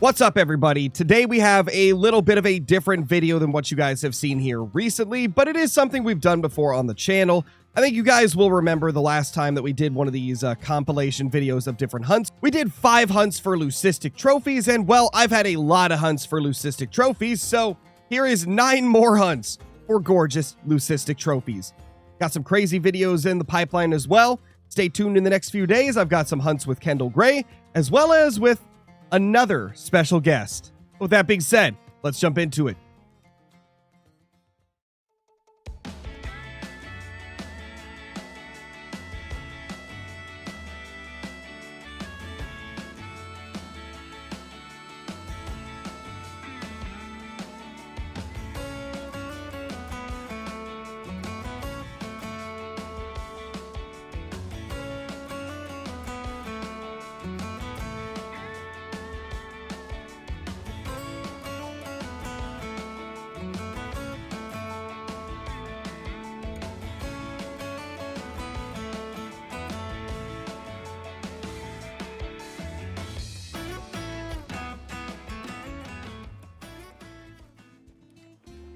What's up, everybody? Today we have a little bit of a different video than what you guys have seen here recently, but it is something we've done before on the channel. I think you guys will remember the last time that we did one of these compilation videos of different hunts. We did 5 hunts for Leucistic trophies, and well, I've had a lot of hunts for Leucistic trophies, so here is 9 more hunts for gorgeous Leucistic trophies. Got some crazy videos in the pipeline as well. Stay tuned in the next few days. I've got some hunts with Kendall Gray, as well as with another special guest. With that being said, let's jump into it.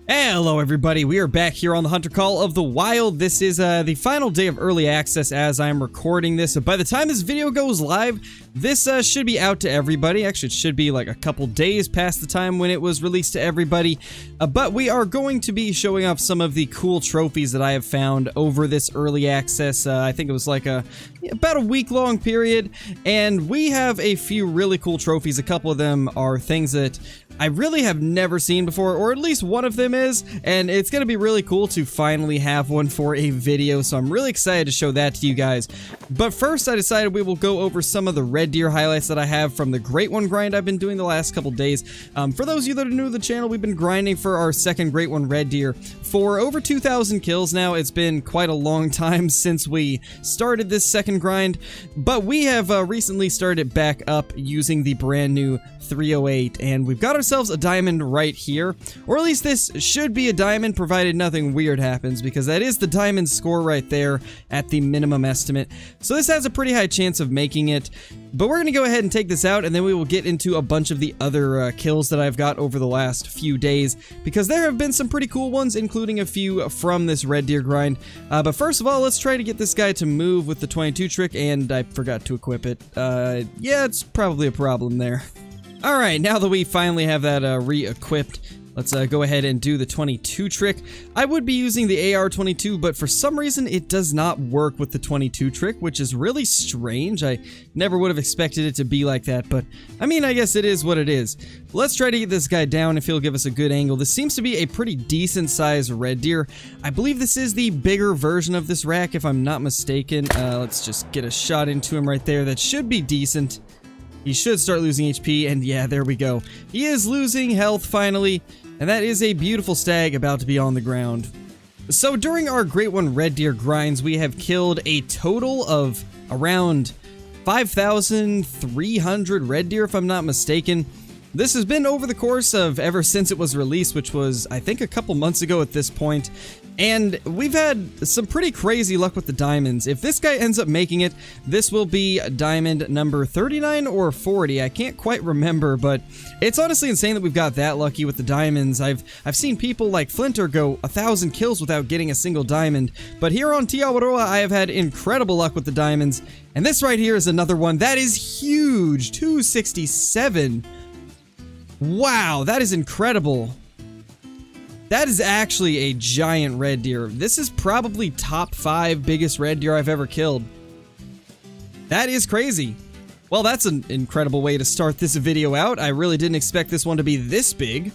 Hello everybody, we are back here on the Hunter Call of the Wild. This is the final day of early access as I'm recording this. So by the time this video goes live, this should be out to everybody. Actually, it should be like a couple days past the time when it was released to everybody. But we are going to be showing off some of the cool trophies that I have found over this early access. I think it was like about a week-long period. And we have a few really cool trophies. A couple of them are things that I really have never seen before, or at least one of them is, and it's going to be really cool to finally have one for a video, so I'm really excited to show that to you guys. But first, I decided we will go over some of the red deer highlights that I have from the Great One grind I've been doing the last couple days. For those of you that are new to the channel, we've been grinding for our second Great One red deer for over 2,000 kills now. It's been quite a long time since we started this second grind, but we have recently started back up using the brand new 308, and we've got ourselves a diamond right here, or at least this should be a diamond provided nothing weird happens, because that is the diamond score right there at the minimum estimate. So this has a pretty high chance of making it, but we're gonna go ahead and take this out, and then we will get into a bunch of the other kills that I've got over the last few days, because there have been some pretty cool ones, including a few from this red deer grind. But first of all, let's try to get this guy to move with the 22 trick, and I forgot to equip it. Yeah, it's probably a problem there. Alright, now that we finally have that re-equipped, let's go ahead and do the 22 trick. I would be using the AR-22, but for some reason it does not work with the 22 trick, which is really strange. I never would have expected it to be like that, but I mean, I guess it is what it is. Let's try to get this guy down if he'll give us a good angle. This seems to be a pretty decent sized red deer. I believe this is the bigger version of this rack, if I'm not mistaken. Let's just get a shot into him right there. That should be decent. He should start losing HP, and yeah, there we go. He is losing health finally, and that is a beautiful stag about to be on the ground. So during our Great One red deer grinds, we have killed a total of around 5,300 red deer, if I'm not mistaken. This has been over the course of ever since it was released, which was, I think, a couple months ago at this point. And we've had some pretty crazy luck with the diamonds. If this guy ends up making it, this will be diamond number 39 or 40. I can't quite remember, but it's honestly insane that we've got that lucky with the diamonds. I've seen people like Flinter go 1,000 kills without getting a single diamond. But here on Tiawaroa, I have had incredible luck with the diamonds. And this right here is another one that is huge. 267. Wow, that is incredible. That is actually a giant red deer. This is probably top 5 biggest red deer I've ever killed. That is crazy. Well, that's an incredible way to start this video out. I really didn't expect this one to be this big.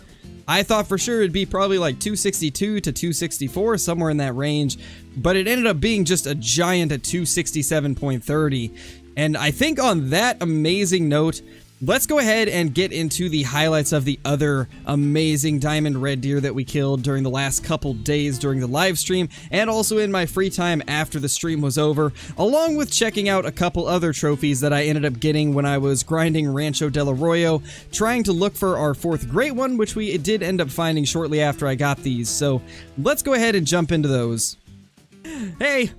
I thought for sure it'd be probably like 262 to 264, somewhere in that range. But it ended up being just a giant at 267.30. And I think on that amazing note, let's go ahead and get into the highlights of the other amazing diamond red deer that we killed during the last couple days during the live stream, and also in my free time after the stream was over, along with checking out a couple other trophies that I ended up getting when I was grinding Rancho del Arroyo, trying to look for our 4th Great One, which we did end up finding shortly after I got these. So let's go ahead and jump into those. Hey!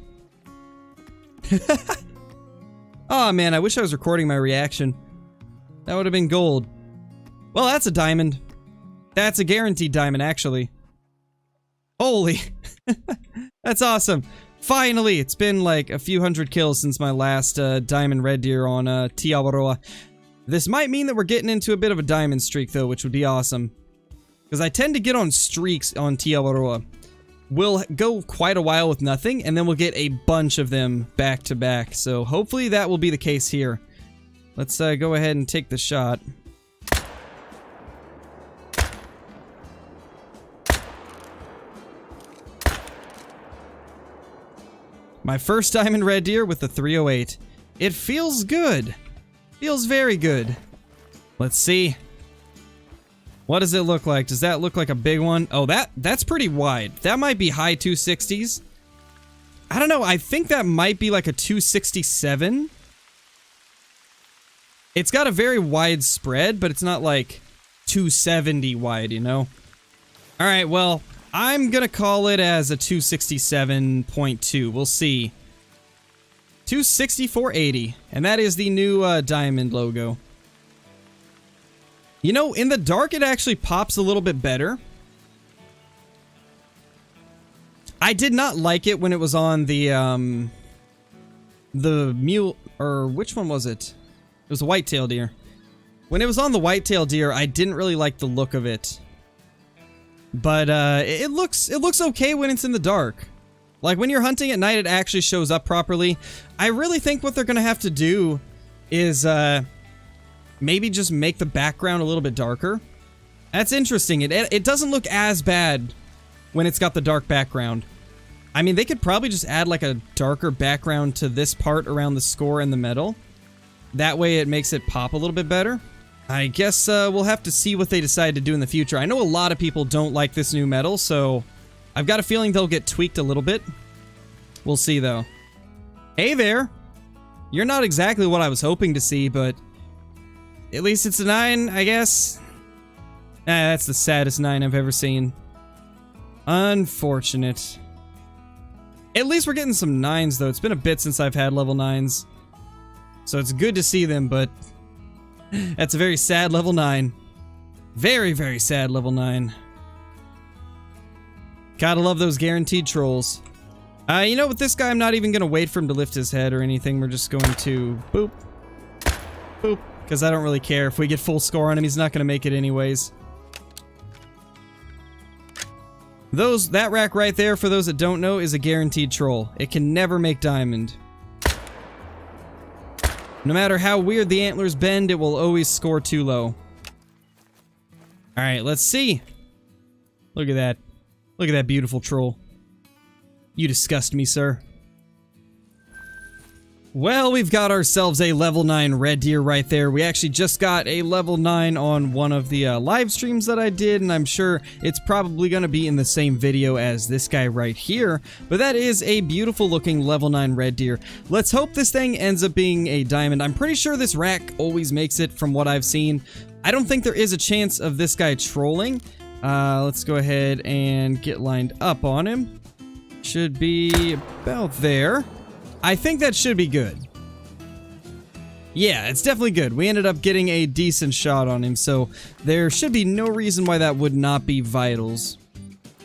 Oh man, I wish I was recording my reaction. That would have been gold. Well, that's a diamond. That's a guaranteed diamond, actually. Holy. That's awesome. Finally, it's been like a few hundred kills since my last diamond red deer on Tiawaroa. This might mean that we're getting into a bit of a diamond streak, though, which would be awesome. Because I tend to get on streaks on Tiawaroa. We'll go quite a while with nothing, and then we'll get a bunch of them back to back. So hopefully that will be the case here. Let's go ahead and take the shot. My first diamond red deer with the 308. It feels good. Feels very good. Let's see. What does it look like? Does that look like a big one? Oh, that's pretty wide. That might be high 260s. I don't know. I think that might be like a 267. It's got a very wide spread, but it's not like 270 wide, you know? Alright, well, I'm gonna call it as a 267.2. We'll see. 264.80. And that is the new diamond logo. You know, in the dark, it actually pops a little bit better. I did not like it when it was on the mule, or which one was it? It was a white-tailed deer. When it was on the white-tailed deer, I didn't really like the look of it. But, it looks okay when it's in the dark. Like, when you're hunting at night, it actually shows up properly. I really think what they're gonna have to do is, maybe just make the background a little bit darker. That's interesting. It doesn't look as bad when it's got the dark background. I mean, they could probably just add like a darker background to this part around the score and the medal. That way it makes it pop a little bit better. I guess we'll have to see what they decide to do in the future. I know a lot of people don't like this new medal, so I've got a feeling they'll get tweaked a little bit. We'll see though. Hey there! You're not exactly what I was hoping to see, but at least it's a 9, I guess. That's the saddest 9 I've ever seen. Unfortunate. At least we're getting some 9s, though. It's been a bit since I've had level 9s. So it's good to see them, but that's a very sad level 9. Very, very sad level 9. Gotta love those guaranteed trolls. You know, with this guy, I'm not even gonna wait for him to lift his head or anything. We're just going to boop. Boop. Because I don't really care. If we get full score on him, he's not going to make it anyways. That rack right there, for those that don't know, is a guaranteed troll. It can never make diamond. No matter how weird the antlers bend, it will always score too low. Alright, let's see. Look at that. Look at that beautiful troll. You disgust me, sir. Well, we've got ourselves a level 9 red deer right there. We actually just got a level 9 on one of the live streams that I did, and I'm sure it's probably going to be in the same video as this guy right here. But that is a beautiful looking level 9 red deer. Let's hope this thing ends up being a diamond. I'm pretty sure this rack always makes it from what I've seen. I don't think there is a chance of this guy trolling. Let's go ahead and get lined up on him. Should be about there. I think that should be good. Yeah, it's definitely good. We ended up getting a decent shot on him, so there should be no reason why that would not be vitals.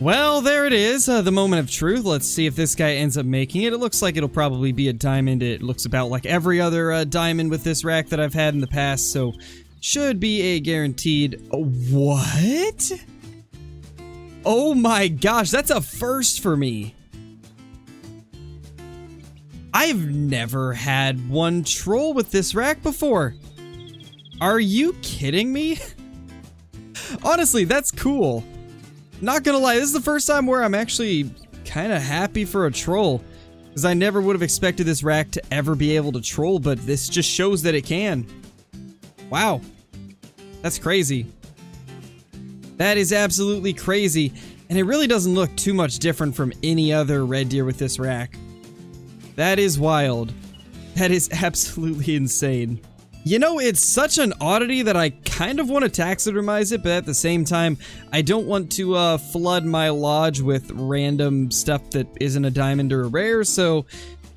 Well, there it is, the moment of truth. Let's see if this guy ends up making it. It looks like it'll probably be a diamond. It looks about like every other diamond with this rack that I've had in the past, so should be a guaranteed... What? Oh my gosh, that's a first for me. I've never had one troll with this rack before. Are you kidding me? Honestly, that's cool. Not gonna lie, this is the first time where I'm actually kind of happy for a troll. Because I never would have expected this rack to ever be able to troll, but this just shows that it can. Wow. That's crazy. That is absolutely crazy. And it really doesn't look too much different from any other red deer with this rack. That is wild. That is absolutely insane. You know, it's such an oddity that I kind of want to taxidermize it, but at the same time, I don't want to flood my lodge with random stuff that isn't a diamond or a rare, so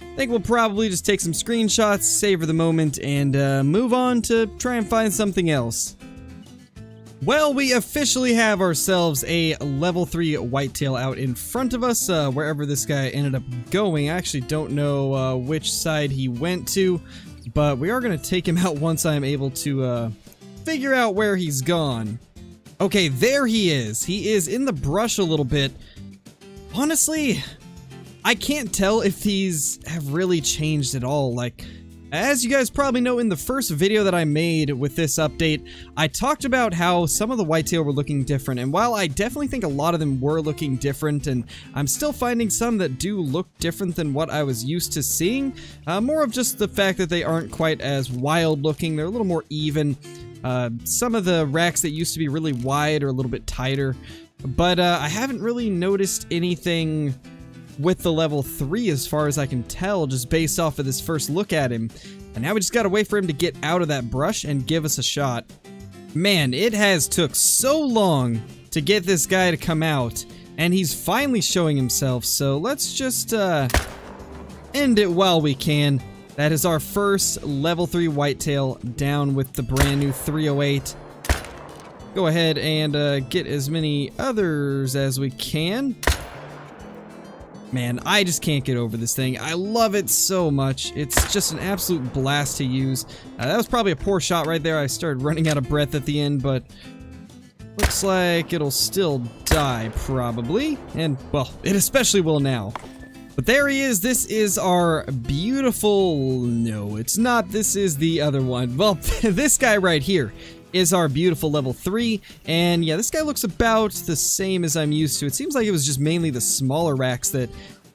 I think we'll probably just take some screenshots, savor the moment, and move on to try and find something else. Well, we officially have ourselves a level 3 whitetail out in front of us, wherever this guy ended up going. I actually don't know which side he went to, but we are going to take him out once I'm able to figure out where he's gone. Okay, there he is. He is in the brush a little bit. Honestly, I can't tell if these have really changed at all. Like, as you guys probably know, in the first video that I made with this update, I talked about how some of the whitetail were looking different, and while I definitely think a lot of them were looking different, and I'm still finding some that do look different than what I was used to seeing, more of just the fact that they aren't quite as wild looking, they're a little more even. Some of the racks that used to be really wide are a little bit tighter, but I haven't really noticed anything with the level 3 as far as I can tell, just based off of this first look at him. And now we just gotta wait for him to get out of that brush and give us a shot. Man, it has took so long to get this guy to come out, and he's finally showing himself, so let's just end it while we can. That is our first level 3 whitetail down with the brand new 308. Go ahead and get as many others as we can. Man, I just can't get over this thing. I love it so much. It's just an absolute blast to use. That was probably a poor shot right there. I started running out of breath at the end, but looks like it'll still die, probably. And, well, it especially will now. But there he is. This is our beautiful... No, it's not. This is the other one. Well, this guy right here is our beautiful level 3, and yeah, this guy looks about the same as I'm used to. It seems like it was just mainly the smaller racks that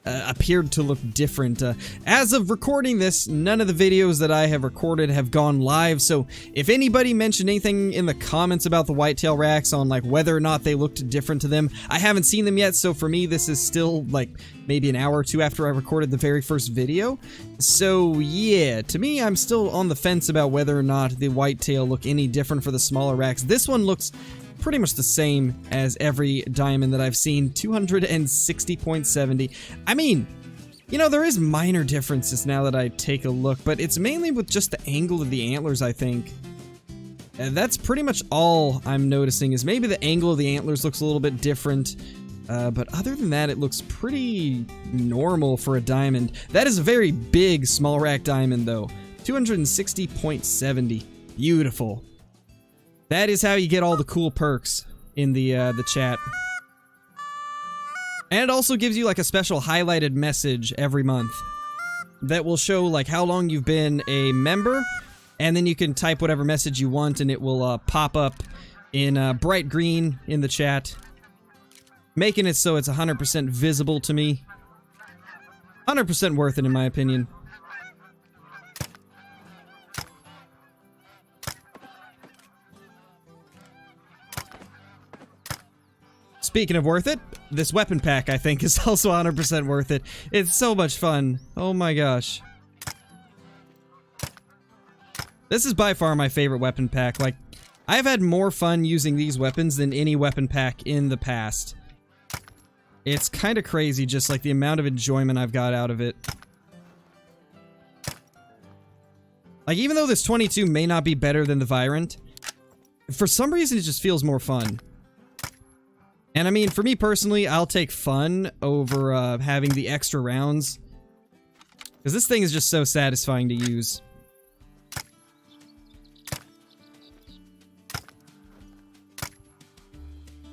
appeared to look different. As of recording this, none of the videos that I have recorded have gone live, so if anybody mentioned anything in the comments about the whitetail racks on like whether or not they looked different to them, I haven't seen them yet, so for me this is still like maybe an hour or two after I recorded the very first video. So yeah, to me I'm still on the fence about whether or not the whitetail look any different for the smaller racks. This one looks pretty much the same as every diamond that I've seen, 260.70. I mean, you know, there is minor differences now that I take a look, but it's mainly with just the angle of the antlers, I think. That's pretty much all I'm noticing, is maybe the angle of the antlers looks a little bit different. But other than that, it looks pretty normal for a diamond. That is a very big small rack diamond, though. 260.70. Beautiful. That is how you get all the cool perks in the chat. And it also gives you like a special highlighted message every month that will show like how long you've been a member, and then you can type whatever message you want and it will pop up in bright green in the chat, making it so it's 100% visible to me. 100% worth it in my opinion. Speaking of worth it, this weapon pack I think is also 100% worth it. It's so much fun. Oh my gosh. This is by far my favorite weapon pack. Like, I've had more fun using these weapons than any weapon pack in the past. It's kind of crazy just like the amount of enjoyment I've got out of it. Like, even though this 22 may not be better than the Virant, for some reason it just feels more fun. And I mean, for me personally, I'll take fun over having the extra rounds, because this thing is just so satisfying to use.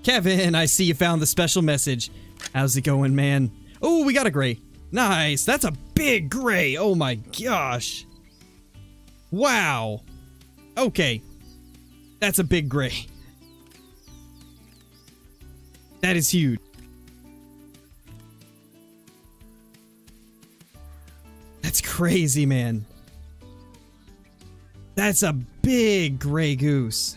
Kevin, I see you found the special message. How's it going, man? Oh, we got a gray. Nice. That's a big gray. Oh my gosh. Wow. Okay. That's a big gray. That is huge. That's crazy, man. That's a big gray goose.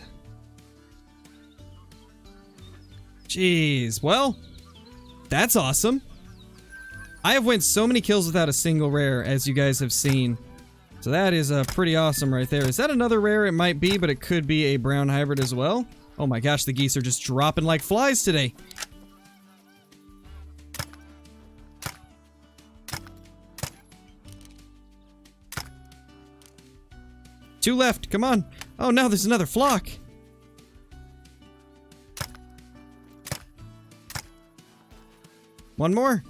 Jeez. Well, that's awesome. I have went so many kills without a single rare, as you guys have seen. So that is pretty awesome right there. Is that another rare? It might be, but it could be a brown hybrid as well. Oh my gosh, the geese are just dropping like flies today. Two left, come on. Oh no, there's another flock. One more.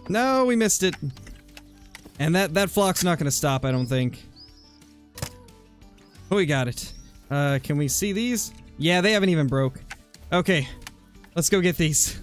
No, we missed it. And that flock's not gonna stop, I don't think. Oh, we got it. Can we see these? Yeah, they haven't even broke. Okay, let's go get these.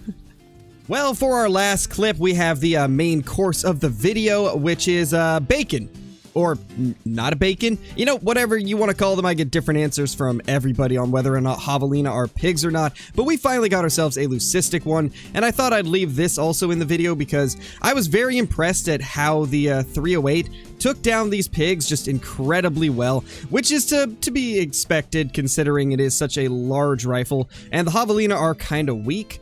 Well, for our last clip, we have the main course of the video, which is bacon. Or not a bacon. You know, whatever you want to call them, I get different answers from everybody on whether or not javelina are pigs or not. But we finally got ourselves a Leucistic one, and I thought I'd leave this also in the video because I was very impressed at how the 308 took down these pigs just incredibly well, which is to be expected considering it is such a large rifle, and the javelina are kind of weak.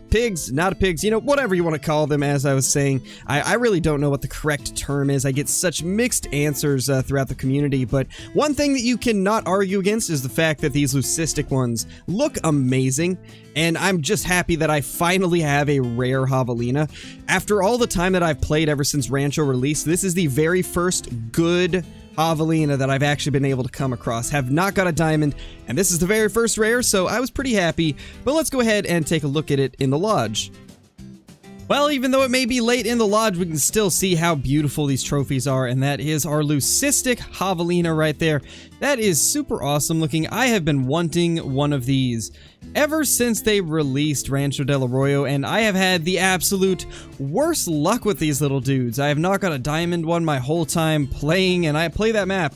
Pigs, not pigs, you know, whatever you want to call them. As I was saying, I really don't know what the correct term is. I get such mixed answers throughout the community, but one thing that you cannot argue against is the fact that these Leucistic ones look amazing, and I'm just happy that I finally have a rare javelina. After all the time that I've played ever since Rancho released, this is the very first good javelina that I've actually been able to come across. Have not got a diamond, and this is the very first rare, so I was pretty happy. But let's go ahead and take a look at it in the lodge. Well, even though it may be late in the lodge, we can still see how beautiful these trophies are, and that is our Leucistic javelina right there. That is super awesome looking. I have been wanting one of these ever since they released Rancho del Arroyo, and I have had the absolute worst luck with these little dudes. I have not got a diamond one my whole time playing, and I play that map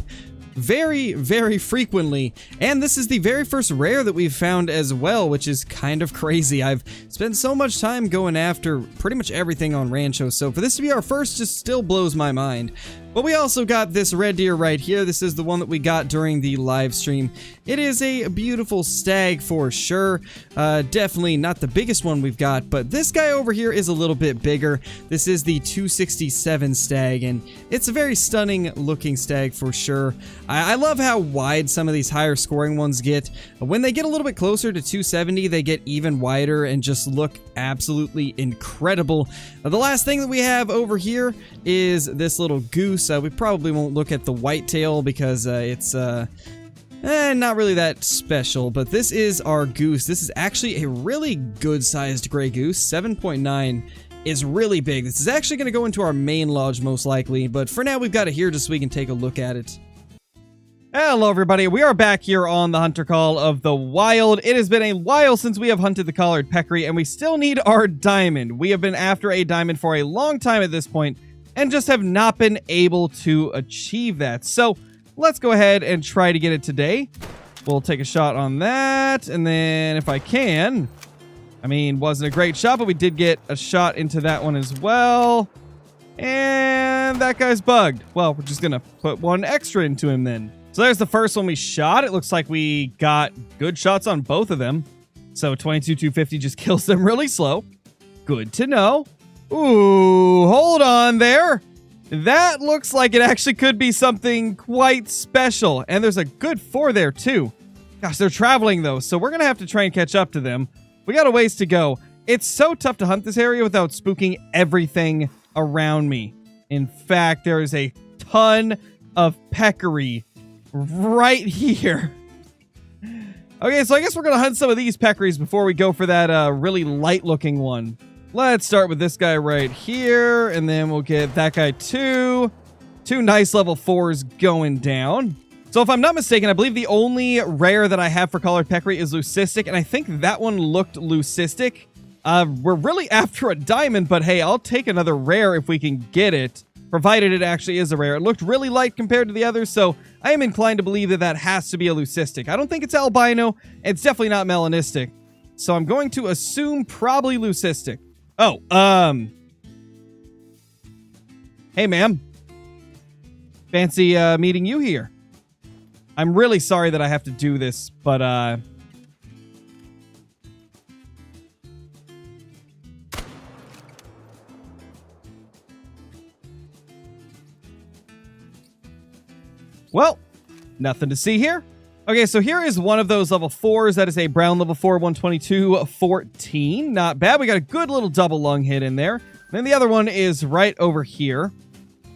very, very frequently, and this is the very first rare that we've found as well, which is kind of crazy. I've spent so much time going after pretty much everything on Rancho, so for this to be our first just still blows my mind. But we also got this red deer right here. This is the one that we got during the live stream. It is a beautiful stag for sure. Definitely not the biggest one we've got, but this guy over here is a little bit bigger. This is the 267 stag, and it's a very stunning looking stag for sure. I love how wide some of these higher scoring ones get. When they get a little bit closer to 270, they get even wider and just look absolutely incredible. The last thing that we have over here is this little goose. We probably won't look at the whitetail because it's not really that special, but this is our goose. This is actually a really good sized gray goose. 7.9 is really big. This is actually going to go into our main lodge most likely, but for now we've got it here just so we can take a look at it. Hello everybody, we are back here on the Hunter Call of the Wild. It has been a while since we have hunted the collared peccary, and we still need our diamond. We have been after a diamond for a long time at this point, and just have not been able to achieve that. So let's go ahead and try to get it today. We'll take a shot on that, and then if I can, I mean, wasn't a great shot, but we did get a shot into that one as well. And that guy's bugged. Well, we're just gonna put one extra into him then. So there's the first one we shot. It looks like we got good shots on both of them. So 22-250 just kills them really slow. Good to know. Ooh, hold on there. That looks like it actually could be something quite special. And there's a good 4 there too. Gosh, they're traveling though, so we're gonna have to try and catch up to them. We got a ways to go. It's so tough to hunt this area without spooking everything around me. In fact, there is a ton of peccary right here. Okay, so I guess we're gonna hunt some of these peccaries before we go for that really light looking one. Let's start with this guy right here, and then we'll get that guy too. 2 nice level 4s going down. So if I'm not mistaken, I believe the only rare that I have for collared peccary is Leucistic, and I think that one looked Leucistic. We're really after a diamond, but hey, I'll take another rare if we can get it, provided it actually is a rare. It looked really light compared to the others, so I am inclined to believe that that has to be a Leucistic. I don't think it's albino. It's definitely not melanistic. So I'm going to assume probably Leucistic. Oh, hey, ma'am. Fancy meeting you here. I'm really sorry that I have to do this, but well, nothing to see here. Okay, so here is one of those level 4s. That is a brown level 4, 122, 14. Not bad. We got a good little double lung hit in there. Then the other one is right over here.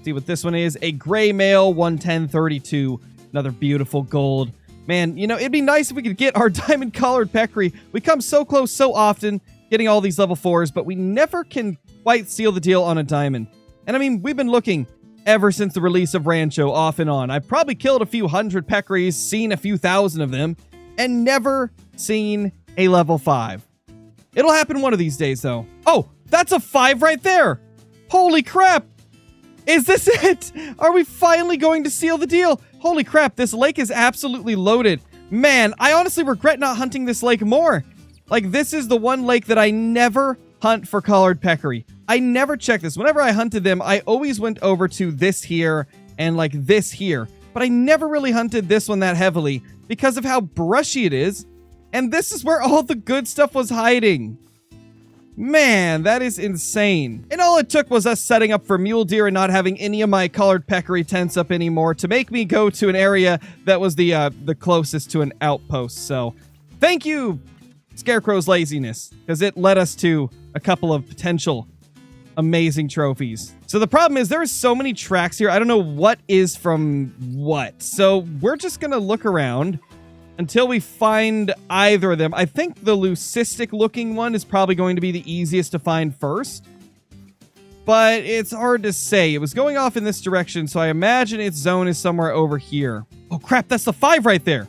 See what this one is. A gray male, 110, 32. Another beautiful gold. Man, you know, it'd be nice if we could get our diamond collared peccary. We come so close so often, getting all these level 4s, but we never can quite seal the deal on a diamond. And I mean, we've been looking ever since the release of Rancho, off and on. I've probably killed a few hundred peccaries, seen a few thousand of them, and never seen a level 5. It'll happen one of these days, though. Oh, that's a 5 right there! Holy crap! Is this it? Are we finally going to seal the deal? Holy crap, this lake is absolutely loaded. Man, I honestly regret not hunting this lake more. Like, this is the one lake that I never hunt for colored peccary. I never check this. Whenever I hunted them, I always went over to this here and like this here. But I never really hunted this one that heavily because of how brushy it is. And this is where all the good stuff was hiding. Man, that is insane. And all it took was us setting up for mule deer and not having any of my colored peccary tents up anymore to make me go to an area that was the closest to an outpost. So, thank you, Scarecrow's laziness, because it led us to a couple of potential amazing trophies. So the problem is there are so many tracks here. I don't know what is from what. So we're just going to look around until we find either of them. I think the Leucistic looking one is probably going to be the easiest to find first. But it's hard to say. It was going off in this direction, so I imagine its zone is somewhere over here. Oh crap, that's the 5 right there.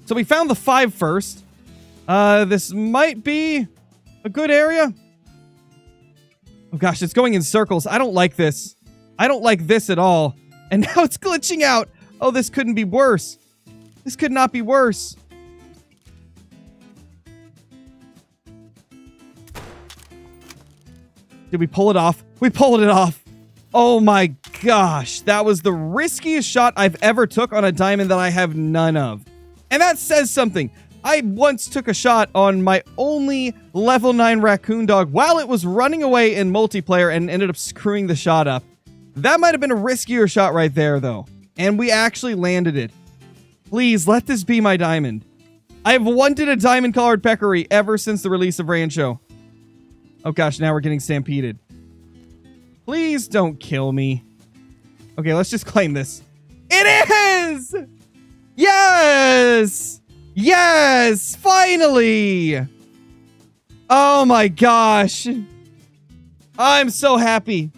So we found the 5 first. This might be a good area. Oh gosh, it's going in circles. I don't like this. I don't like this at all. And now it's glitching out. Oh, this couldn't be worse. This could not be worse. Did we pull it off? We pulled it off. Oh my gosh. That was the riskiest shot I've ever took on a diamond that I have none of. And that says something. I once took a shot on my only level 9 raccoon dog while it was running away in multiplayer and ended up screwing the shot up. That might have been a riskier shot right there, though. And we actually landed it. Please, let this be my diamond. I've wanted a diamond-colored peccary ever since the release of Rancho. Oh gosh, now we're getting stampeded. Please don't kill me. Okay, let's just claim this. It is! Yes! Yes! Finally! Oh my gosh. I'm so happy.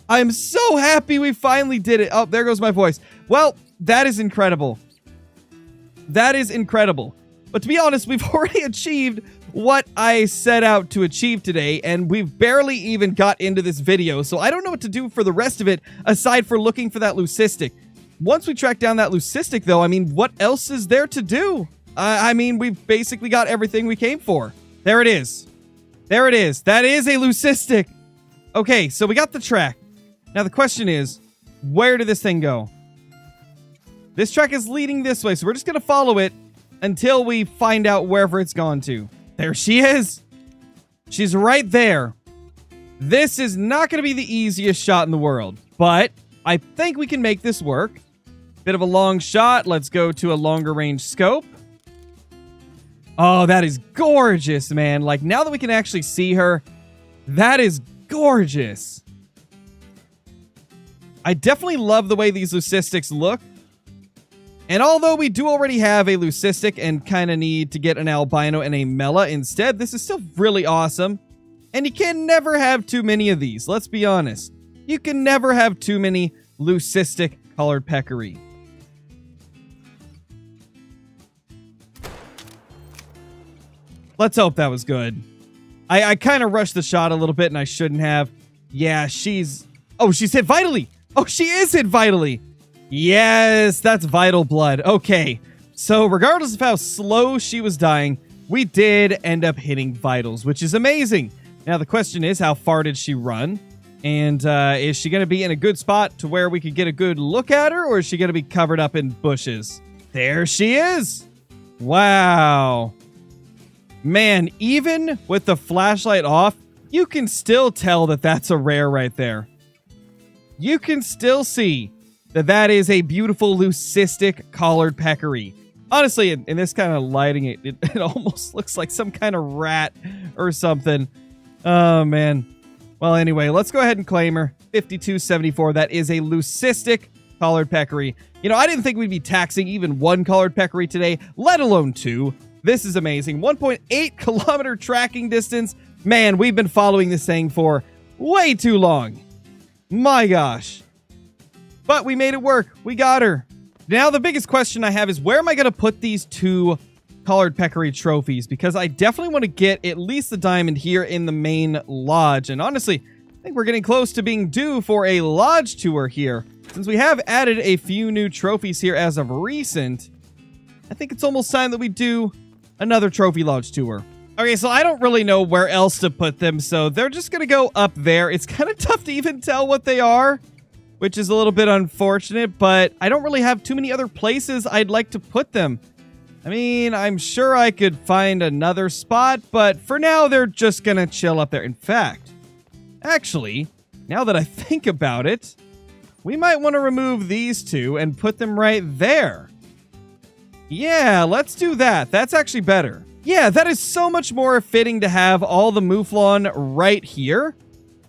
I'm so happy we finally did it. Oh, there goes my voice. Well, that is incredible. That is incredible. But to be honest, we've already achieved what I set out to achieve today, and we've barely even got into this video, so I don't know what to do for the rest of it aside for looking for that Leucistic. Once we track down that Leucistic, though, I mean, what else is there to do? I mean, we've basically got everything we came for. There it is. There it is. That is a Leucistic. Okay, so we got the track. Now the question is, where did this thing go? This track is leading this way, so we're just going to follow it until we find out wherever it's gone to. There she is. She's right there. This is not going to be the easiest shot in the world, but I think we can make this work. Bit of a long shot. Let's go to a longer range scope. Oh, that is gorgeous, man. Like, now that we can actually see her, that is gorgeous. I definitely love the way these Leucistics look. And although we do already have a Leucistic and kind of need to get an albino and a Mela instead, this is still really awesome. And you can never have too many of these, let's be honest. You can never have too many Leucistic colored peccary. Let's hope that was good. I kind of rushed the shot a little bit and I shouldn't have. Yeah, she's... Oh, she's hit vitally! Oh, she is hit vitally! Yes, that's vital blood. Okay, so regardless of how slow she was dying, we did end up hitting vitals, which is amazing. Now, the question is, how far did she run? And is she going to be in a good spot to where we could get a good look at her, or is she going to be covered up in bushes? There she is! Wow. Man, even with the flashlight off, you can still tell that that's a rare right there. You can still see that that is a beautiful Leucistic collared peccary. Honestly, in this kind of lighting, it almost looks like some kind of rat or something. Oh, man. Well, anyway, let's go ahead and claim her. 5274. That is a Leucistic collared peccary. You know, I didn't think we'd be taxing even one collared peccary today, let alone two. This is amazing. 1.8 kilometer tracking distance. Man, we've been following this thing for way too long. My gosh. But we made it work. We got her. Now, the biggest question I have is where am I going to put these 2 collared peccary trophies? Because I definitely want to get at least the diamond here in the main lodge. And honestly, I think we're getting close to being due for a lodge tour here. Since we have added a few new trophies here as of recent, I think it's almost time that we do another trophy lodge tour. Okay, so I don't really know where else to put them, so they're just going to go up there. It's kind of tough to even tell what they are, which is a little bit unfortunate, but I don't really have too many other places I'd like to put them. I mean, I'm sure I could find another spot, but for now, they're just going to chill up there. In fact, actually, now that I think about it, we might want to remove these 2 and put them right there. Yeah, let's do that. That's actually better. Yeah, that is so much more fitting to have all the mouflon right here.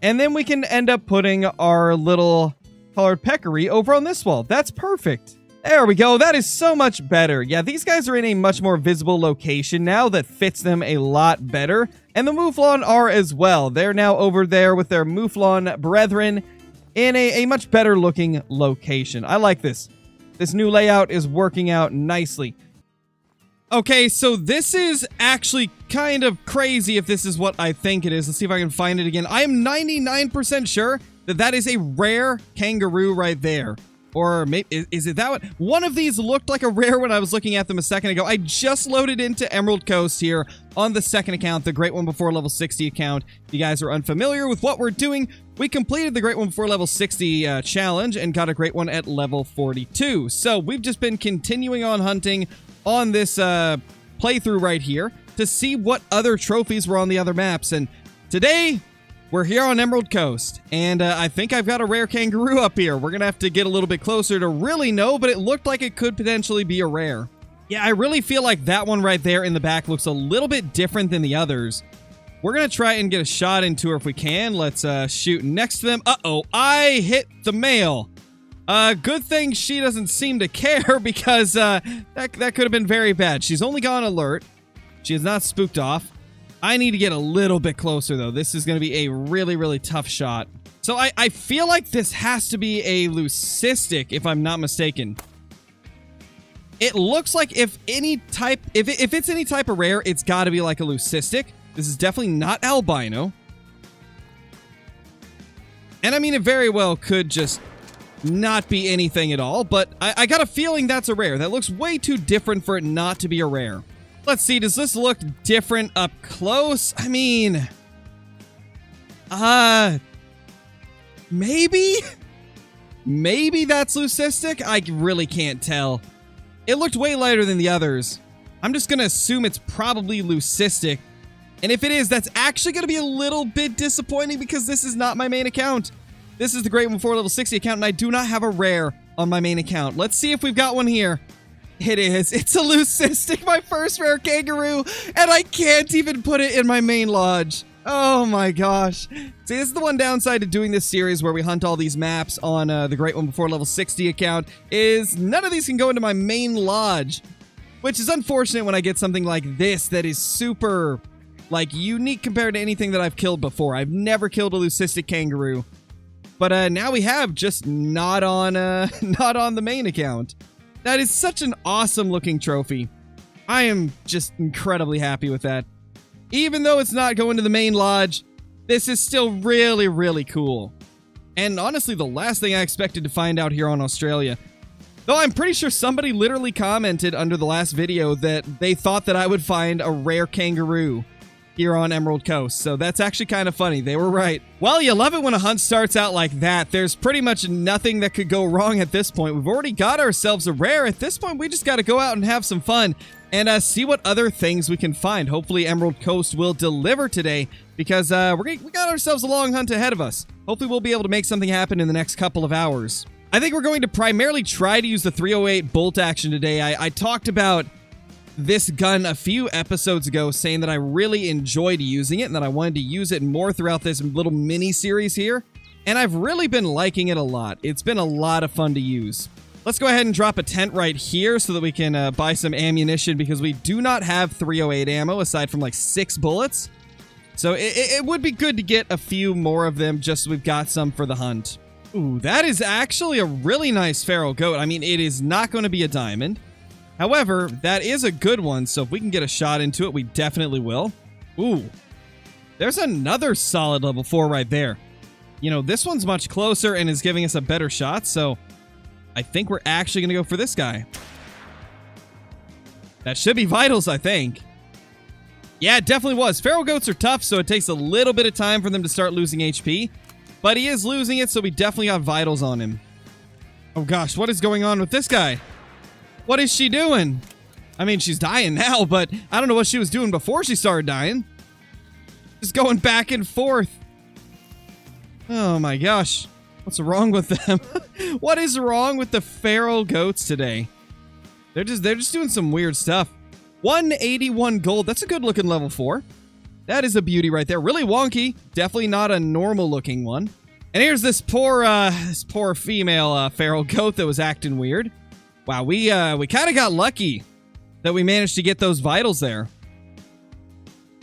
And then we can end up putting our little colored peccary over on this wall. That's perfect. There we go. That is so much better. Yeah, these guys are in a much more visible location now that fits them a lot better. And the mouflon are as well. They're now over there with their mouflon brethren in a much better looking location. I like this. This new layout is working out nicely. Okay, so this is actually kind of crazy if this is what I think it is. Let's see if I can find it again. I am 99% sure that that is a rare kangaroo right there. Or maybe, is it that one? One of these looked like a rare when I was looking at them a second ago. I just loaded into Emerald Coast here on the second account, the Great One Before Level 60 account. If you guys are unfamiliar with what we're doing, we completed the Great One Before Level 60 challenge and got a Great One at level 42. So we've just been continuing on hunting on this playthrough right here to see what other trophies were on the other maps. And today, we're here on Emerald Coast, and I think I've got a rare kangaroo up here. We're going to have to get a little bit closer to really know, but it looked like it could potentially be a rare. Yeah, I really feel like that one right there in the back looks a little bit different than the others. We're going to try and get a shot into her if we can. Let's shoot next to them. Uh-oh, I hit the male. Good thing she doesn't seem to care because that could have been very bad. She's only gone alert. She is not spooked off. I need to get a little bit closer, though. This is going to be a really, really tough shot. So I feel like this has to be a Leucistic, if I'm not mistaken. It looks like if it's any type of rare, it's got to be like a Leucistic. This is definitely not albino. And I mean, it very well could just not be anything at all, but I got a feeling that's a rare. That looks way too different for it not to be a rare. Let's see, does this look different up close? I mean, maybe? Maybe that's Leucistic? I really can't tell. It looked way lighter than the others. I'm just going to assume it's probably Leucistic. And if it is, that's actually going to be a little bit disappointing because this is not my main account. This is the Great One Before Level 60 account, and I do not have a rare on my main account. Let's see if we've got one here. It is. It's a Leucistic, my first rare kangaroo, and I can't even put it in my main lodge. Oh my gosh. See, this is the one downside to doing this series where we hunt all these maps on the Great One Before Level 60 account, is none of these can go into my main lodge, which is unfortunate when I get something like this that is super, like, unique compared to anything that I've killed before. I've never killed a Leucistic kangaroo, but now we have, just not on the main account. That is such an awesome looking trophy. I am just incredibly happy with that. Even though it's not going to the main lodge, this is still really, really cool. And honestly, the last thing I expected to find out here on Australia. Though I'm pretty sure somebody literally commented under the last video that they thought that I would find a rare kangaroo here on Emerald Coast. So that's actually kind of funny. They were right. Well, you love it when a hunt starts out like that. There's pretty much nothing that could go wrong at this point. We've already got ourselves a rare. At this point, we just got to go out and have some fun and see what other things we can find. Hopefully, Emerald Coast will deliver today because we got ourselves a long hunt ahead of us. Hopefully, we'll be able to make something happen in the next couple of hours. I think we're going to primarily try to use the 308 bolt action today. I talked about this gun a few episodes ago, saying that I really enjoyed using it and that I wanted to use it more throughout this little mini series here. And I've really been liking it a lot. It's been a lot of fun to use. Let's go ahead and drop a tent right here so that we can buy some ammunition, because we do not have 308 ammo aside from like 6 bullets. So it would be good to get a few more of them just so we've got some for the hunt. Ooh, that is actually a really nice feral goat. I mean, it is not going to be a diamond. However, that is a good one, so if we can get a shot into it, we definitely will. Ooh, there's another solid level 4 right there. You know, this one's much closer and is giving us a better shot, so I think we're actually going to go for this guy. That should be vitals, I think. Yeah, it definitely was. Feral goats are tough, so it takes a little bit of time for them to start losing HP. But he is losing it, so we definitely got vitals on him. Oh gosh, what is going on with this guy? What is she doing? I mean, she's dying now, but I don't know what she was doing before she started dying. Just going back and forth. Oh my gosh. What's wrong with them? What is wrong with the feral goats today? They're just doing some weird stuff. 181 gold. That's a good looking level 4. That is a beauty right there. Really wonky. Definitely not a normal looking one. And here's this poor female feral goat that was acting weird. Wow, we kind of got lucky that we managed to get those vitals there.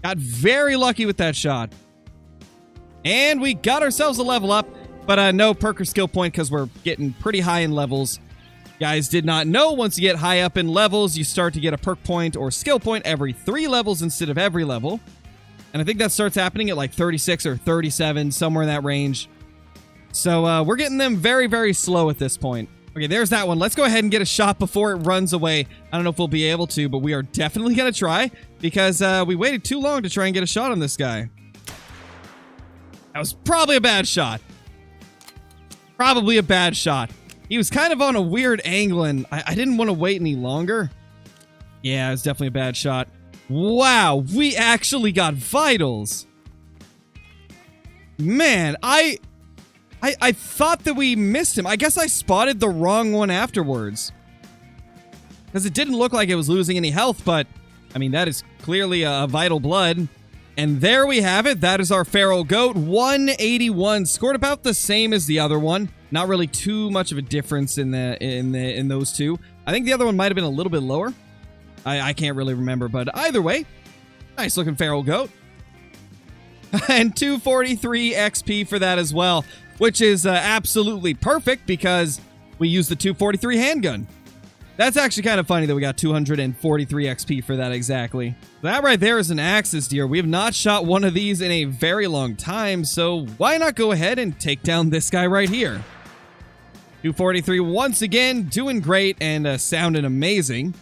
Got very lucky with that shot. And we got ourselves a level up, but no perk or skill point because we're getting pretty high in levels. Guys did not know once you get high up in levels, you start to get a perk point or skill point every 3 levels instead of every level. And I think that starts happening at like 36 or 37, somewhere in that range. So we're getting them very, very slow at this point. Okay, there's that one. Let's go ahead and get a shot before it runs away. I don't know if we'll be able to, but we are definitely going to try because we waited too long to try and get a shot on this guy. That was probably a bad shot. Probably a bad shot. He was kind of on a weird angle, and I didn't want to wait any longer. Yeah, it was definitely a bad shot. Wow, we actually got vitals. Man, I thought that we missed him. I guess I spotted the wrong one afterwards. Because it didn't look like it was losing any health, but, I mean, that is clearly a vital blood. And there we have it. That is our feral goat. 181. Scored about the same as the other one. Not really too much of a difference in those two. I think the other one might have been a little bit lower. I can't really remember, but either way, nice looking feral goat. And 243 XP for that as well, which is absolutely perfect because we used the 243 handgun. That's actually kind of funny that we got 243 XP for that exactly. That right there is an axis deer. We have not shot one of these in a very long time, so why not go ahead and take down this guy right here? 243 once again, doing great and sounding amazing.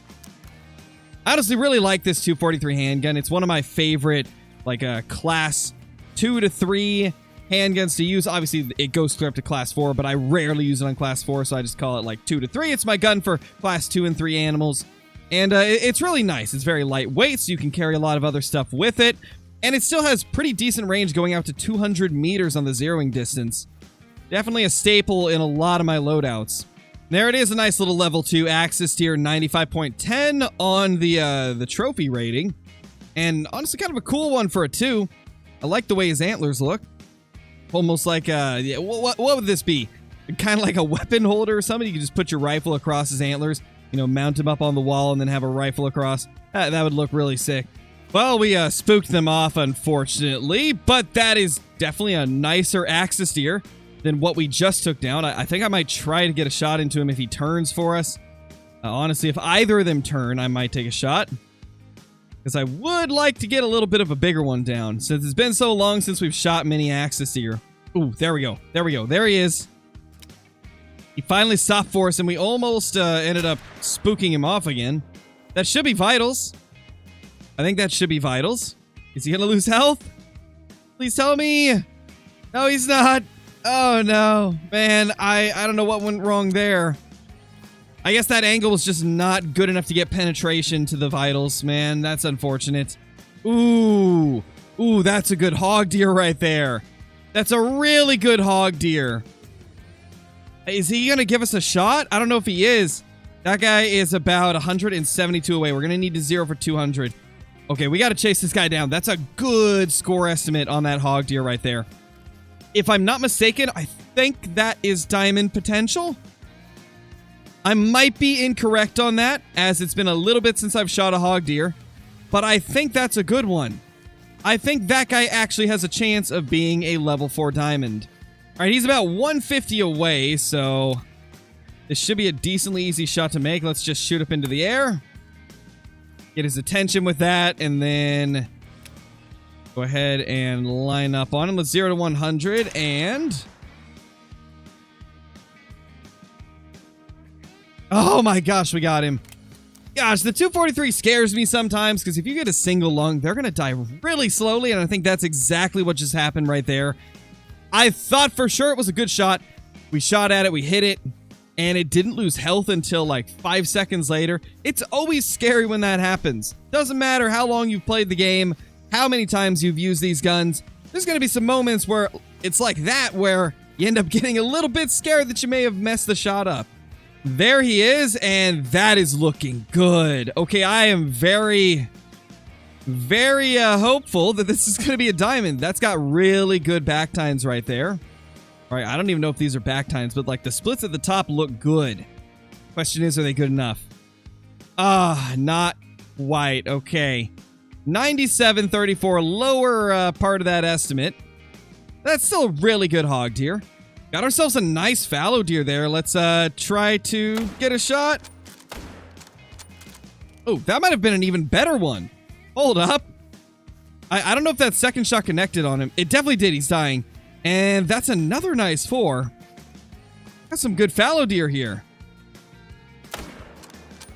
I honestly really like this 243 handgun. It's one of my favorite, like, class 2 to 3 handguns to use. Obviously, it goes clear up to class 4, but I rarely use it on class 4, so I just call it, like, 2 to 3. It's my gun for class 2 and 3 animals. And it's really nice. It's very lightweight, so you can carry a lot of other stuff with it. And it still has pretty decent range going out to 200 meters on the zeroing distance. Definitely a staple in a lot of my loadouts. There it is, a nice little level 2 axis tier, 95.10 on the trophy rating. And honestly, kind of a cool one for a 2. I like the way his antlers look. Almost like, yeah, what would this be? Kind of like a weapon holder or something? You can just put your rifle across his antlers, you know, mount him up on the wall and then have a rifle across. That would look really sick. Well, we spooked them off, unfortunately, but that is definitely a nicer axis deer than what we just took down. I think I might try to get a shot into him if he turns for us. Honestly, if either of them turn, I might take a shot. Because I would like to get a little bit of a bigger one down, since it's been so long since we've shot many axis deer. Ooh, there we go. There we go. There he is. He finally stopped for us, and we almost ended up spooking him off again. That should be vitals. I think that should be vitals. Is he going to lose health? Please tell me. No, he's not. Oh, no. Man, I don't know what went wrong there. I guess that angle was just not good enough to get penetration to the vitals. Man, that's unfortunate. Ooh. Ooh, that's a good hog deer right there. That's a really good hog deer. Is he going to give us a shot? I don't know if he is. That guy is about 172 away. We're going to need to zero for 200. Okay, we got to chase this guy down. That's a good score estimate on that hog deer right there. If I'm not mistaken, I think that is diamond potential. I might be incorrect on that, as it's been a little bit since I've shot a hog deer, but I think that's a good one. I think that guy actually has a chance of being a level 4 diamond. All right, he's about 150 away, so this should be a decently easy shot to make. Let's just shoot up into the air. Get his attention with that, and then go ahead and line up on him. Let's 0 to 100, and... oh my gosh, we got him. Gosh, the 243 scares me sometimes, because if you get a single lung, they're going to die really slowly, and I think that's exactly what just happened right there. I thought for sure it was a good shot. We shot at it, we hit it, and it didn't lose health until like 5 seconds later. It's always scary when that happens. Doesn't matter how long you've played the game, how many times you've used these guns. There's going to be some moments where it's like that, where you end up getting a little bit scared that you may have messed the shot up. There he is, and that is looking good. Okay, I am very hopeful that this is going to be a diamond. That's got really good back tines right there. All right, I don't even know if these are back tines, but like the splits at the top look good. Question is, are they good enough? Not quite. Okay. 97.34, lower part of that estimate. That's still a really good hog deer. Got ourselves a nice fallow deer there. Let's try to get a shot. Oh, that might have been an even better one. Hold up. I don't know if that second shot connected on him. It definitely did. He's dying. And that's another nice 4. Got some good fallow deer here.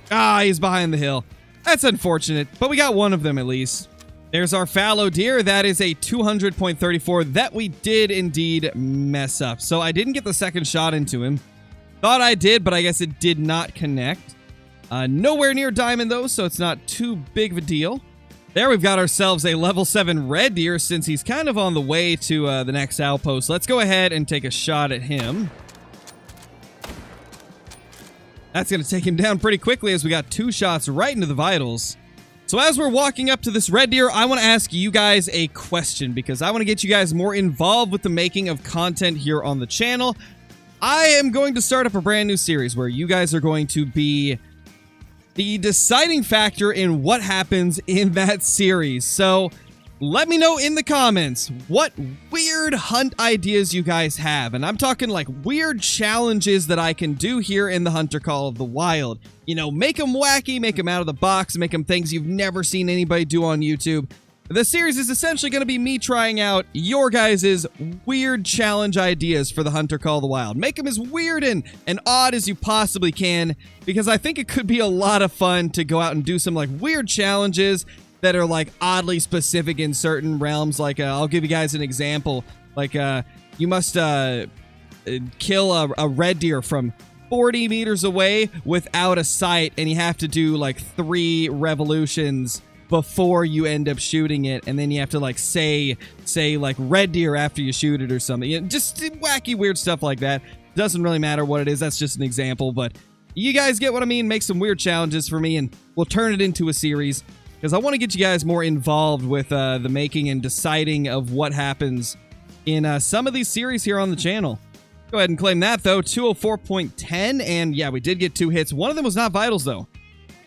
He's behind the hill. That's unfortunate, but we got one of them at least. There's our fallow deer. That is a 200.34 that we did indeed mess up. So I didn't get the second shot into him. Thought I did, but I guess it did not connect. Nowhere near diamond though, so it's not too big of a deal. There we've got ourselves a level 7 red deer since he's kind of on the way to the next outpost. Let's go ahead and take a shot at him. That's going to take him down pretty quickly as we got 2 shots right into the vitals. So as we're walking up to this red deer, I want to ask you guys a question because I want to get you guys more involved with the making of content here on the channel. I am going to start up a brand new series where you guys are going to be the deciding factor in what happens in that series. So let me know in the comments what weird hunt ideas you guys have. And I'm talking like weird challenges that I can do here in the Hunter Call of the Wild. You know, make them wacky, make them out of the box, make them things you've never seen anybody do on YouTube. The series is essentially going to be me trying out your guys' weird challenge ideas for the Hunter Call of the Wild. Make them as weird and odd as you possibly can, because I think it could be a lot of fun to go out and do some like weird challenges that are like oddly specific in certain realms. Like I'll give you guys an example. Like you must kill a red deer from 40 meters away without a sight, and you have to do like 3 revolutions before you end up shooting it, and then you have to like say like red deer after you shoot it or something. You know, just wacky weird stuff like that. Doesn't really matter what it is, that's just an example, but you guys get what I mean. Make some weird challenges for me and we'll turn it into a series, because I want to get you guys more involved with the making and deciding of what happens in some of these series here on the channel. Go ahead and claim that, though. 204.10, and yeah, we did get 2 hits. One of them was not vitals, though.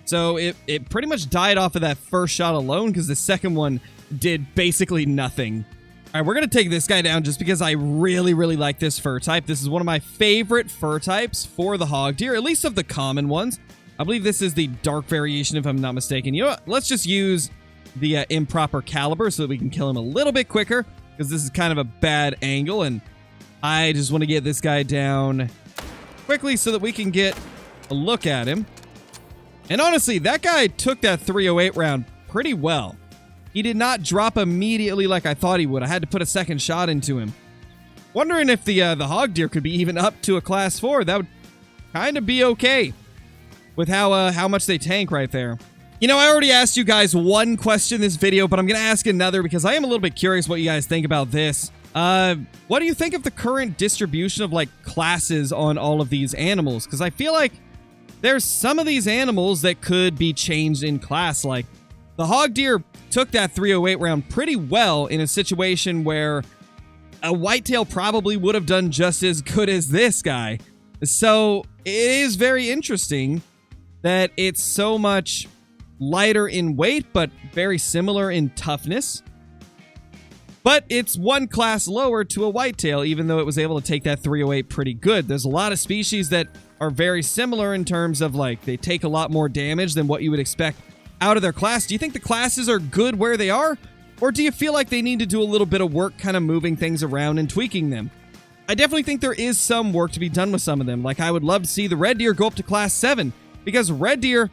So it pretty much died off of that first shot alone, because the second one did basically nothing. All right, we're going to take this guy down just because I really, really like this fur type. This is one of my favorite fur types for the hog deer, at least of the common ones. I believe this is the dark variation, if I'm not mistaken. You know what? Let's just use the improper caliber so that we can kill him a little bit quicker, because this is kind of a bad angle, and I just want to get this guy down quickly so that we can get a look at him. And honestly, that guy took that 308 round pretty well. He did not drop immediately like I thought he would. I had to put a second shot into him. Wondering if the hog deer could be even up to a class 4. That would kind of be okay with how much they tank right there. You know, I already asked you guys one question in this video, but I'm going to ask another because I am a little bit curious what you guys think about this. What do you think of the current distribution of like classes on all of these animals? Because I feel like there's some of these animals that could be changed in class. Like the hog deer took that 308 round pretty well in a situation where a whitetail probably would have done just as good as this guy. So it is very interesting that it's so much lighter in weight, but very similar in toughness. But it's one class lower to a whitetail, even though it was able to take that 308 pretty good. There's a lot of species that are very similar in terms of, like, they take a lot more damage than what you would expect out of their class. Do you think the classes are good where they are? Or do you feel like they need to do a little bit of work kind of moving things around and tweaking them? I definitely think there is some work to be done with some of them. Like, I would love to see the red deer go up to class 7, because red deer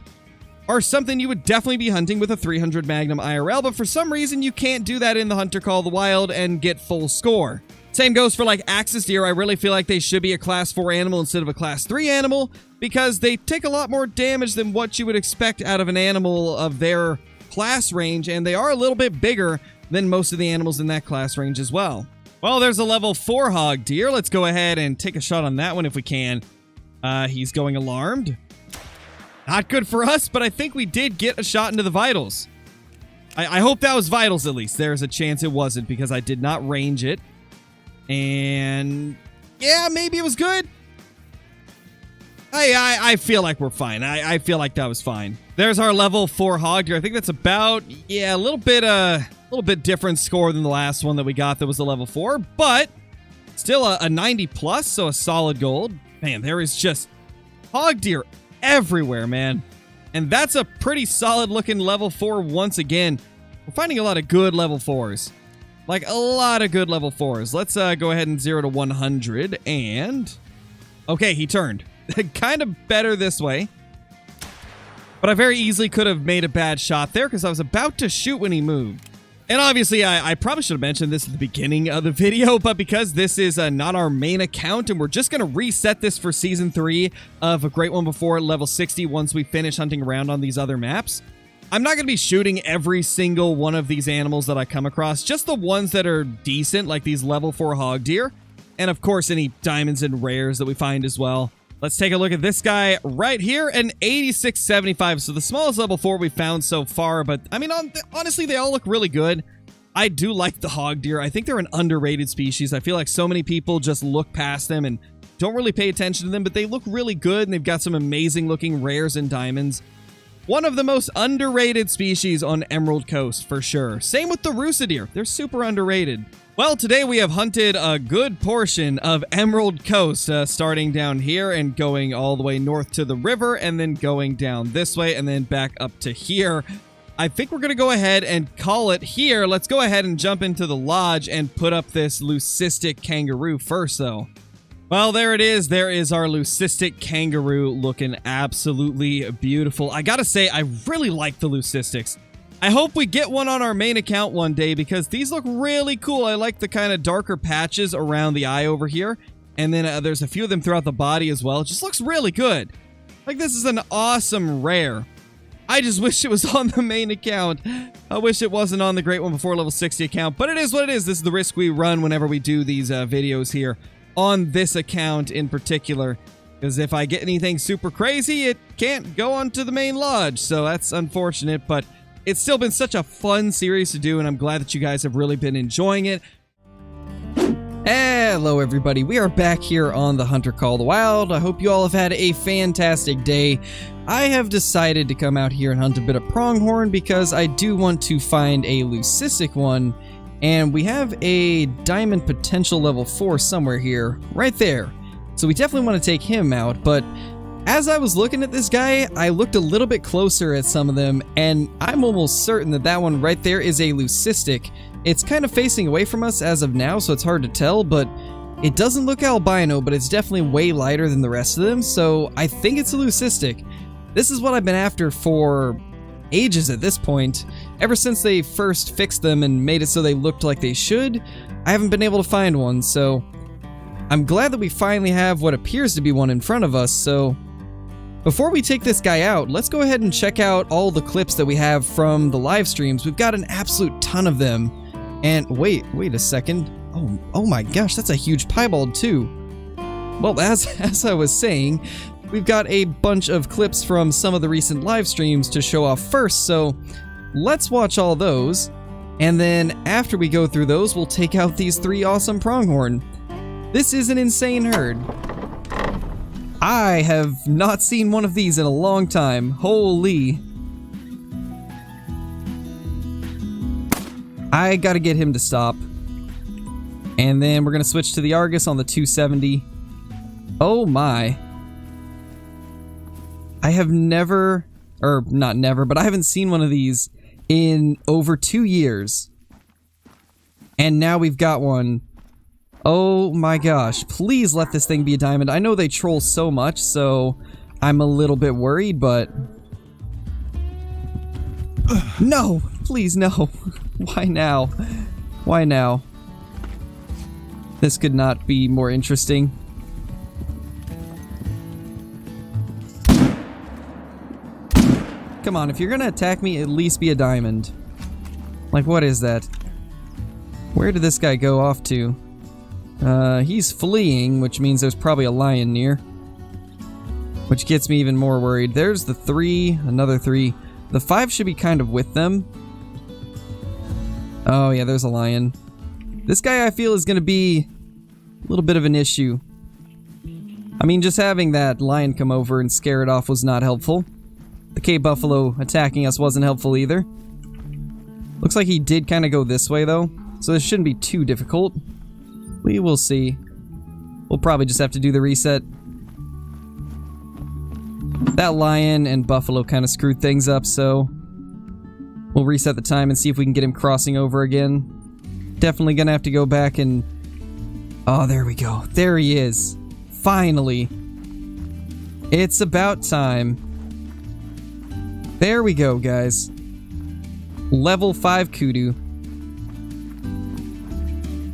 are something you would definitely be hunting with a 300 Magnum IRL, but for some reason you can't do that in the Hunter Call of the Wild and get full score. Same goes for, like, axis deer. I really feel like they should be a class 4 animal instead of a class 3 animal, because they take a lot more damage than what you would expect out of an animal of their class range, and they are a little bit bigger than most of the animals in that class range as well. Well, there's a level 4 hog deer. Let's go ahead and take a shot on that one if we can. He's going alarmed. Not good for us, but I think we did get a shot into the vitals. I hope that was vitals at least. There's a chance it wasn't, because I did not range it. And yeah, maybe it was good. I feel like we're fine. I feel like that was fine. There's our level 4 hog deer. I think that's about, yeah, a little bit different score than the last one that we got that was a level 4, but still a 90 plus, so a solid gold. Man, there is just hog deer everywhere, man. And that's a pretty solid looking level 4 once again. We're finding a lot of good level 4s. Like, a lot of good level 4s. Let's go ahead and 0 to 100, and okay, he turned. Kind of better this way. But I very easily could have made a bad shot there, because I was about to shoot when he moved. And obviously, I probably should have mentioned this at the beginning of the video, but because this is not our main account, and we're just going to reset this for Season 3 of A Great One Before level 60 once we finish hunting around on these other maps, I'm not going to be shooting every single one of these animals that I come across, just the ones that are decent, like these level 4 hog deer, and of course any diamonds and rares that we find as well. Let's take a look at this guy right here, an 8675. So the smallest level 4 we've found so far, but I mean, honestly, they all look really good. I do like the hog deer. I think they're an underrated species. I feel like so many people just look past them and don't really pay attention to them, but they look really good, and they've got some amazing looking rares and diamonds. One of the most underrated species on Emerald Coast, for sure. Same with the Rusa deer. They're super underrated. Well, today we have hunted a good portion of Emerald Coast, starting down here and going all the way north to the river, and then going down this way and then back up to here. I think we're going to go ahead and call it here. Let's go ahead and jump into the lodge and put up this Leucistic kangaroo first, though. Well, there it is. There is our Leucistic kangaroo, looking absolutely beautiful. I gotta say, I really like the Leucistics. I hope we get one on our main account one day, because these look really cool. I like the kind of darker patches around the eye over here. And then there's a few of them throughout the body as well. It just looks really good. Like, this is an awesome rare. I just wish it was on the main account. I wish it wasn't on the Great One Before level 60 account, but it is what it is. This is the risk we run whenever we do these videos here on this account in particular. Because if I get anything super crazy, it can't go onto the main lodge. So that's unfortunate, but it's still been such a fun series to do, and I'm glad that you guys have really been enjoying it. Hello everybody, we are back here on the Hunter Call of the Wild. I hope you all have had a fantastic day. I have decided to come out here and hunt a bit of pronghorn because I do want to find a leucistic one, and we have a diamond potential level 4 somewhere here, right there. So we definitely want to take him out, but as I was looking at this guy, I looked a little bit closer at some of them, and I'm almost certain that that one right there is a leucistic. It's kind of facing away from us as of now, so it's hard to tell, but it doesn't look albino, but it's definitely way lighter than the rest of them, so I think it's a leucistic. This is what I've been after for ages at this point. Ever since they first fixed them and made it so they looked like they should, I haven't been able to find one, so I'm glad that we finally have what appears to be one in front of us. So before we take this guy out, let's go ahead and check out all the clips that we have from the live streams. We've got an absolute ton of them. And wait a second. Oh my gosh, that's a huge piebald too. Well, as I was saying, we've got a bunch of clips from some of the recent live streams to show off first, so let's watch all those. And then after we go through those, we'll take out these 3 awesome pronghorn. This is an insane herd. I have not seen one of these in a long time. Holy. I gotta get him to stop. And then we're gonna switch to the Argus on the 270. Oh my. I have never, or not never, but I haven't seen one of these in over 2 years. And now we've got one. Oh my gosh, please let this thing be a diamond. I know they troll so much, so I'm a little bit worried, but... No! Please, no. Why now? Why now? This could not be more interesting. Come on, if you're gonna attack me, at least be a diamond. Like, what is that? Where did this guy go off to? He's fleeing, which means there's probably a lion near. Which gets me even more worried. There's the 3, another 3. The 5 should be kind of with them. Oh yeah, there's a lion. This guy I feel is gonna be a little bit of an issue. I mean, just having that lion come over and scare it off was not helpful. The Cape Buffalo attacking us wasn't helpful either. Looks like he did kind of go this way though, so this shouldn't be too difficult. We will see. We'll probably just have to do the reset. That lion and buffalo kind of screwed things up, so we'll reset the time and see if we can get him crossing over again. Definitely gonna have to go back and... Oh, there we go. There he is. Finally. It's about time. There we go, guys. Level 5 Kudu.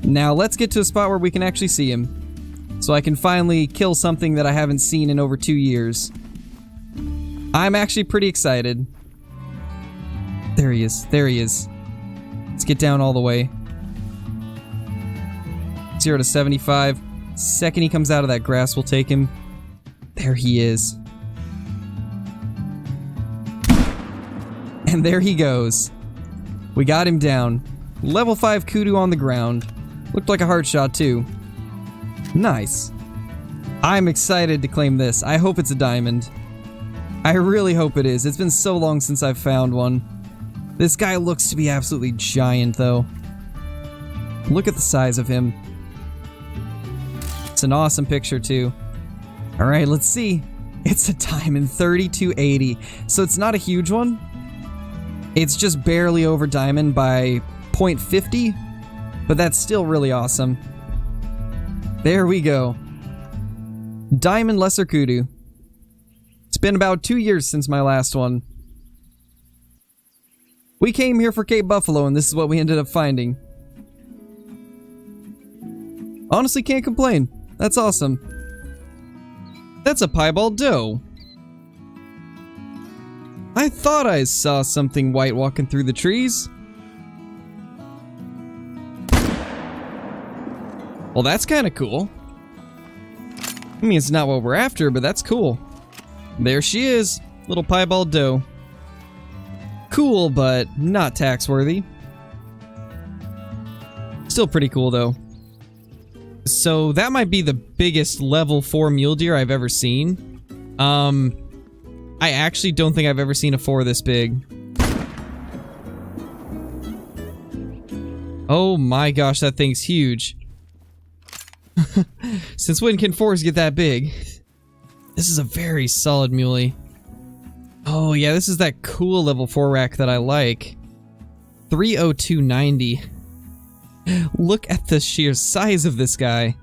Now let's get to a spot where we can actually see him. So I can finally kill something that I haven't seen in over 2 years. I'm actually pretty excited. There he is. There he is. Let's get down all the way. 0 to 75. Second he comes out of that grass, we'll take him. There he is. And there he goes. We got him down. Level 5 Kudu on the ground. Looked like a hard shot too. Nice. I'm excited to claim this. I hope it's a diamond. I really hope it is. It's been so long since I've found one. This guy looks to be absolutely giant though. Look at the size of him. It's an awesome picture too. Alright, let's see. It's a diamond 3280. So it's not a huge one. It's just barely over diamond by 0.50. But that's still really awesome. There we go. Diamond Lesser Kudu. It's been about 2 years since my last one. We came here for Cape Buffalo and this is what we ended up finding. Honestly, can't complain. That's awesome. That's a piebald doe. I thought I saw something white walking through the trees. Well, that's kind of cool. I mean, it's not what we're after, but that's cool. There she is, little piebald doe. Cool, but not tax-worthy. Still pretty cool, though. So that might be the biggest level 4 mule deer I've ever seen. I actually don't think I've ever seen a 4 this big. Oh my gosh, that thing's huge. Since when can 4s get that big? This is a very solid muley. Oh yeah, this is that cool level 4 rack that I like. 30290. Look at the sheer size of this guy.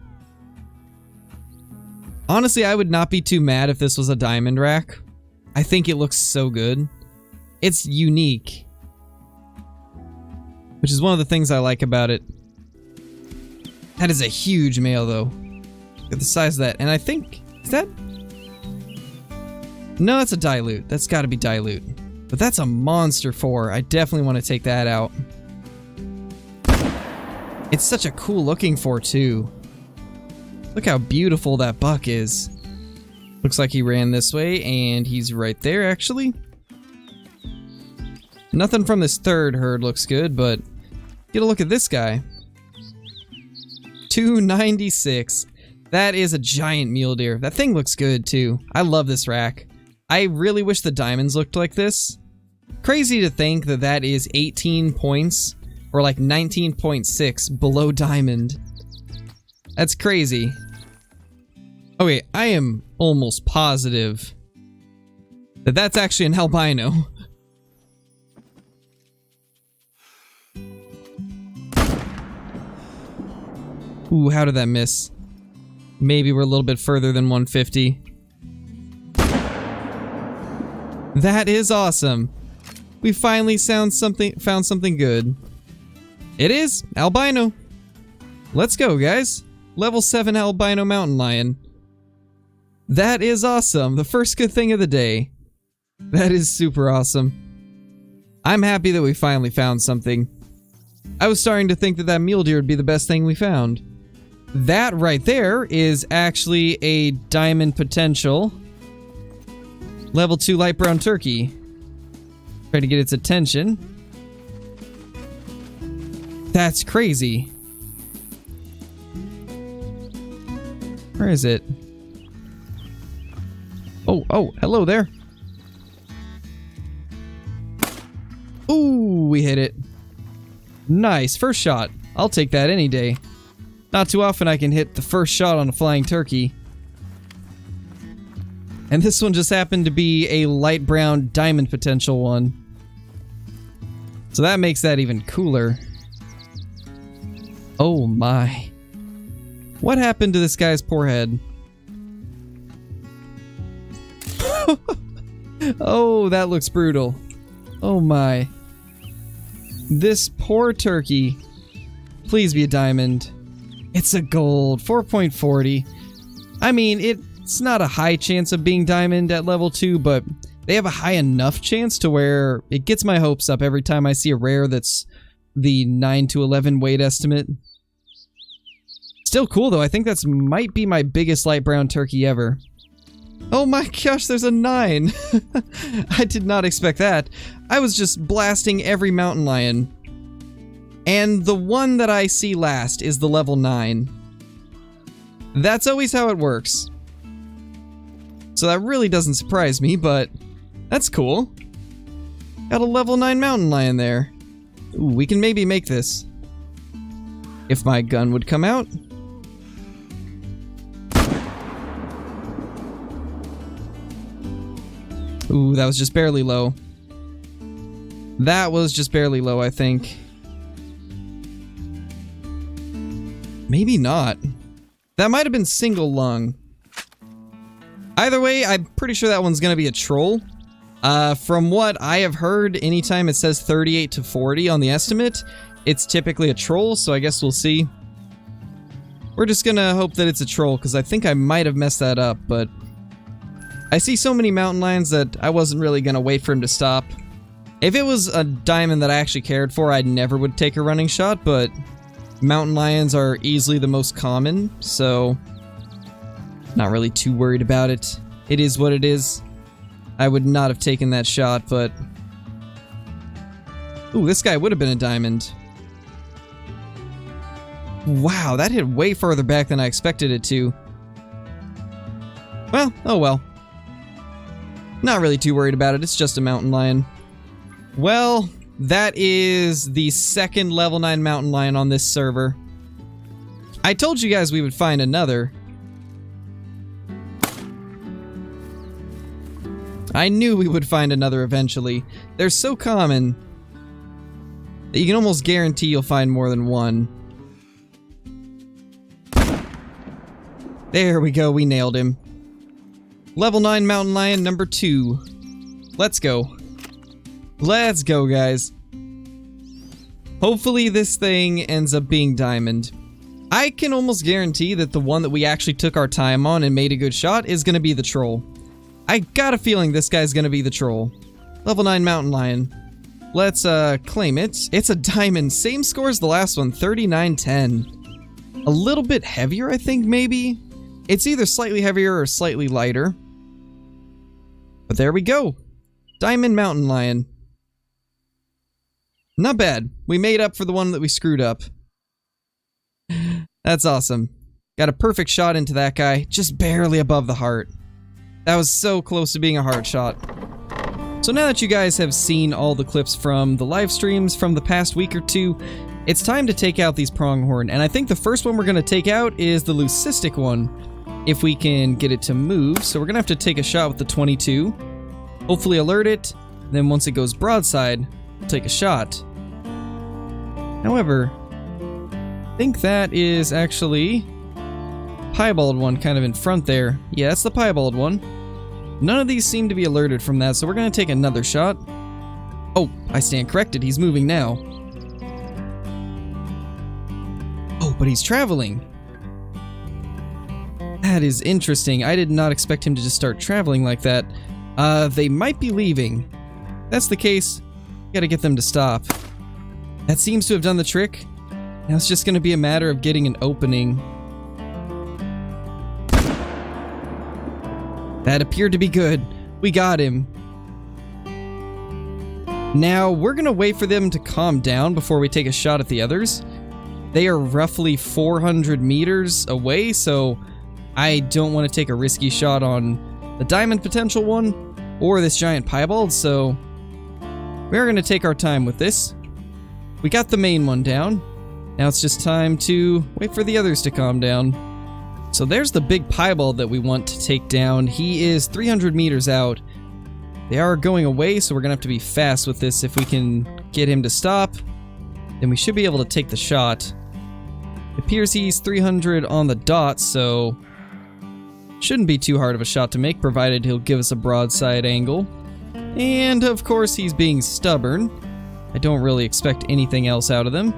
Honestly, I would not be too mad if this was a diamond rack. I think it looks so good. It's unique. Which is one of the things I like about it. That is a huge male, though. Look at the size of that. And I think... Is that... No, that's a dilute. That's gotta be dilute. But that's a monster 4. I definitely want to take that out. It's such a cool looking 4, too. Look how beautiful that buck is. Looks like he ran this way, and he's right there, actually. Nothing from this third herd looks good, but get a look at this guy. 296. That is a giant mule deer. That thing looks good too. I love this rack. I really wish the diamonds looked like this. Crazy to think that that is 18 points, or like 19.6 below diamond. That's crazy. Okay, I am almost positive that that's actually an albino. Ooh, how did that miss? Maybe we're a little bit further than 150. That is awesome. We finally found something good. It is albino. Let's go, guys. Level 7 albino mountain lion. That is awesome. The first good thing of the day. That is super awesome. I'm happy that we finally found something. I was starting to think that that mule deer would be the best thing we found. That right there is actually a diamond potential. Level 2 light brown turkey. Try to get its attention. That's crazy. Where is it? Oh, hello there. Ooh, we hit it. Nice, first shot. I'll take that any day. Not too often I can hit the first shot on a flying turkey. And this one just happened to be a light brown diamond potential one. So that makes that even cooler. Oh my. What happened to this guy's poor head? Oh, that looks brutal. Oh my. This poor turkey. Please be a diamond. It's a gold. 4.40. I mean, it's not a high chance of being diamond at level 2, but they have a high enough chance to where it gets my hopes up every time I see a rare that's the 9 to 11 weight estimate. Still cool though. I think that's might be my biggest light brown turkey ever. Oh my gosh, there's a 9. I did not expect that. I was just blasting every mountain lion. And the one that I see last is the level 9. That's always how it works. So that really doesn't surprise me, but that's cool. Got a level 9 mountain lion there. Ooh, we can maybe make this. If my gun would come out. Ooh, that was just barely low. That was just barely low, I think. Maybe not. That might have been single lung. Either way, I'm pretty sure that one's gonna be a troll. From what I have heard, anytime it says 38 to 40 on the estimate, it's typically a troll, so I guess we'll see. We're just gonna hope that it's a troll, because I think I might have messed that up, but I see so many mountain lions that I wasn't really gonna wait for him to stop. If it was a diamond that I actually cared for, I never would take a running shot, but mountain lions are easily the most common, so not really too worried about it. It is what it is. I would not have taken that shot, but ooh, this guy would have been a diamond. Wow, that hit way farther back than I expected it to. Well, oh well. Not really too worried about it, it's just a mountain lion. Well, that is the second level 9 mountain lion on this server. I told you guys we would find another. I knew we would find another eventually. They're so common that you can almost guarantee you'll find more than one. There we go, we nailed him. Level 9 mountain lion number 2. Let's go. Let's go, guys. Hopefully this thing ends up being diamond. I can almost guarantee that the one that we actually took our time on and made a good shot is going to be the troll. I got a feeling this guy's going to be the troll. Level 9 mountain lion. Let's claim it. It's a diamond. Same score as the last one, 3910. A little bit heavier, I think, maybe? It's either slightly heavier or slightly lighter. But there we go. Diamond mountain lion. Not bad. We made up for the one that we screwed up. That's awesome. Guys, Got a perfect shot into that guy, just barely above the heart. That was so close to being a heart shot. So now that you guys have seen all the clips from the live streams from the past week or two, it's time to take out these pronghorn, and I think the first one we're going to take out is the Leucistic one, if we can get it to move. So we're going to have to take a shot with the 22, hopefully alert it, then once it goes broadside, we'll take a shot. However, I think that is actually piebald one kind of in front there. Yeah, that's the piebald one. None of these seem to be alerted from that, so we're going to take another shot. Oh, I stand corrected, he's moving now. Oh, but he's traveling. That is interesting. I did not expect him to just start traveling like that. They might be leaving. If that's the case, gotta get them to stop. That seems to have done the trick. Now it's just gonna be a matter of getting an opening. That appeared to be good. We got him. Now, we're gonna wait for them to calm down before we take a shot at the others. They are roughly 400 meters away, so I don't want to take a risky shot on the diamond potential one or this giant piebald, so we're going to take our time with this. We got the main one down. Now it's just time to wait for the others to calm down. So there's the big piebald that we want to take down. He is 300 meters out. They are going away, so we're going to have to be fast with this. If we can get him to stop, then we should be able to take the shot. It appears he's 300 on the dot, so shouldn't be too hard of a shot to make, provided he'll give us a broadside angle. And of course he's being stubborn. I don't really expect anything else out of them.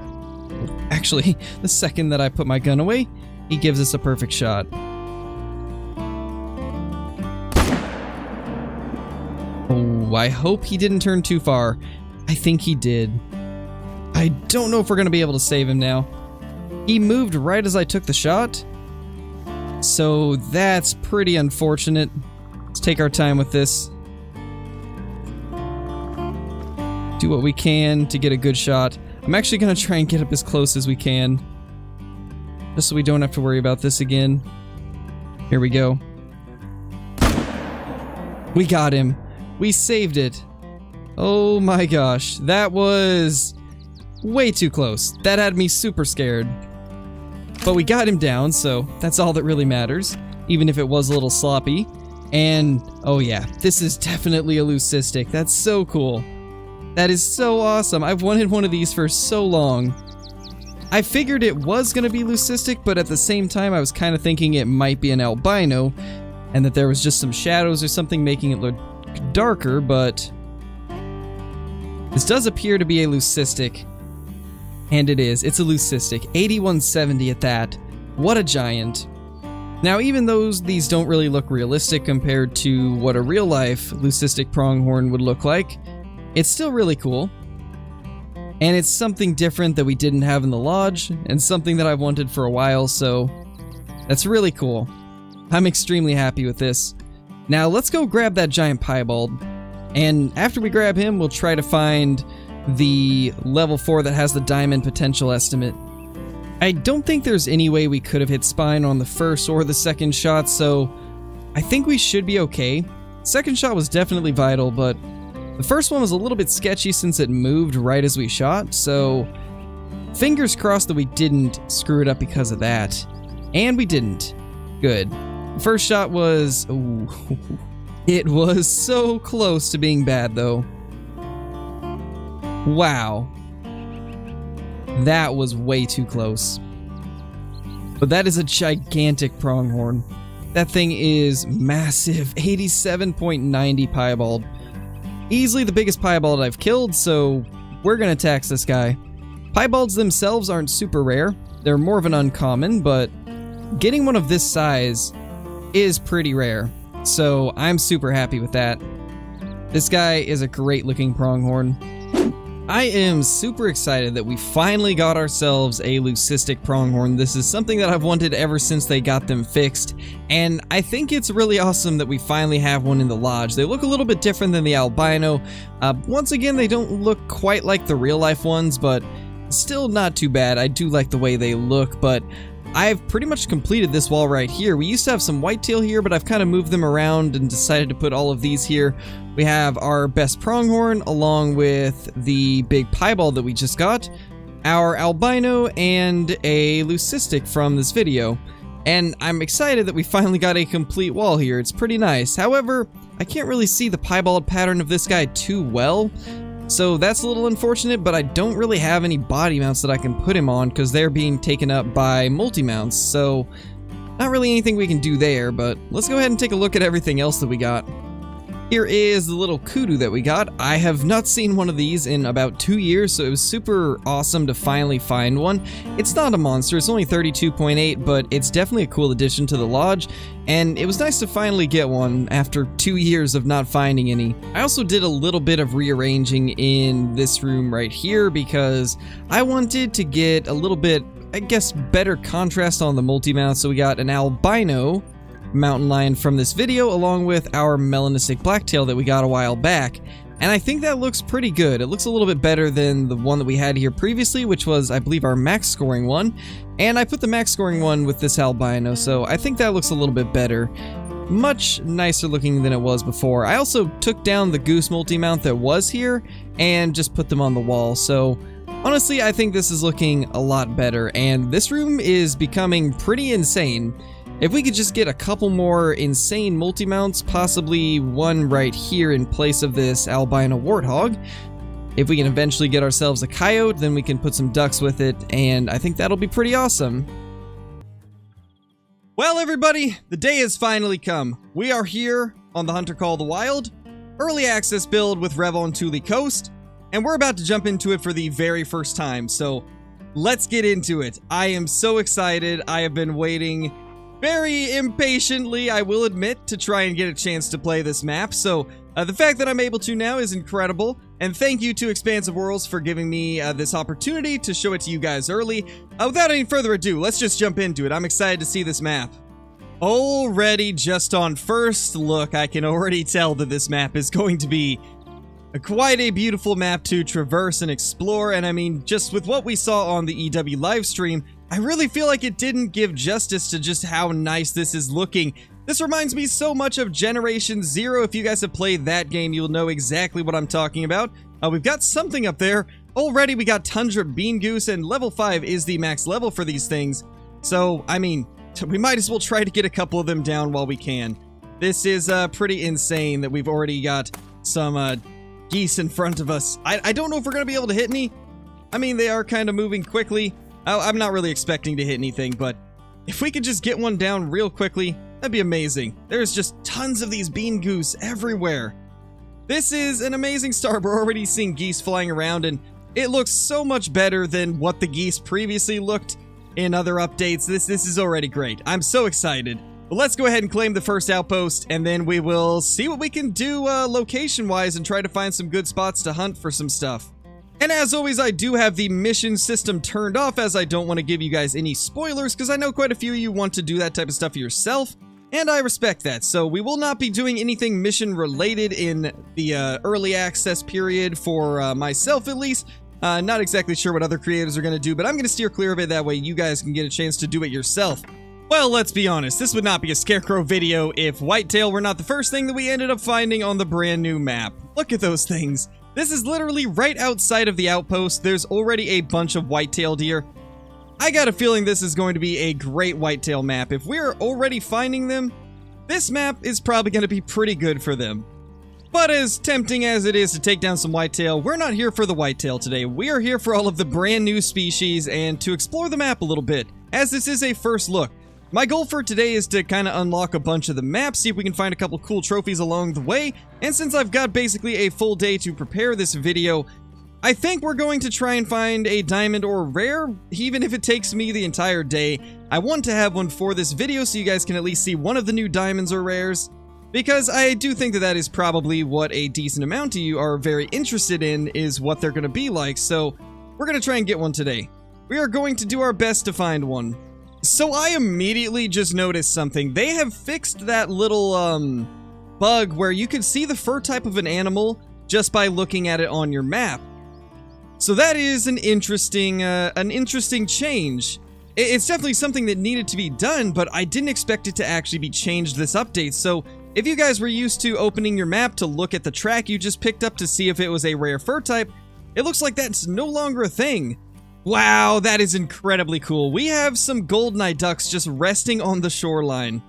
Actually, the second that I put my gun away, he gives us a perfect shot. Oh, I hope he didn't turn too far. I think he did. I don't know if we're going to be able to save him now. He moved right as I took the shot, so that's pretty unfortunate. Let's take our time with this. Do what we can to get a good shot. I'm actually going to try and get up as close as we can, just so we don't have to worry about this again. Here we go. We got him. We saved it. Oh my gosh, that was way too close. That had me super scared. But we got him down, so that's all that really matters, even if it was a little sloppy. And, oh yeah, this is definitely a Leucistic. That's so cool. That is so awesome. I've wanted one of these for so long. I figured it was going to be Leucistic, but at the same time I was kind of thinking it might be an albino, and that there was just some shadows or something making it look darker, but this does appear to be a Leucistic. And it is. It's a Leucistic. 8170 at that. What a giant. Now, even though these don't really look realistic compared to what a real-life Leucistic pronghorn would look like, it's still really cool. And it's something different that we didn't have in the lodge, and something that I've wanted for a while, so that's really cool. I'm extremely happy with this. Now, let's go grab that giant piebald, and after we grab him, we'll try to find the level 4 that has the diamond potential estimate. I don't think there's any way we could have hit spine on the first or the second shot, so I think we should be okay. Second shot was definitely vital, but the first one was a little bit sketchy since it moved right as we shot, so fingers crossed that we didn't screw it up because of that. And we didn't. Good. The first shot was... ooh, it was so close to being bad, though. Wow. That was way too close. But that is a gigantic pronghorn. That thing is massive. 87.90 piebald. Easily the biggest piebald I've killed, so we're gonna tax this guy. Piebalds themselves aren't super rare. They're more of an uncommon, but getting one of this size is pretty rare. So I'm super happy with that. This guy is a great looking pronghorn. I am super excited that we finally got ourselves a Leucistic pronghorn. This is something that I've wanted ever since they got them fixed, and I think it's really awesome that we finally have one in the lodge. They look a little bit different than the albino. Once again, they don't look quite like the real life ones, but still not too bad. I do like the way they look, but I've pretty much completed this wall right here. We used to have some whitetail here, but I've kind of moved them around and decided to put all of these here. We have our best pronghorn along with the big piebald that we just got, our albino, and a leucistic from this video. And I'm excited that we finally got a complete wall here. It's pretty nice. However, I can't really see the piebald pattern of this guy too well, so that's a little unfortunate, but I don't really have any body mounts that I can put him on because they're being taken up by multi-mounts, so not really anything we can do there, but let's go ahead and take a look at everything else that we got. Here is the little kudu that we got. I have not seen one of these in about 2 years, so it was super awesome to finally find one. It's not a monster, it's only 32.8, but it's definitely a cool addition to the lodge, and it was nice to finally get one after 2 years of not finding any. I also did a little bit of rearranging in this room right here because I wanted to get a little bit, I guess, better contrast on the multi-mount, so we got an albino mountain lion from this video along with our melanistic blacktail that we got a while back, and I think that looks pretty good. It looks a little bit better than the one that we had here previously, which was, I believe, our max scoring one, and I put the max scoring one with this albino, so I think that looks a little bit better. Much nicer looking than it was before. I also took down the goose multi-mount that was here and just put them on the wall, so honestly I think this is looking a lot better, and this room is becoming pretty insane. If we could just get a couple more insane multi-mounts, possibly one right here in place of this albino warthog. If we can eventually get ourselves a coyote, then we can put some ducks with it, and I think that'll be pretty awesome. Well, everybody, the day has finally come. We are here on the Hunter Call of the Wild, early access build with Revel on Thule Coast, and we're about to jump into it for the very first time, so let's get into it. I am so excited. I have been waiting very impatiently, I will admit, to try and get a chance to play this map, so the fact that I'm able to now is incredible, and thank you to Expansive Worlds for giving me this opportunity to show it to you guys early. Without any further ado, let's just jump into it. I'm excited to see this map. Already, just on first look, I can already tell that this map is going to be quite a beautiful map to traverse and explore, and I mean, just with what we saw on the EW livestream, I really feel like it didn't give justice to just how nice this is looking. This reminds me so much of Generation Zero. If you guys have played that game, you'll know exactly what I'm talking about. We've got something up there. Already we got Tundra Bean Goose, and level 5 is the max level for these things. So, I mean, we might as well try to get a couple of them down while we can. This is pretty insane that we've already got some geese in front of us. I don't know if we're going to be able to hit any. I mean, they are kind of moving quickly. I'm not really expecting to hit anything, but if we could just get one down real quickly, that'd be amazing. There's just tons of these bean goose everywhere. This is an amazing start. We're already seeing geese flying around, and it looks so much better than what the geese previously looked in other updates. This is already great. I'm so excited. But let's go ahead and claim the first outpost, and then we will see what we can do location-wise and try to find some good spots to hunt for some stuff. And as always, I do have the mission system turned off, as I don't want to give you guys any spoilers, because I know quite a few of you want to do that type of stuff yourself, and I respect that. So we will not be doing anything mission related in the early access period for myself, at least. Not exactly sure what other creators are going to do, but I'm going to steer clear of it. That way you guys can get a chance to do it yourself. Well, let's be honest, this would not be a Scarecrow video if whitetail were not the first thing that we ended up finding on the brand new map. Look at those things. This is literally right outside of the outpost. There's already a bunch of whitetail deer. I got a feeling this is going to be a great whitetail map. If we're already finding them, this map is probably going to be pretty good for them. But as tempting as it is to take down some whitetail, we're not here for the whitetail today. We are here for all of the brand new species and to explore the map a little bit, as this is a first look. My goal for today is to kind of unlock a bunch of the maps, see if we can find a couple cool trophies along the way, and since I've got basically a full day to prepare this video, I think we're going to try and find a diamond or rare, even if it takes me the entire day. I want to have one for this video so you guys can at least see one of the new diamonds or rares, because I do think that that is probably what a decent amount of you are very interested in, is what they're going to be like, so we're going to try and get one today. We are going to do our best to find one. So I immediately just noticed something. They have fixed that little, bug where you can see the fur type of an animal just by looking at it on your map. So that is an interesting change. It's definitely something that needed to be done, but I didn't expect it to actually be changed this update. So if you guys were used to opening your map to look at the track you just picked up to see if it was a rare fur type, it looks like that's no longer a thing. Wow, that is incredibly cool. We have some goldeneye ducks just resting on the shoreline.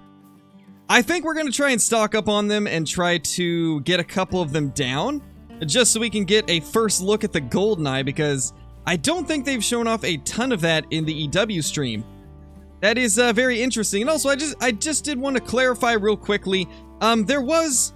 I think we're going to try and stock up on them and try to get a couple of them down, just so we can get a first look at the goldeneye, because I don't think they've shown off a ton of that in the EW stream. That is very interesting. And also, I just did want to clarify real quickly. There was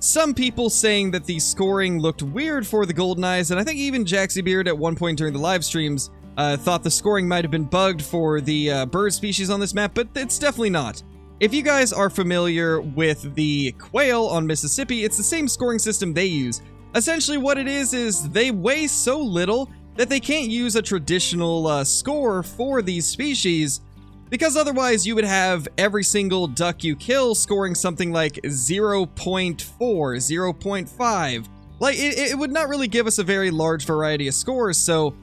some people saying that the scoring looked weird for the goldeneyes, and I think even Jaxiebeard at one point during the live streams thought the scoring might have been bugged for the bird species on this map, but it's definitely not. If you guys are familiar with the quail on Mississippi, it's the same scoring system they use. Essentially what it is they weigh so little that they can't use a traditional score for these species, because otherwise you would have every single duck you kill scoring something like 0.4, 0.5. Like, it would not really give us a very large variety of scores, so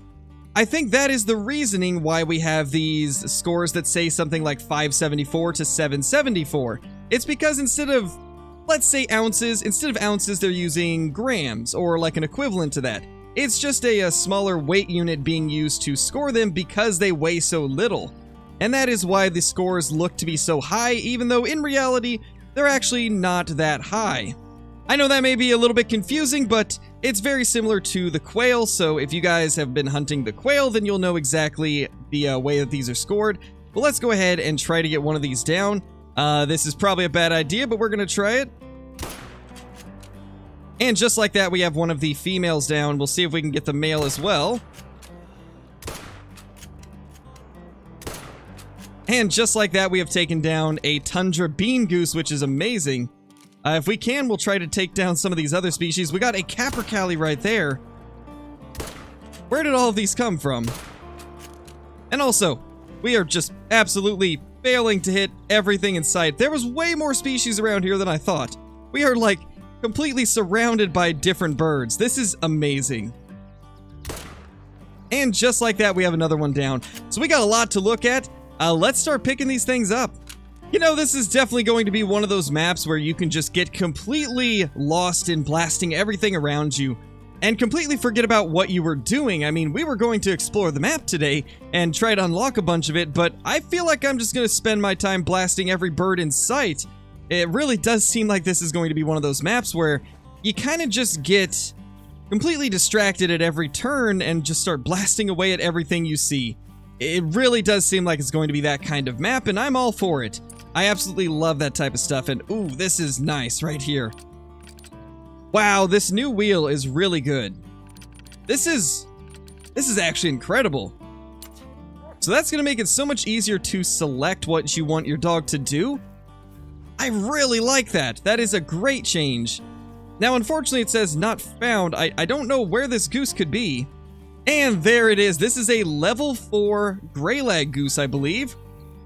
I think that is the reasoning why we have these scores that say something like 574 to 774. It's because instead of, let's say ounces, they're using grams, or like an equivalent to that. It's just a smaller weight unit being used to score them because they weigh so little. And that is why the scores look to be so high, even though in reality, they're actually not that high. I know that may be a little bit confusing, but it's very similar to the quail, so if you guys have been hunting the quail, then you'll know exactly the way that these are scored. But let's go ahead and try to get one of these down. This is probably a bad idea, but we're going to try it. And just like that, we have one of the females down. We'll see if we can get the male as well. And just like that, we have taken down a tundra bean goose, which is amazing. If we can, we'll try to take down some of these other species. We got a capercaillie right there. Where did all of these come from? And also, we are just absolutely failing to hit everything in sight. There was way more species around here than I thought. We are like completely surrounded by different birds. This is amazing. And just like that, we have another one down. So we got a lot to look at. Let's start picking these things up. You know, this is definitely going to be one of those maps where you can just get completely lost in blasting everything around you and completely forget about what you were doing. I mean, we were going to explore the map today and try to unlock a bunch of it, but I feel like I'm just going to spend my time blasting every bird in sight. It really does seem like this is going to be one of those maps where you kind of just get completely distracted at every turn and just start blasting away at everything you see. It really does seem like it's going to be that kind of map, and I'm all for it. I absolutely love that type of stuff, and ooh, this is nice right here. Wow, this new wheel is really good. This is actually incredible. So that's going to make it so much easier to select what you want your dog to do. I really like that. That is a great change. Now, unfortunately, it says not found. I don't know where this goose could be. And there it is. This is a level 4 gray lag goose, I believe.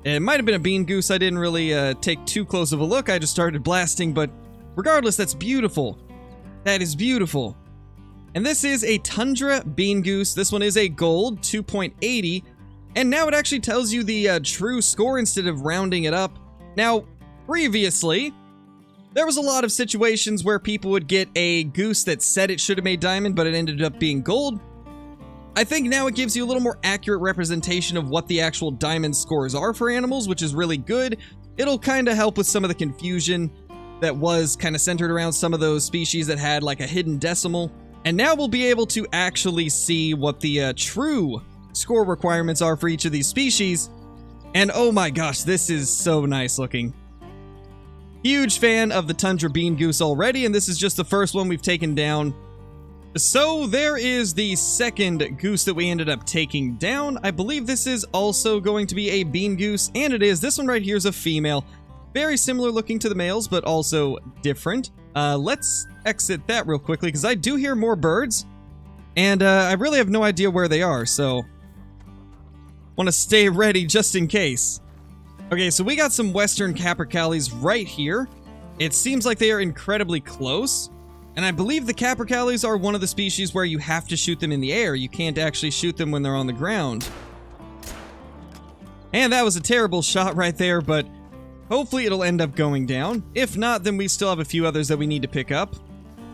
It might have been a bean goose. I didn't really take too close of a look. I just started blasting, but regardless, that's beautiful. That is beautiful. And this is a tundra bean goose. This one is a gold, 2.80. And now it actually tells you the true score instead of rounding it up. Now, previously, there was a lot of situations where people would get a goose that said it should have made diamond, but it ended up being gold. I think now it gives you a little more accurate representation of what the actual diamond scores are for animals, which is really good. It'll kind of help with some of the confusion that was kind of centered around some of those species that had like a hidden decimal. And now we'll be able to actually see what the true score requirements are for each of these species. And oh my gosh, this is so nice looking. Huge fan of the tundra bean goose already, and this is just the first one we've taken down. So there is the second goose that we ended up taking down. I believe this is also going to be a bean goose, and it is. This one right here is a female. Very similar looking to the males, but also different. Let's exit that real quickly, because I do hear more birds, and I really have no idea where they are, so want to stay ready just in case. Okay, so we got some western capercaillies right here. It seems like they are incredibly close. And I believe the capercaillies are one of the species where you have to shoot them in the air. You can't actually shoot them when they're on the ground. And that was a terrible shot right there, but hopefully it'll end up going down. If not, then we still have a few others that we need to pick up.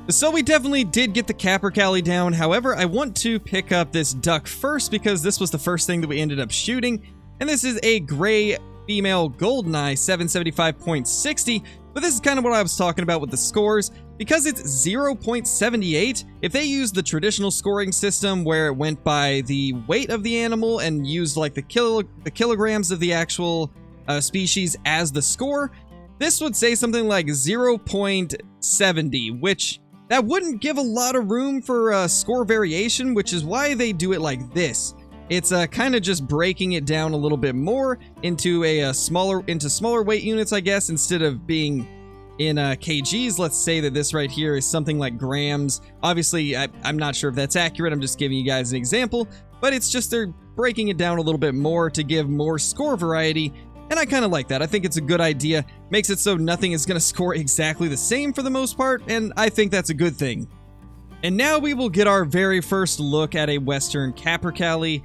So we definitely did get the Capercaillie down. However, I want to pick up this duck first because this was the first thing that we ended up shooting. And this is a gray female Goldeneye 775.60. But this is kind of what I was talking about with the scores. Because it's 0.78, if they used the traditional scoring system where it went by the weight of the animal and used like the kilograms of the actual species as the score, this would say something like 0.70, which that wouldn't give a lot of room for score variation, which is why they do it like this. It's kind of just breaking it down a little bit more into smaller weight units, I guess, instead of being in kgs. Let's say that this right here is something like grams. Obviously, I'm not sure if that's accurate. I'm just giving you guys an example, but it's just they're breaking it down a little bit more to give more score variety. And I kind of like that. I think it's a good idea. Makes it so nothing is going to score exactly the same for the most part, and I think that's a good thing. And now we will get our very first look at a Western Capercaillie,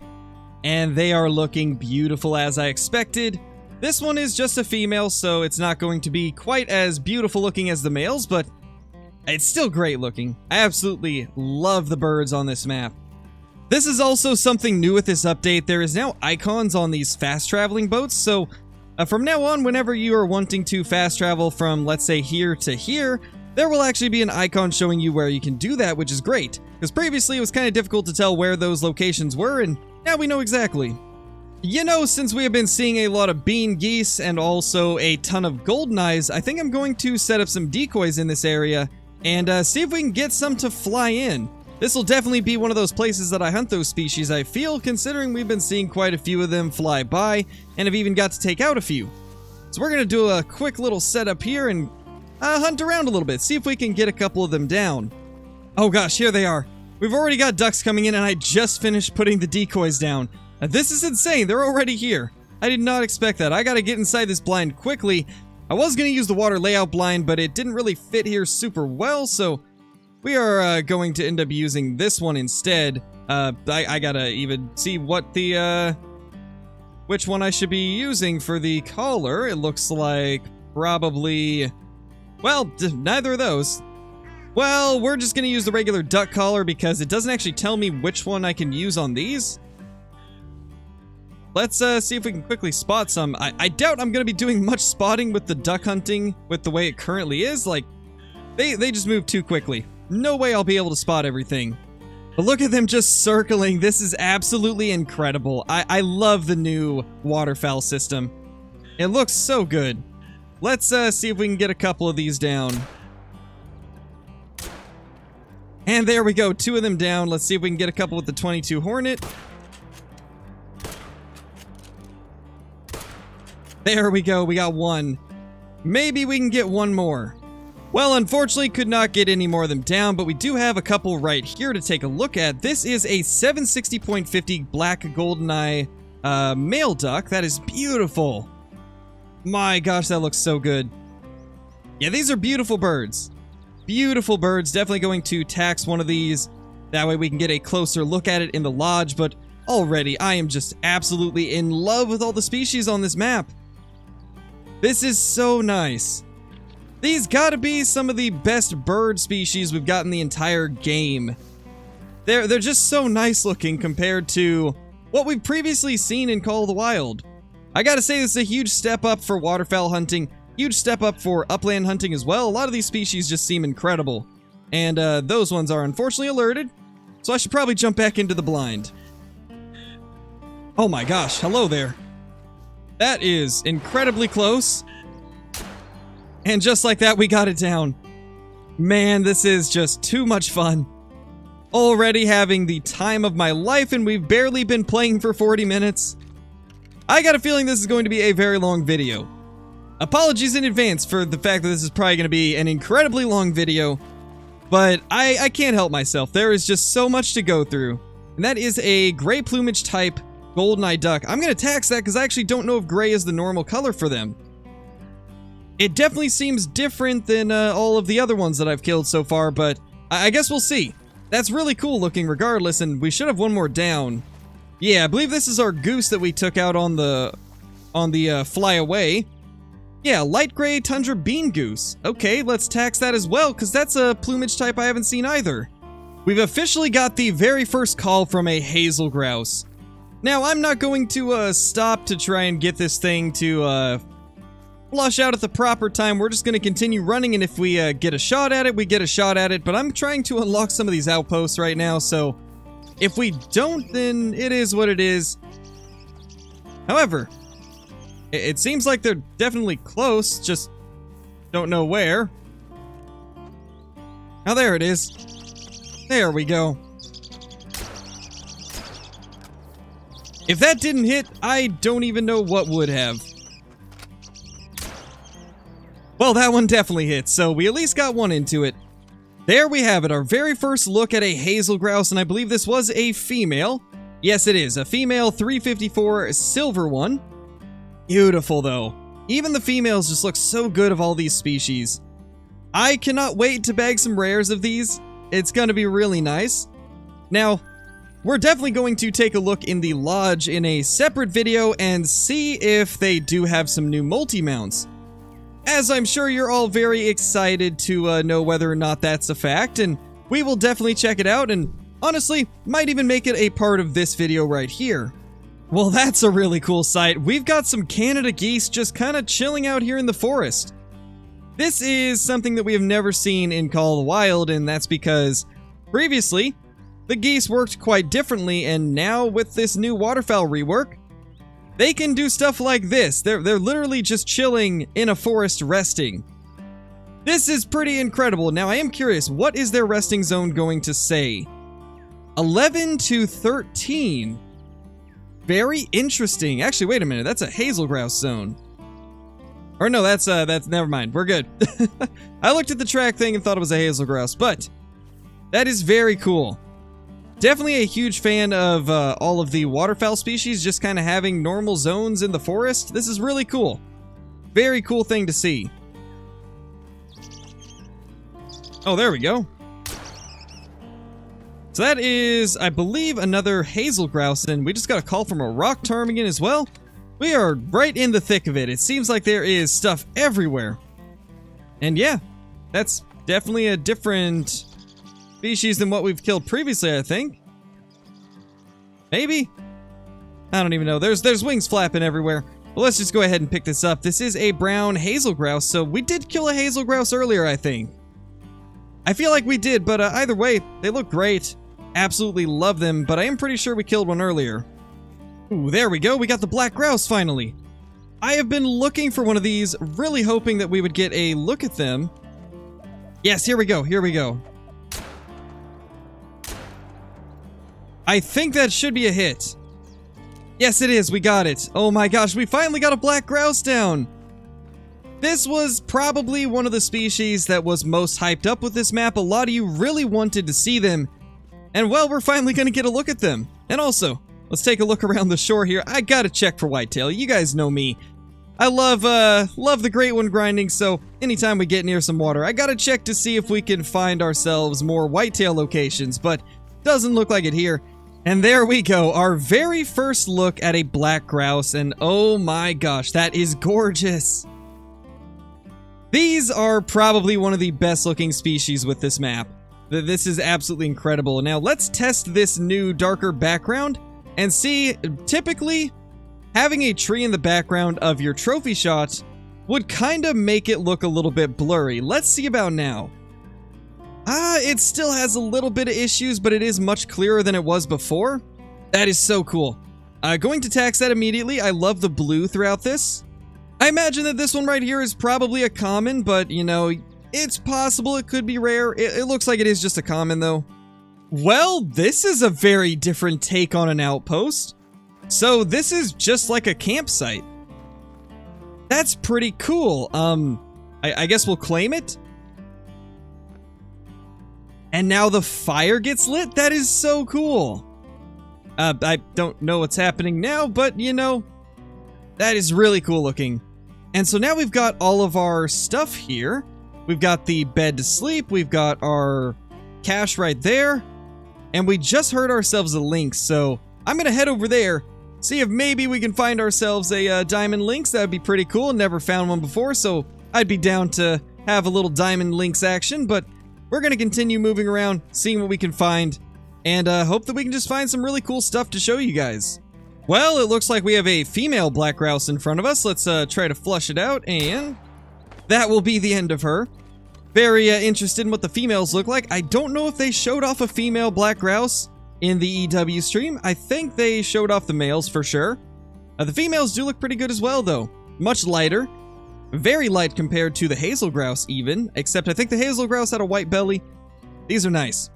and they are looking beautiful as I expected. This one is just a female, so it's not going to be quite as beautiful looking as the males, but it's still great looking. I absolutely love the birds on this map. This is also something new with this update. There is now icons on these fast traveling boats, so from now on, whenever you are wanting to fast travel from, let's say, here to here, there will actually be an icon showing you where you can do that, which is great. Because previously it was kind of difficult to tell where those locations were, and now we know exactly. You know, since we have been seeing a lot of bean geese and also a ton of goldeneyes, I think I'm going to set up some decoys in this area and see if we can get some to fly in. This will definitely be one of those places that I hunt those species, I feel, considering we've been seeing quite a few of them fly by, and have even got to take out a few. So we're going to do a quick little setup here and hunt around a little bit, see if we can get a couple of them down. Oh gosh, here they are. We've already got ducks coming in, and I just finished putting the decoys down. This is insane, they're already here. I did not expect that. I gotta get inside this blind quickly. I was going to use the water layout blind, but it didn't really fit here super well, so we are going to end up using this one instead. I gotta even see what the, which one I should be using for the collar. It looks like probably, well, neither of those. Well, we're just gonna use the regular duck collar because it doesn't actually tell me which one I can use on these. Let's see if we can quickly spot some. I doubt I'm gonna be doing much spotting with the duck hunting with the way it currently is. Like, they just move too quickly. No way I'll be able to spot everything. But look at them just circling. This is absolutely incredible. I love the new waterfowl system. It looks so good. Let's see if we can get a couple of these down. And there we go, 2 of them down. Let's see if we can get a couple with the 22 Hornet. There we go, we got 1. Maybe we can get 1 more. Well, unfortunately, could not get any more of them down, but we do have a couple right here to take a look at. This is a 760.50 black goldeneye male duck. That is beautiful. My gosh, that looks so good. Yeah, these are beautiful birds. Beautiful birds. Definitely going to tax one of these. That way we can get a closer look at it in the lodge, but already I am just absolutely in love with all the species on this map. This is so nice. These gotta be some of the best bird species we've got in the entire game. They're just so nice looking compared to what we've previously seen in Call of the Wild. I gotta say, this is a huge step up for waterfowl hunting, huge step up for upland hunting as well. A lot of these species just seem incredible. And those ones are unfortunately alerted, so I should probably jump back into the blind. Oh my gosh, hello there. That is incredibly close. And just like that, we got it down. Man, this is just too much fun. Already having the time of my life, and we've barely been playing for 40 minutes. I got a feeling this is going to be a very long video. Apologies in advance for the fact that this is probably going to be an incredibly long video. But I can't help myself. There is just so much to go through. And that is a gray plumage type goldeneye duck. I'm going to tax that because I actually don't know if gray is the normal color for them. It definitely seems different than all of the other ones that I've killed so far, but I guess we'll see. That's really cool looking regardless, and we should have 1 more down. Yeah, I believe this is our goose that we took out on the on the fly away. Yeah, light gray tundra bean goose. Okay, let's tax that as well, because that's a plumage type I haven't seen either. We've officially got the very first call from a hazel grouse. Now, I'm not going to stop to try and get this thing to flush out at the proper time. We're just going to continue running, and if we get a shot at it, we get a shot at it. But I'm trying to unlock some of these outposts right now, so if we don't, then it is what it is. However, it seems like they're definitely close, just don't know where. Oh, there it is. There we go. If that didn't hit, I don't even know what would have. Well, that one definitely hit, so we at least got one into it. There we have it, our very first look at a hazel grouse, and I believe this was a female. Yes, it is, a female 354 silver one. Beautiful, though. Even the females just look so good of all these species. I cannot wait to bag some rares of these. It's going to be really nice. Now, we're definitely going to take a look in the lodge in a separate video and see if they do have some new multi-mounts. As I'm sure you're all very excited to know whether or not that's a fact, and we will definitely check it out, and honestly, might even make it a part of this video right here. Well, that's a really cool sight. We've got some Canada geese just kind of chilling out here in the forest. This is something that we have never seen in Call of the Wild, and that's because previously, the geese worked quite differently, and now with this new waterfowl rework, they can do stuff like this. They're literally just chilling in a forest resting. This is pretty incredible. Now, I am curious, what is their resting zone going to say? 11 to 13. Very interesting. Actually, wait a minute. That's a hazel grouse zone. Or no, that's never mind. We're good. I looked at the track thing and thought it was a hazel grouse, but that is very cool. Definitely a huge fan of all of the waterfowl species just kind of having normal zones in the forest. This is really cool. Very cool thing to see. Oh, there we go. So that is, I believe, another hazel grouse, and we just got a call from a rock ptarmigan as well. We are right in the thick of it. It seems like there is stuff everywhere. And yeah, that's definitely a different species than what we've killed previously, I think. Maybe? I don't even know. There's wings flapping everywhere. Well, let's just go ahead and pick this up. This is a brown hazel grouse, so we did kill a hazel grouse earlier, I think. I feel like we did, but either way, they look great. Absolutely love them, but I am pretty sure we killed one earlier. Ooh, there we go. We got the black grouse finally. I have been looking for one of these, really hoping that we would get a look at them. Yes, here we go. Here we go. I think that should be a hit. Yes, it is. We got it. Oh my gosh, we finally got a black grouse down. This was probably one of the species that was most hyped up with this map. A lot of you really wanted to see them. And well, we're finally going to get a look at them. And also, let's take a look around the shore here. I gotta check for whitetail. You guys know me. I love the great one grinding, so anytime we get near some water, I gotta check to see if we can find ourselves more whitetail locations, but doesn't look like it here. And there we go, our very first look at a black grouse, and oh my gosh, that is gorgeous. These are probably one of the best looking species with this map. This is absolutely incredible. Now let's test this new darker background and see. Typically, having a tree in the background of your trophy shot would kind of make it look a little bit blurry. Let's see about now. It still has a little bit of issues, but it is much clearer than it was before. That is so cool. Going to tax that immediately. I love the blue throughout this. I imagine that this one right here is probably a common, but you know, it's possible it could be rare. It looks like it is just a common though. Well, this is a very different take on an outpost. So this is just like a campsite. That's pretty cool. I guess we'll claim it. And now the fire gets lit? That is so cool. I don't know what's happening now, but you know, that is really cool looking. And so now we've got all of our stuff here. We've got the bed to sleep. We've got our cache right there. And we just heard ourselves a link, so I'm going to head over there See if maybe we can find ourselves a diamond lynx. That would be pretty cool. Never found one before, so I'd be down to have a little diamond lynx action, but we're going to continue moving around, seeing what we can find, and hope that we can just find some really cool stuff to show you guys. Well, it looks like we have a female black grouse in front of us. Let's try to flush it out, and that will be the end of her. Very interested in what the females look like. I don't know if they showed off a female black grouse in the EW stream. I think they showed off the males for sure. The females do look pretty good as well, though. Much lighter. Very light compared to the hazel grouse even, except I think the hazel grouse had a white belly. These are nice.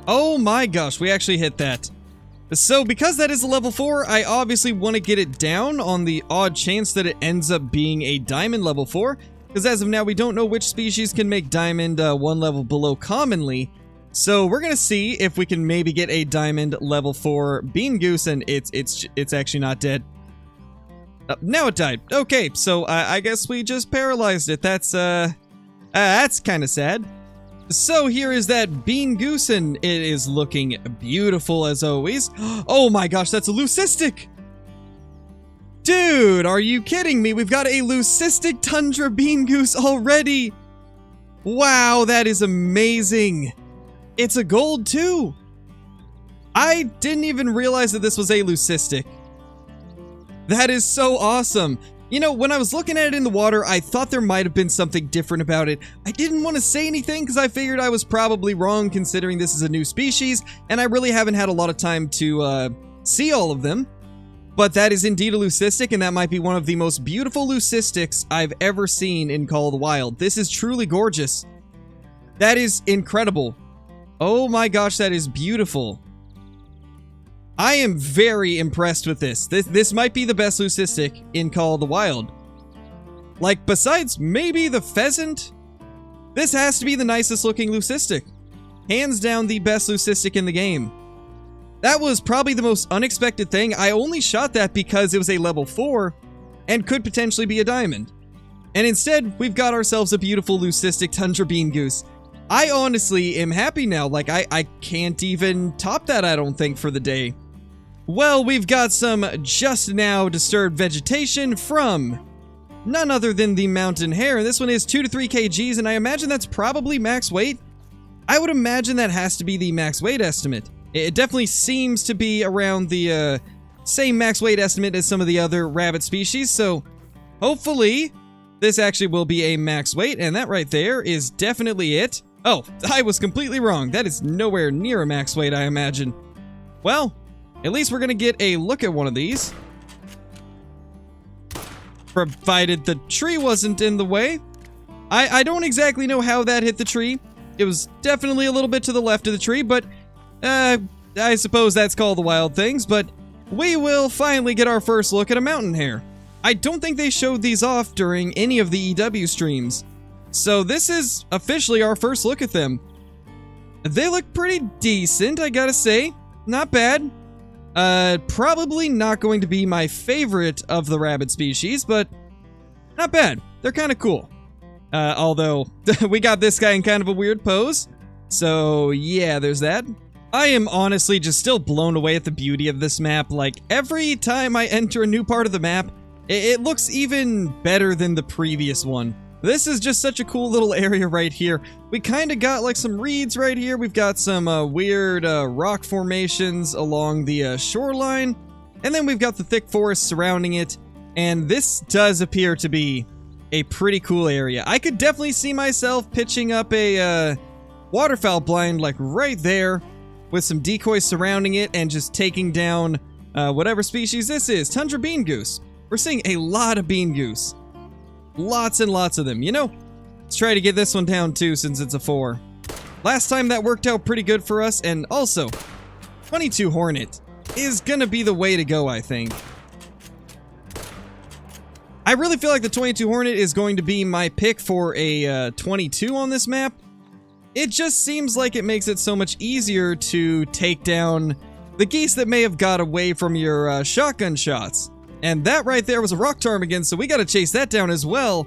Oh my gosh, we actually hit that. So because that is a level 4, I obviously want to get it down on the odd chance that it ends up being a diamond level 4. Because as of now, we don't know which species can make diamond one level below commonly. So we're going to see if we can maybe get a diamond level 4 bean goose, and it's actually not dead. Now it died. Okay, so I guess we just paralyzed it. That's kind of sad. So here is that bean goose, and it is looking beautiful as always. Oh my gosh, that's a Leucistic! Dude, are you kidding me? We've got a Leucistic tundra bean goose already! Wow, that is amazing! It's a gold too! I didn't even realize that this was a Leucistic. That is so awesome! You know, when I was looking at it in the water, I thought there might have been something different about it. I didn't want to say anything because I figured I was probably wrong considering this is a new species, and I really haven't had a lot of time to see all of them. But that is indeed a Leucistic, and that might be one of the most beautiful Leucistics I've ever seen in Call of the Wild. This is truly gorgeous. That is incredible. Oh my gosh, that is beautiful. I am very impressed with this. This might be the best Leucistic in Call of the Wild. Like, besides maybe the pheasant, this has to be the nicest looking Leucistic. Hands down the best Leucistic in the game. That was probably the most unexpected thing. I only shot that because it was a level 4 and could potentially be a diamond. And instead, we've got ourselves a beautiful Leucistic tundra bean goose. I honestly am happy now. Like, I can't even top that, I don't think, for the day. Well, we've got some just now disturbed vegetation from none other than the mountain hare. And this one is 2 to 3 kgs, and I imagine that's probably max weight. I would imagine that has to be the max weight estimate. It definitely seems to be around the same max weight estimate as some of the other rabbit species, so hopefully this actually will be a max weight, and that right there is definitely it. Oh, I was completely wrong. That is nowhere near a max weight, I imagine. Well, at least we're going to get a look at one of these. Provided the tree wasn't in the way. I don't exactly know how that hit the tree. It was definitely a little bit to the left of the tree, but I suppose that's called the wild things, but we will finally get our first look at a mountain hare. I don't think they showed these off during any of the EW streams, so this is officially our first look at them. They look pretty decent, I gotta say. Not bad. Probably not going to be my favorite of the rabbit species, but not bad. They're kind of cool. Although, we got this guy in kind of a weird pose, so yeah, there's that. I am honestly just still blown away at the beauty of this map. Like, every time I enter a new part of the map, it looks even better than the previous one. This is just such a cool little area right here. We kind of got like some reeds right here. We've got some weird rock formations along the shoreline. And then we've got the thick forest surrounding it. And this does appear to be a pretty cool area. I could definitely see myself pitching up a waterfowl blind like right there with some decoys surrounding it and just taking down whatever species this is. Tundra bean goose. We're seeing a lot of bean goose. Lots and lots of them. You know, let's try to get this one down too since it's a 4. Last time that worked out pretty good for us, and also 22 Hornet is gonna be the way to go, I think. I really feel like the 22 Hornet is going to be my pick for a 22 on this map. It just seems like it makes it so much easier to take down the geese that may have got away from your shotgun shots. And that right there was a rock ptarmigan, so we gotta chase that down as well.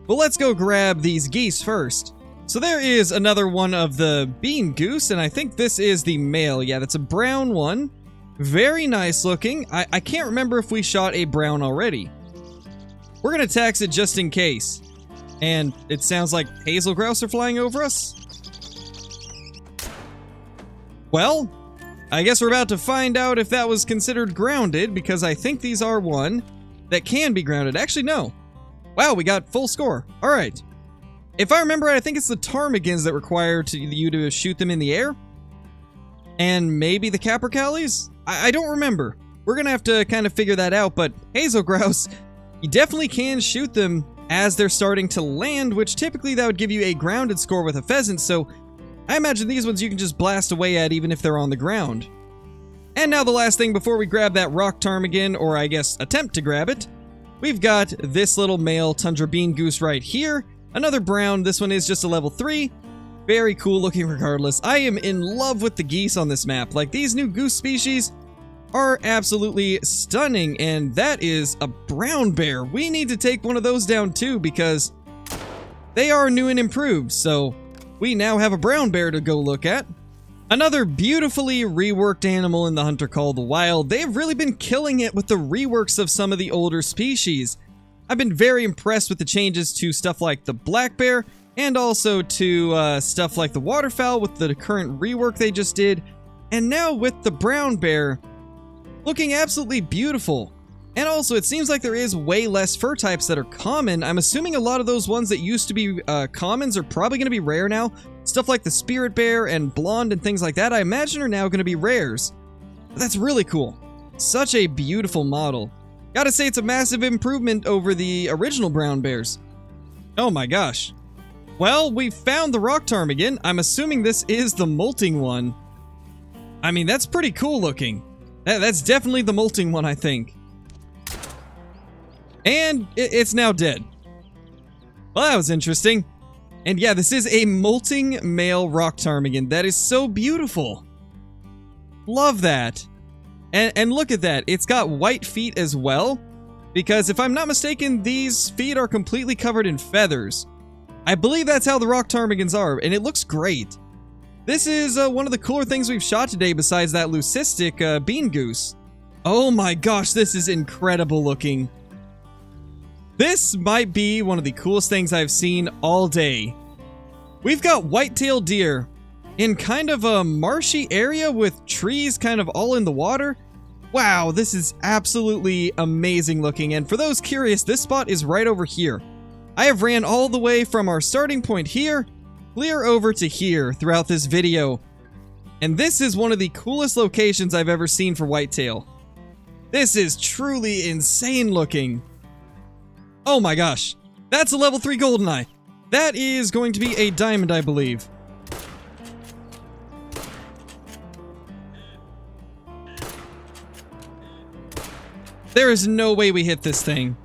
But let's go grab these geese first. So there is another one of the bean goose, and I think this is the male. Yeah, that's a brown one. Very nice looking. I can't remember if we shot a brown already. We're gonna tax it just in case. And it sounds like hazel grouse are flying over us. Well, I guess we're about to find out if that was considered grounded, because I think these are one that can be grounded. Actually, no. Wow, we got full score. All right. If I remember right, I think it's the ptarmigans that require you to shoot them in the air. And maybe the capercaillies? I don't remember. We're gonna have to kind of figure that out, but hazel grouse, you definitely can shoot them as they're starting to land, which typically that would give you a grounded score with a pheasant, so I imagine these ones you can just blast away at even if they're on the ground. And now the last thing before we grab that rock ptarmigan, or I guess attempt to grab it, we've got this little male tundra bean goose right here. Another brown, this one is just a level 3. Very cool looking regardless. I am in love with the geese on this map. Like, these new goose species are absolutely stunning, and that is a brown bear. We need to take one of those down too, because they are new and improved, so we now have a brown bear to go look at. Another beautifully reworked animal in the Hunter Call of the Wild. They've really been killing it with the reworks of some of the older species. I've been very impressed with the changes to stuff like the black bear, and also to stuff like the waterfowl with the current rework they just did, and now with the brown bear, looking absolutely beautiful. And also, it seems like there is way less fur types that are common. I'm assuming a lot of those ones that used to be commons are probably going to be rare now. Stuff like the spirit bear and blonde and things like that, I imagine are now going to be rares. That's really cool. Such a beautiful model. Gotta say, it's a massive improvement over the original brown bears. Oh my gosh. Well, we found the rock ptarmigan. I'm assuming this is the molting one. I mean, that's pretty cool looking. That's definitely the molting one, I think. And it's now dead. Well, that was interesting. And yeah, this is a molting male rock ptarmigan. That is so beautiful. Love that. And look at that. It's got white feet as well. Because if I'm not mistaken, these feet are completely covered in feathers. I believe that's how the rock ptarmigans are, and it looks great. This is one of the cooler things we've shot today besides that leucistic bean goose. Oh my gosh, this is incredible looking. This might be one of the coolest things I've seen all day. We've got white-tailed deer in kind of a marshy area with trees kind of all in the water. Wow, this is absolutely amazing looking, and for those curious, this spot is right over here. I have ran all the way from our starting point here, clear over to here throughout this video, and this is one of the coolest locations I've ever seen for whitetail. This is truly insane looking. Oh my gosh, that's a level 3 goldeneye. That is going to be a diamond, I believe. There is no way we hit this thing.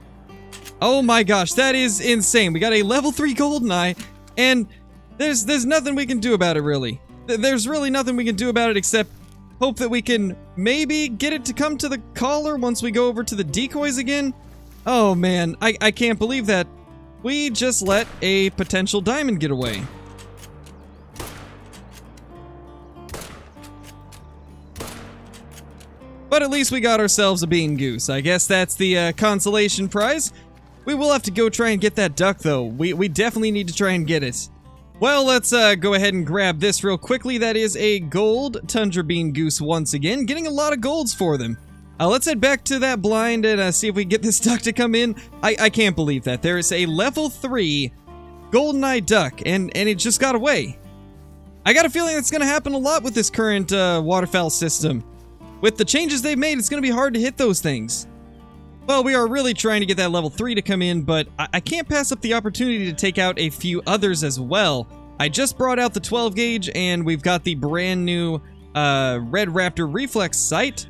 Oh my gosh, that is insane. We got a level 3 goldeneye, and there's nothing we can do about it, really. There's really nothing we can do about it except hope that we can maybe get it to come to the collar once we go over to the decoys again. Oh man, I can't believe that. We just let a potential diamond get away. But at least we got ourselves a bean goose. I guess that's the consolation prize. We will have to go try and get that duck, though. We definitely need to try and get it. Well, let's go ahead and grab this real quickly. That is a gold tundra bean goose once again. Getting a lot of golds for them. Let's head back to that blind and see if we can get this duck to come in. I can't believe that. There is a level 3 goldeneye duck, and it just got away. I got a feeling that's going to happen a lot with this current waterfowl system. With the changes they've made, it's going to be hard to hit those things. Well, we are really trying to get that level 3 to come in, but I can't pass up the opportunity to take out a few others as well. I just brought out the 12 gauge, and we've got the brand new Red Raptor Reflex sight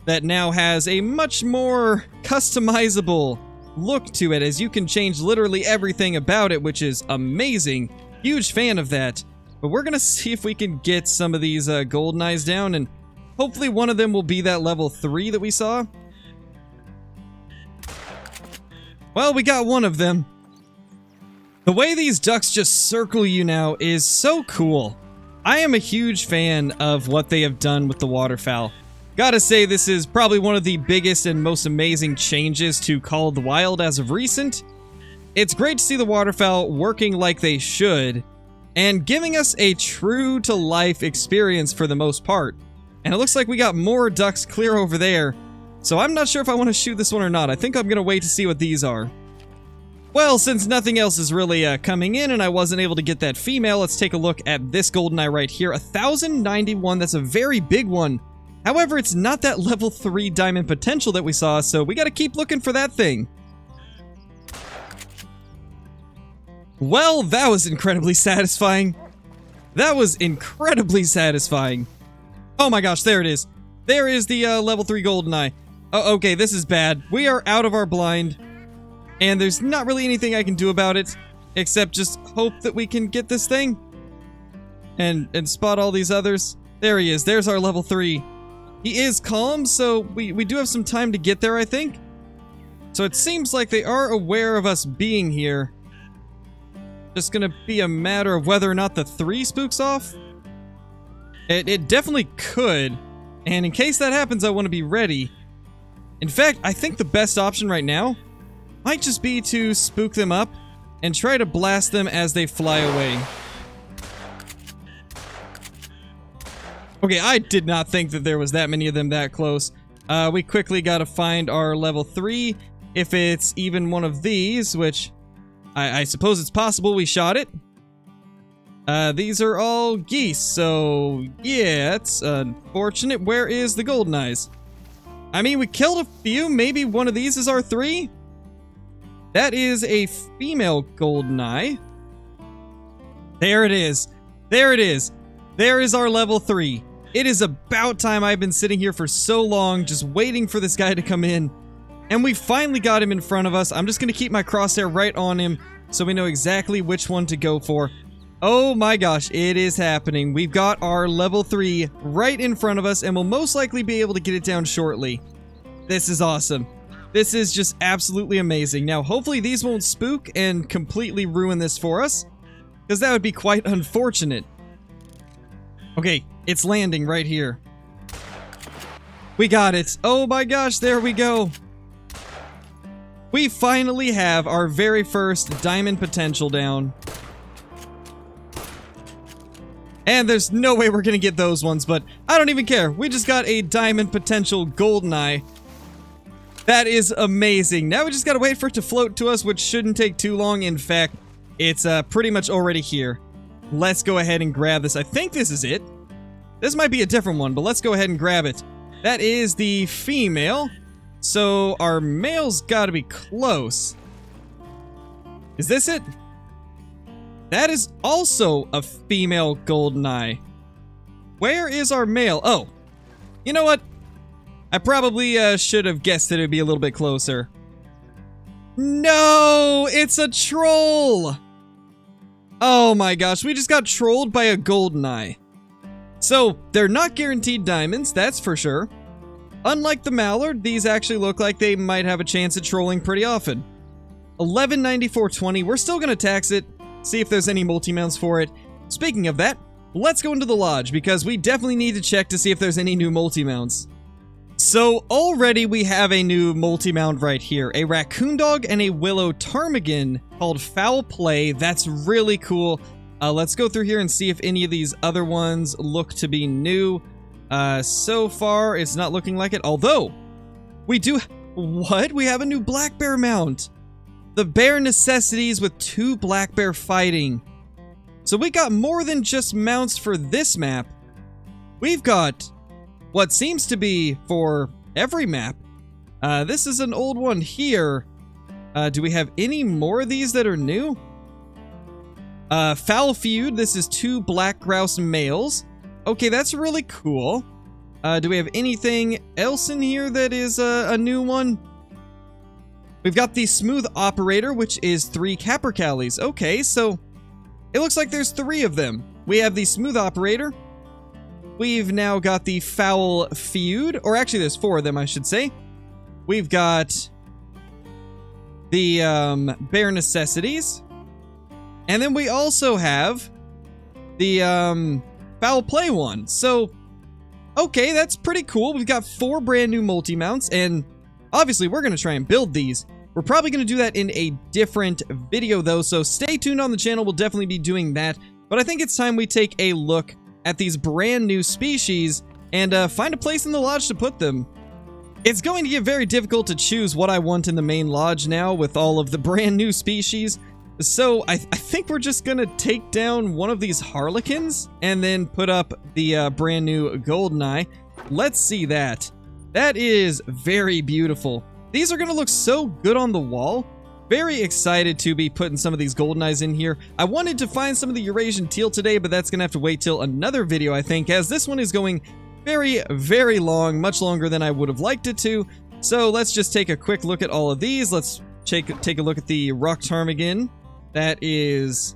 that now has a much more customizable look to it, as you can change literally everything about it, which is amazing. Huge fan of that. But we're going to see if we can get some of these golden eyes down, and hopefully one of them will be that level 3 that we saw. Well, we got one of them. The way these ducks just circle you now is so cool. I am a huge fan of what they have done with the waterfowl. Gotta say, this is probably one of the biggest and most amazing changes to Call of the Wild as of recent. It's great to see the waterfowl working like they should, and giving us a true-to-life experience for the most part. And it looks like we got more ducks clear over there, so I'm not sure if I want to shoot this one or not. I think I'm gonna wait to see what these are. Well, since nothing else is really coming in and I wasn't able to get that female, let's take a look at this goldeneye right here. 1091, that's a very big one. However, it's not that level 3 diamond potential that we saw, so we gotta keep looking for that thing. Well, that was incredibly satisfying. That was incredibly satisfying. Oh my gosh, there it is. There is the level 3 goldeneye. Oh, okay, this is bad. We are out of our blind. And there's not really anything I can do about it, except just hope that we can get this thing. And spot all these others. There he is. There's our level 3. He is calm, so we do have some time to get there, I think. So it seems like they are aware of us being here. Just gonna be a matter of whether or not the 3 spooks off. It definitely could. And in case that happens, I want to be ready. In fact, I think the best option right now might just be to spook them up and try to blast them as they fly away. Okay, I did not think that there was that many of them that close. We quickly gotta find our level 3. If it's even one of these, which I suppose it's possible we shot it. These are all geese, so yeah, it's unfortunate. Where is the golden eyes? I mean, we killed a few. Maybe one of these is our 3? That is a female goldeneye. There it is. There it is. There is our level 3. It is about time. I've been sitting here for so long just waiting for this guy to come in. And we finally got him in front of us. I'm just going to keep my crosshair right on him so we know exactly which one to go for. Oh my gosh, it is happening. We've got our level 3 right in front of us and we'll most likely be able to get it down shortly. This is awesome. This is just absolutely amazing. Now, hopefully these won't spook and completely ruin this for us, because that would be quite unfortunate. Okay, it's landing right here. We got it. Oh my gosh, there we go. We finally have our very first diamond potential down. And there's no way we're gonna get those ones, but I don't even care. We just got a diamond potential goldeneye. That is amazing. Now we just gotta wait for it to float to us, which shouldn't take too long. In fact, it's pretty much already here. Let's go ahead and grab this. I think this is it. This might be a different one, but let's go ahead and grab it. That is the female. So our male's gotta be close. Is this it? That is also a female goldeneye. Where is our male? Oh, you know what? I probably should have guessed that it'd be a little bit closer. No, it's a troll. Oh my gosh, we just got trolled by a goldeneye. So, they're not guaranteed diamonds, that's for sure. Unlike the mallard, these actually look like they might have a chance at trolling pretty often. 1194.20, we're still gonna tax it, see if there's any multi-mounts for it. Speaking of that, let's go into the lodge, because we definitely need to check to see if there's any new multi-mounts. So already we have a new multi-mount right here, a raccoon dog and a willow ptarmigan called Foul Play. That's really cool. Let's go through here and see if any of these other ones look to be new. So far it's not looking like it, although we do... What? We have a new black bear mount. The Bare Necessities with 2 black bear fighting. So we got more than just mounts for this map. We've got what seems to be for every map. This is an old one here. Do we have any more of these that are new? Foul Feud, this is 2 black grouse males. Okay, that's really cool. Do we have anything else in here that is a new one? We've got the Smooth Operator, which is 3 capercaillies. Okay, so it looks like there's 3 of them. We have the Smooth Operator. We've now got the Foul Feud, or actually there's 4 of them, I should say. We've got the Bare Necessities. And then we also have the foul play one. So, okay, that's pretty cool. We've got 4 brand new multi-mounts, and obviously we're going to try and build these. We're probably going to do that in a different video, though, so stay tuned on the channel. We'll definitely be doing that. But I think it's time we take a look at these brand new species and find a place in the lodge to put them. It's going to get very difficult to choose what I want in the main lodge now with all of the brand new species. So I think we're just gonna take down one of these harlequins and then put up the brand new goldeneye. Let's see that. That is very beautiful. These are gonna look so good on the wall. Very excited to be putting some of these goldeneyes in here. I wanted to find some of the Eurasian teal today, but that's gonna have to wait till another video, I think, as this one is going very, very long, much longer than I would have liked it to. So let's just take a quick look at all of these. Let's take a look at the rock ptarmigan. That is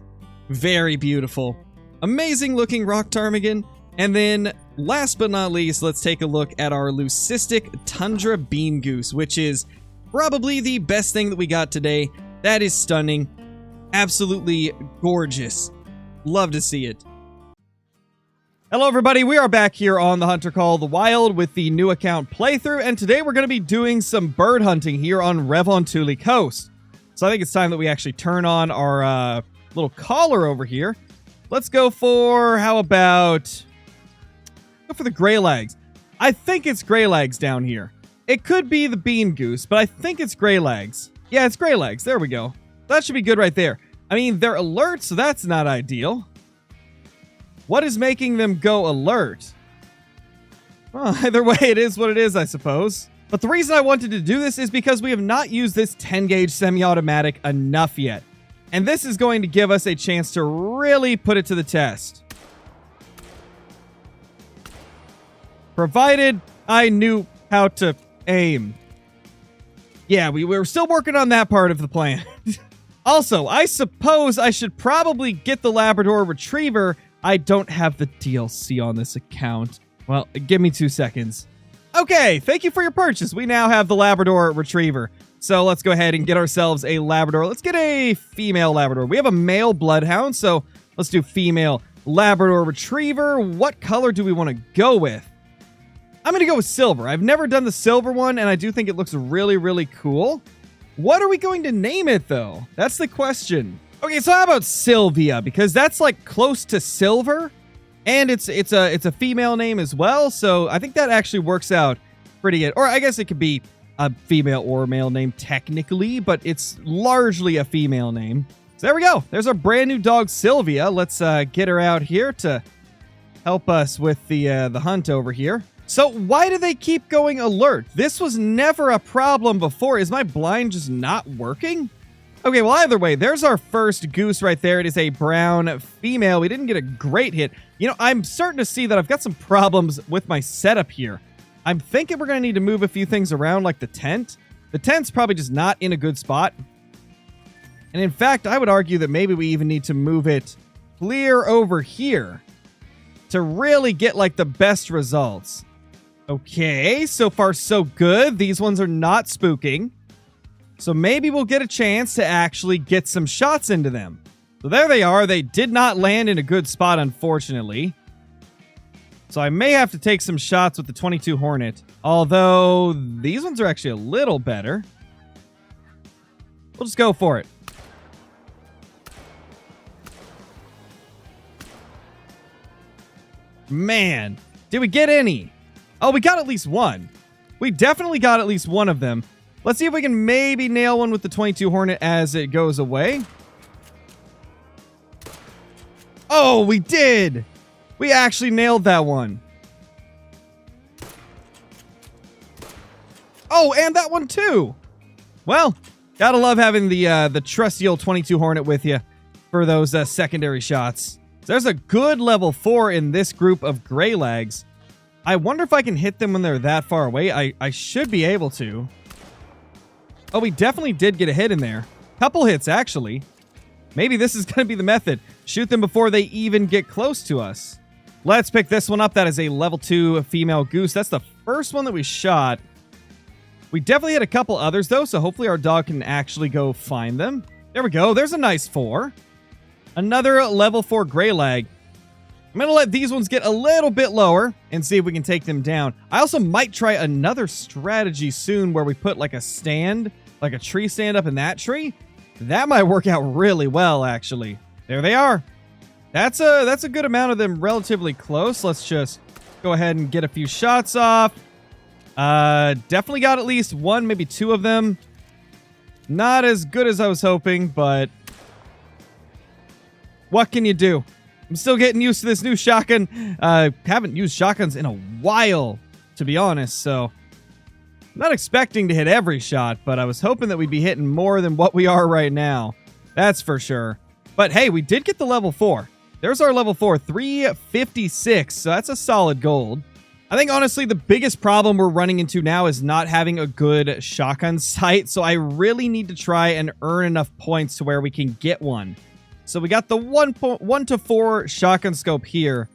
very beautiful. Amazing looking rock ptarmigan. And then, last but not least, let's take a look at our Leucistic tundra bean goose, which is probably the best thing that we got today. That is stunning. Absolutely gorgeous. Love to see it. Hello everybody, we are back here on the Hunter Call of the Wild with the new account playthrough, and today we're going to be doing some bird hunting here on Revontuli Coast. So I think it's time that we actually turn on our little collar over here. Let's go for, how about, go for the gray legs. I think it's gray legs down here. It could be the bean goose, but I think it's gray legs. Yeah, it's gray legs. There we go. That should be good right there. I mean, they're alert, so that's not ideal. What is making them go alert? Well, either way, it is what it is, I suppose. But the reason I wanted to do this is because we have not used this 10-gauge semi-automatic enough yet. And this is going to give us a chance to really put it to the test. Provided I knew how to aim. Yeah, we were still working on that part of the plan. Also, I suppose I should probably get the Labrador Retriever. I don't have the DLC on this account. Well, give me 2 seconds. Okay, thank you for your purchase. We now have the Labrador Retriever. So let's go ahead and get ourselves a Labrador. Let's get a female Labrador. We have a male Bloodhound, so let's do female Labrador Retriever. What color do we want to go with? I'm going to go with silver. I've never done the silver one, and I do think it looks really, really cool. What are we going to name it, though? That's the question. Okay, so how about Sylvia? Because that's, like, close to silver. And it's a female name as well, so I think that actually works out pretty good. Or I guess it could be a female or male name technically, but it's largely a female name. So there we go. There's our brand new dog, Sylvia. Let's get her out here to help us with the hunt over here. So why do they keep going alert? This was never a problem before. Is my blind just not working? Okay, well, either way, there's our first goose right there. It is a brown female. We didn't get a great hit. You know, I'm starting to see that I've got some problems with my setup here. I'm thinking we're going to need to move a few things around, like the tent. The tent's probably just not in a good spot. And in fact, I would argue that maybe we even need to move it clear over here to really get, like, the best results. Okay, so far so good. These ones are not spooking. So maybe we'll get a chance to actually get some shots into them. So there they are. They did not land in a good spot, unfortunately. So I may have to take some shots with the 22 Hornet. Although, these ones are actually a little better. We'll just go for it. Man, did we get any? Oh, we got at least one. We definitely got at least one of them. Let's see if we can maybe nail one with the 22 Hornet as it goes away. Oh, we did! We actually nailed that one. Oh, and that one too! Well, gotta love having the trusty old 22 Hornet with you for those secondary shots. There's a good level 4 in this group of gray legs. I wonder if I can hit them when they're that far away. I should be able to. Oh, we definitely did get a hit in there. Couple hits, actually. Maybe this is going to be the method. Shoot them before they even get close to us. Let's pick this one up. That is a level 2 female goose. That's the first one that we shot. We definitely had a couple others, though, so hopefully our dog can actually go find them. There we go. There's a nice 4. Another level 4 gray lag. I'm going to let these ones get a little bit lower and see if we can take them down. I also might try another strategy soon where we put like a stand, like a tree stand up in that tree. That might work out really well, actually. There they are. That's a good amount of them relatively close. Let's just go ahead and get a few shots off. Definitely got at least one, maybe two of them. Not as good as I was hoping, but what can you do? I'm still getting used to this new shotgun. Haven't used shotguns in a while, to be honest, so I'm not expecting to hit every shot, but I was hoping that we'd be hitting more than what we are right now. That's for sure. But hey, we did get the level 4. There's our level 4, 356, so that's a solid gold. I think, honestly, the biggest problem we're running into now is not having a good shotgun sight, so I really need to try and earn enough points to where we can get one. So we got the 1 to 4 shotgun scope here,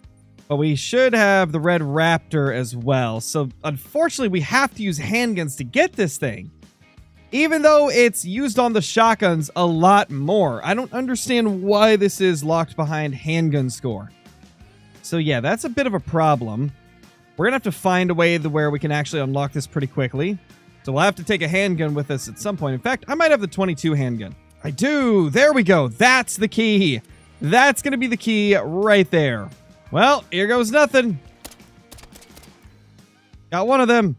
but we should have the Red Raptor as well. So, unfortunately, we have to use handguns to get this thing. Even though it's used on the shotguns a lot more. I don't understand why this is locked behind handgun score. So yeah, that's a bit of a problem. We're going to have to find a way where we can actually unlock this pretty quickly. So we'll have to take a handgun with us at some point. In fact, I might have the 22 handgun. I do. There we go. That's the key. That's going to be the key right there. Well, here goes nothing. Got one of them.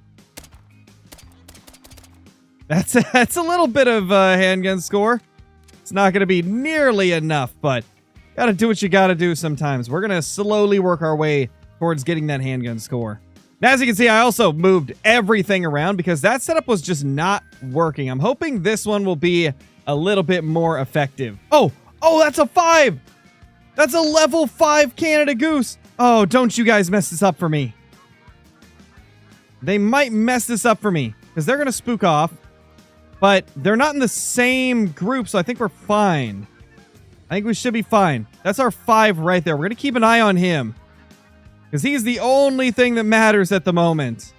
That's a little bit of handgun score. It's not going to be nearly enough, but got to do what you got to do sometimes. We're going to slowly work our way towards getting that handgun score. Now, as you can see, I also moved everything around because that setup was just not working. I'm hoping this one will be a little bit more effective. Oh, that's a 5. That's a level 5 Canada Goose. Oh, don't you guys mess this up for me. They might mess this up for me because they're going to spook off. But they're not in the same group, so I think we're fine. I think we should be fine. That's our 5 right there. We're going to keep an eye on him. Because he's the only thing that matters at the moment.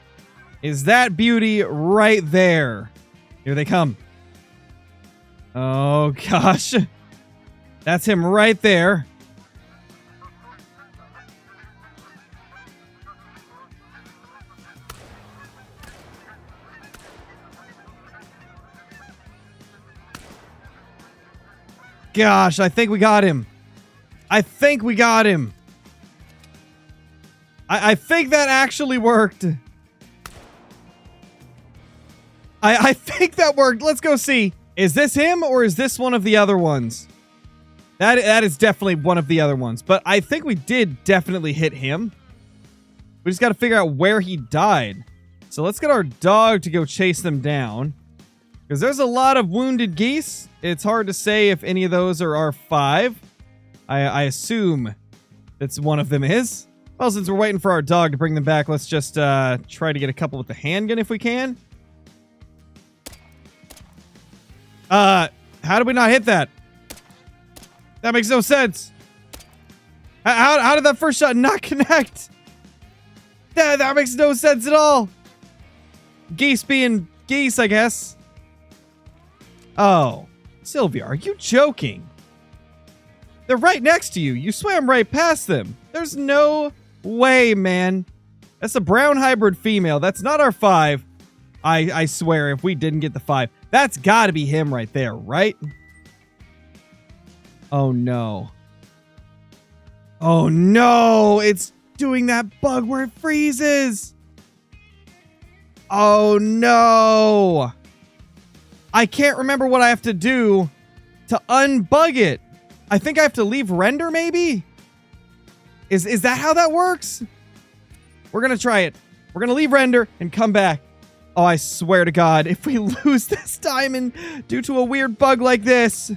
Is that beauty right there. Here they come. Oh, gosh. That's him right there. Gosh, I think we got him. I think we got him. I think that actually worked. I think that worked. Let's go see. Is this him or is this one of the other ones? That is definitely one of the other ones. But I think we did definitely hit him. We just got to figure out where he died. So let's get our dog to go chase them down. Because there's a lot of wounded geese. It's hard to say if any of those are our 5. I assume that's one of them is. Well, since we're waiting for our dog to bring them back, let's just try to get a couple with the handgun if we can. How did we not hit that? That makes no sense. How did that first shot not connect? That makes no sense at all. Geese being geese, I guess. Oh, Sylvia, are you joking? They're right next to you. You swam right past them. There's no way, man. That's a brown hybrid female. That's not our 5. I swear, if we didn't get the 5. That's got to be him right there, right? Oh, no. Oh, no. It's doing that bug where it freezes. Oh, no. I can't remember what I have to do to unbug it. I think I have to leave render, maybe? Is that how that works? We're going to try it. We're going to leave render and come back. Oh, I swear to God, if we lose this diamond due to a weird bug like this,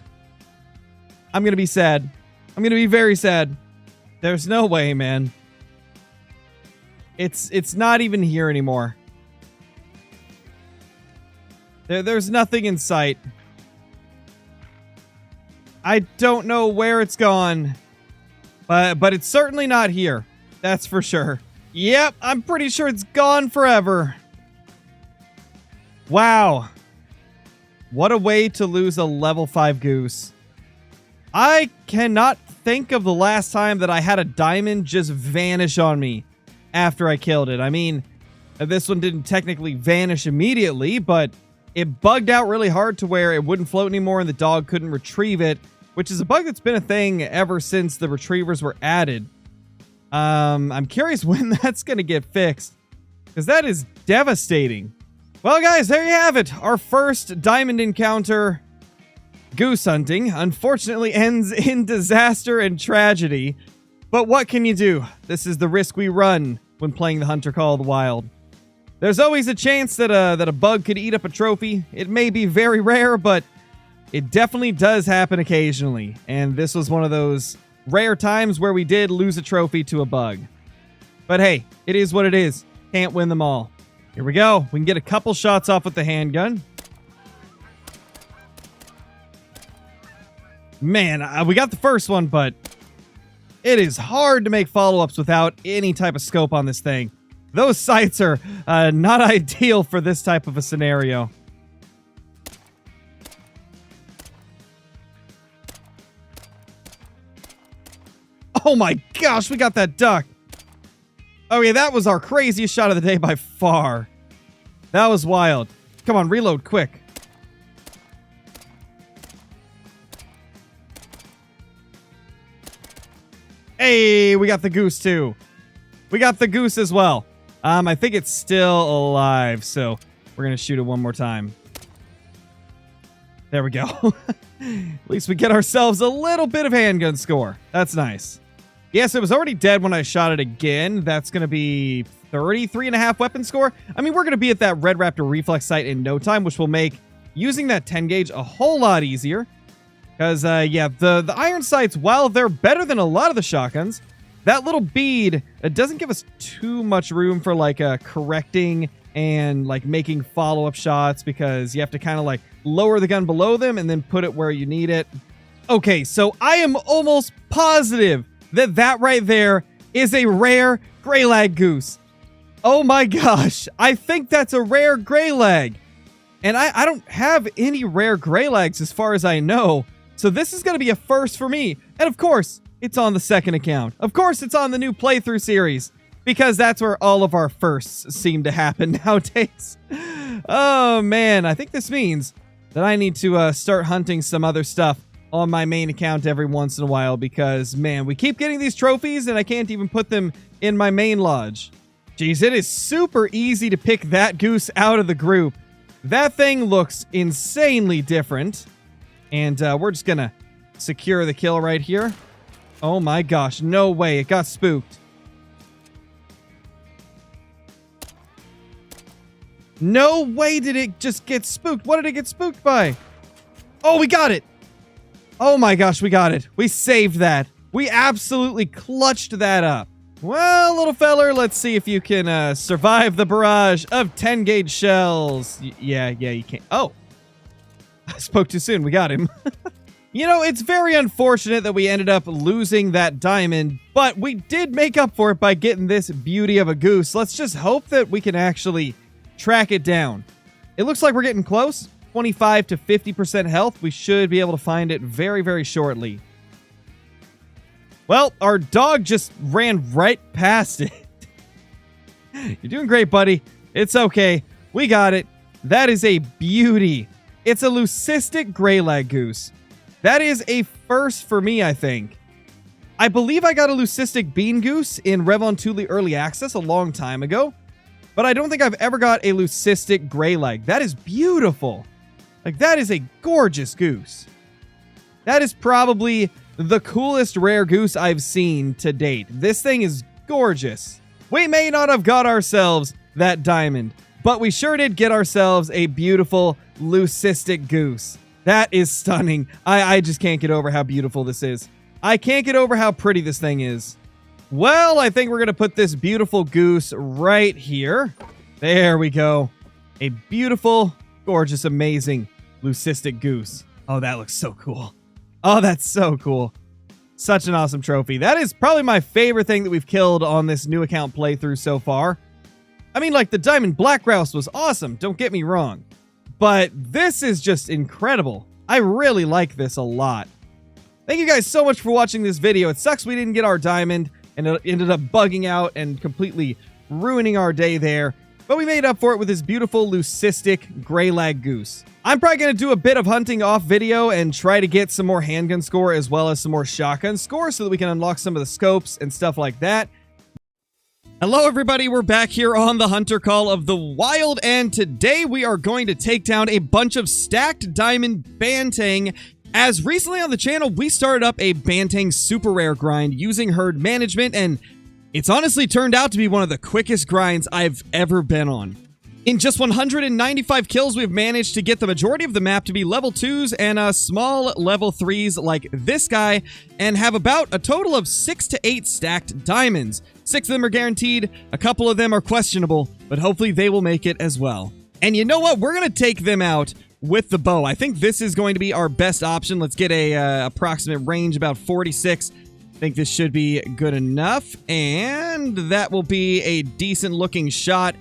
I'm going to be sad. I'm going to be very sad. There's no way, man. It's not even here anymore. There's nothing in sight. I don't know where it's gone. But it's certainly not here. That's for sure. Yep, I'm pretty sure it's gone forever. Wow. What a way to lose a level 5 goose. I cannot think of the last time that I had a diamond just vanish on me after I killed it. I mean, this one didn't technically vanish immediately, but it bugged out really hard to where it wouldn't float anymore and the dog couldn't retrieve it, which is a bug that's been a thing ever since the retrievers were added. I'm curious when that's going to get fixed, because that is devastating. Well, guys, there you have it. Our first diamond encounter, goose hunting, unfortunately ends in disaster and tragedy. But what can you do? This is the risk we run when playing the Hunter Call of the Wild. There's always a chance that a bug could eat up a trophy. It may be very rare, but it definitely does happen occasionally. And this was one of those rare times where we did lose a trophy to a bug. But hey, it is what it is. Can't win them all. Here we go. We can get a couple shots off with the handgun. Man, we got the first one, but it is hard to make follow-ups without any type of scope on this thing. Those sights are not ideal for this type of a scenario. Oh my gosh, we got that duck. Oh yeah, that was our craziest shot of the day by far. That was wild. Come on, reload quick. Hey, we got the goose too. We got the goose as well. I think it's still alive, so we're going to shoot it one more time. There we go. At least we get ourselves a little bit of handgun score. That's nice. Yes, it was already dead when I shot it again. That's going to be 33.5 weapon score. I mean, we're going to be at that Red Raptor reflex sight in no time, which will make using that 10 gauge a whole lot easier. Because, yeah, the iron sights, while they're better than a lot of the shotguns, that little bead, it doesn't give us too much room for, like, correcting and, like, making follow-up shots, because you have to kind of, like, lower the gun below them and then put it where you need it. Okay, so I am almost positive that right there is a rare gray lag goose. Oh my gosh, I think that's a rare gray lag. And I don't have any rare gray lags as far as I know. So this is going to be a first for me. And of course, it's on the second account. Of course, it's on the new playthrough series, because that's where all of our firsts seem to happen nowadays. Oh man, I think this means that I need to start hunting some other stuff on my main account every once in a while, because man, we keep getting these trophies and I can't even put them in my main lodge. Jeez, it is super easy to pick that goose out of the group. That thing looks insanely different. And we're just gonna secure the kill right here. Oh my gosh, no way, it got spooked. No way did it just get spooked. What did it get spooked by? Oh, we got it. Oh my gosh, we got it. We saved that. We absolutely clutched that up. Well, little feller, let's see if you can survive the barrage of 10 gauge shells. Yeah, you can't. Oh, I spoke too soon. We got him. You know, it's very unfortunate that we ended up losing that diamond, but we did make up for it by getting this beauty of a goose. Let's just hope that we can actually track it down. It looks like we're getting close. 25 to 50% health. We should be able to find it very, very shortly. Well, our dog just ran right past it. You're doing great, buddy. It's okay. We got it. That is a beauty. It's a leucistic gray lag goose. That is a first for me, I think. I believe I got a leucistic bean goose in Revon Thule Early Access a long time ago, but I don't think I've ever got a leucistic gray lag. That is beautiful. Like, that is a gorgeous goose. That is probably the coolest rare goose I've seen to date. This thing is gorgeous. We may not have got ourselves that diamond, but we sure did get ourselves a beautiful leucistic goose. That is stunning. I just can't get over how beautiful this is. I can't get over how pretty this thing is. Well, I think we're going to put this beautiful goose right here. There we go. A beautiful, gorgeous, amazing leucistic goose. Oh, that looks so cool. Oh, that's so cool. Such an awesome trophy. That is probably my favorite thing that we've killed on this new account playthrough so far. I mean, like, the Diamond Black Grouse was awesome, don't get me wrong. But this is just incredible. I really like this a lot. Thank you guys so much for watching this video. It sucks we didn't get our diamond, and it ended up bugging out and completely ruining our day there. But we made up for it with this beautiful Leucistic gray lag goose. I'm probably going to do a bit of hunting off video and try to get some more handgun score as well as some more shotgun score so that we can unlock some of the scopes and stuff like that. Hello everybody, we're back here on the Hunter Call of the Wild, and today we are going to take down a bunch of stacked diamond bantang. As recently on the channel, we started up a bantang super rare grind using herd management, and it's honestly turned out to be one of the quickest grinds I've ever been on. In just 195 kills, we've managed to get the majority of the map to be level 2s and small level 3s like this guy, and have about a total of 6 to 8 stacked diamonds. 6 of them are guaranteed, a couple of them are questionable, but hopefully they will make it as well. And you know what? We're going to take them out with the bow. I think this is going to be our best option. Let's get a approximate range about 46. I think this should be good enough, and that will be a decent looking shot.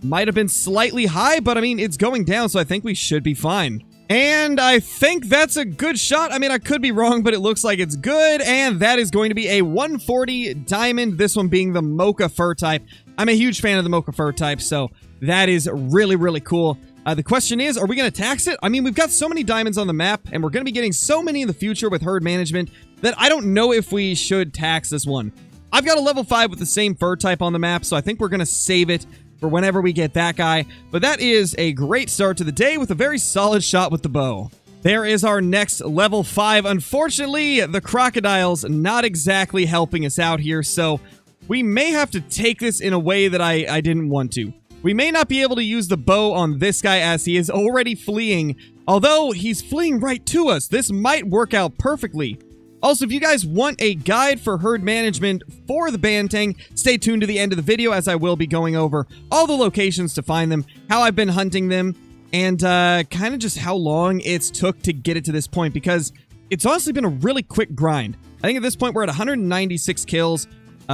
Might have been slightly high, but I mean, it's going down, so I think we should be fine. And I think that's a good shot. I mean, I could be wrong, but it looks like it's good, and that is going to be a 140 diamond, this one being the mocha fur type. I'm a huge fan of the mocha fur type, so that is really, really cool. The question is, are we going to tax it? I mean, we've got so many diamonds on the map, and we're going to be getting so many in the future with herd management that I don't know if we should tax this one. I've got a level 5 with the same fur type on the map, so I think we're going to save it for whenever we get that guy. But that is a great start to the day with a very solid shot with the bow. There is our next level 5. Unfortunately, the crocodile's not exactly helping us out here, so we may have to take this in a way that I didn't want to. We may not be able to use the bow on this guy as he is already fleeing, although he's fleeing right to us. This might work out perfectly. Also, if you guys want a guide for herd management for the bantang, stay tuned to the end of the video as I will be going over all the locations to find them, how I've been hunting them, and kind of just how long it's took to get it to this point, because it's honestly been a really quick grind. I think at this point we're at 196 kills,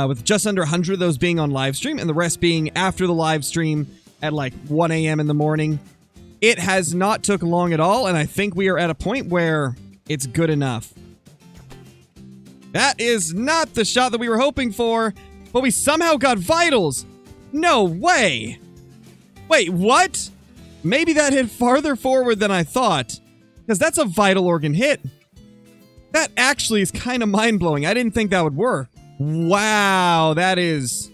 with just under 100 of those being on live stream, and the rest being after the live stream at like 1 a.m. in the morning. It has not took long at all, and I think we are at a point where it's good enough. That is not the shot that we were hoping for, but we somehow got vitals. No way. Wait, what? Maybe that hit farther forward than I thought, because that's a vital organ hit. That actually is kind of mind-blowing. I didn't think that would work. Wow, that is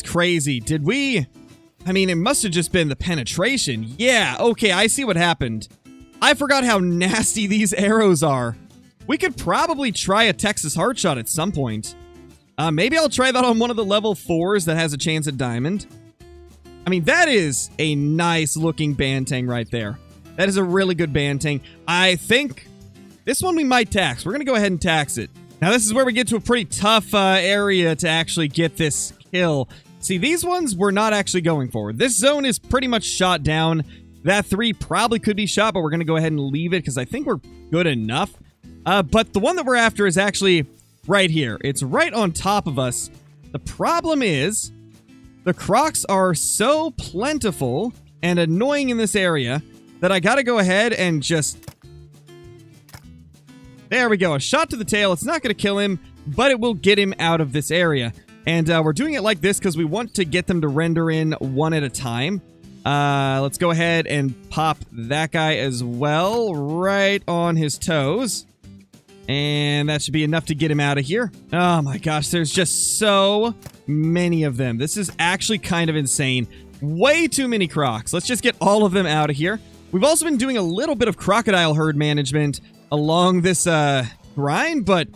crazy. Did we? I mean, it must have just been the penetration. Yeah, okay, I see what happened. I forgot how nasty these arrows are. We could probably try a Texas heart shot at some point. Maybe I'll try that on one of the level 4s that has a chance at diamond. I mean, that is a nice looking bantang right there. That is a really good bantang. I think this one we might tax. We're going to go ahead and tax it. Now, this is where we get to a pretty tough area to actually get this kill. See, these ones we're not actually going for. This zone is pretty much shot down. That 3 probably could be shot, but we're going to go ahead and leave it because I think we're good enough. But the one that we're after is actually right here. It's right on top of us. The problem is the crocs are so plentiful and annoying in this area that I got to go ahead and just... There we go. A shot to the tail. It's not going to kill him, but it will get him out of this area. And we're doing it like this because we want to get them to render in one at a time. Let's go ahead and pop that guy as well, right on his toes. And that should be enough to get him out of here. Oh my gosh, there's just so many of them. This is actually kind of insane. Way too many crocs. Let's just get all of them out of here. We've also been doing a little bit of crocodile herd management along this grind, but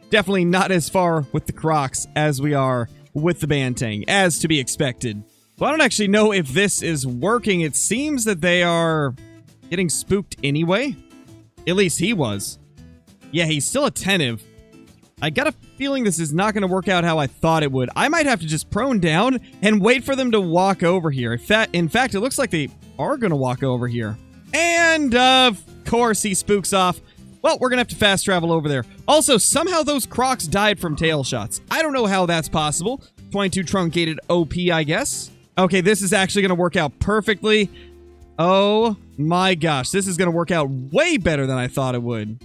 definitely not as far with the crocs as we are with the bantang, as to be expected. Well, I don't actually know if this is working. It seems that they are getting spooked anyway. At least he was. Yeah, he's still attentive. I got a feeling this is not going to work out how I thought it would. I might have to just prone down and wait for them to walk over here. In fact, it looks like they are going to walk over here. And, of course, he spooks off. Well, we're going to have to fast travel over there. Also, somehow those crocs died from tail shots. I don't know how that's possible. 22 truncated OP, I guess. Okay, this is actually going to work out perfectly. Oh my gosh, this is going to work out way better than I thought it would.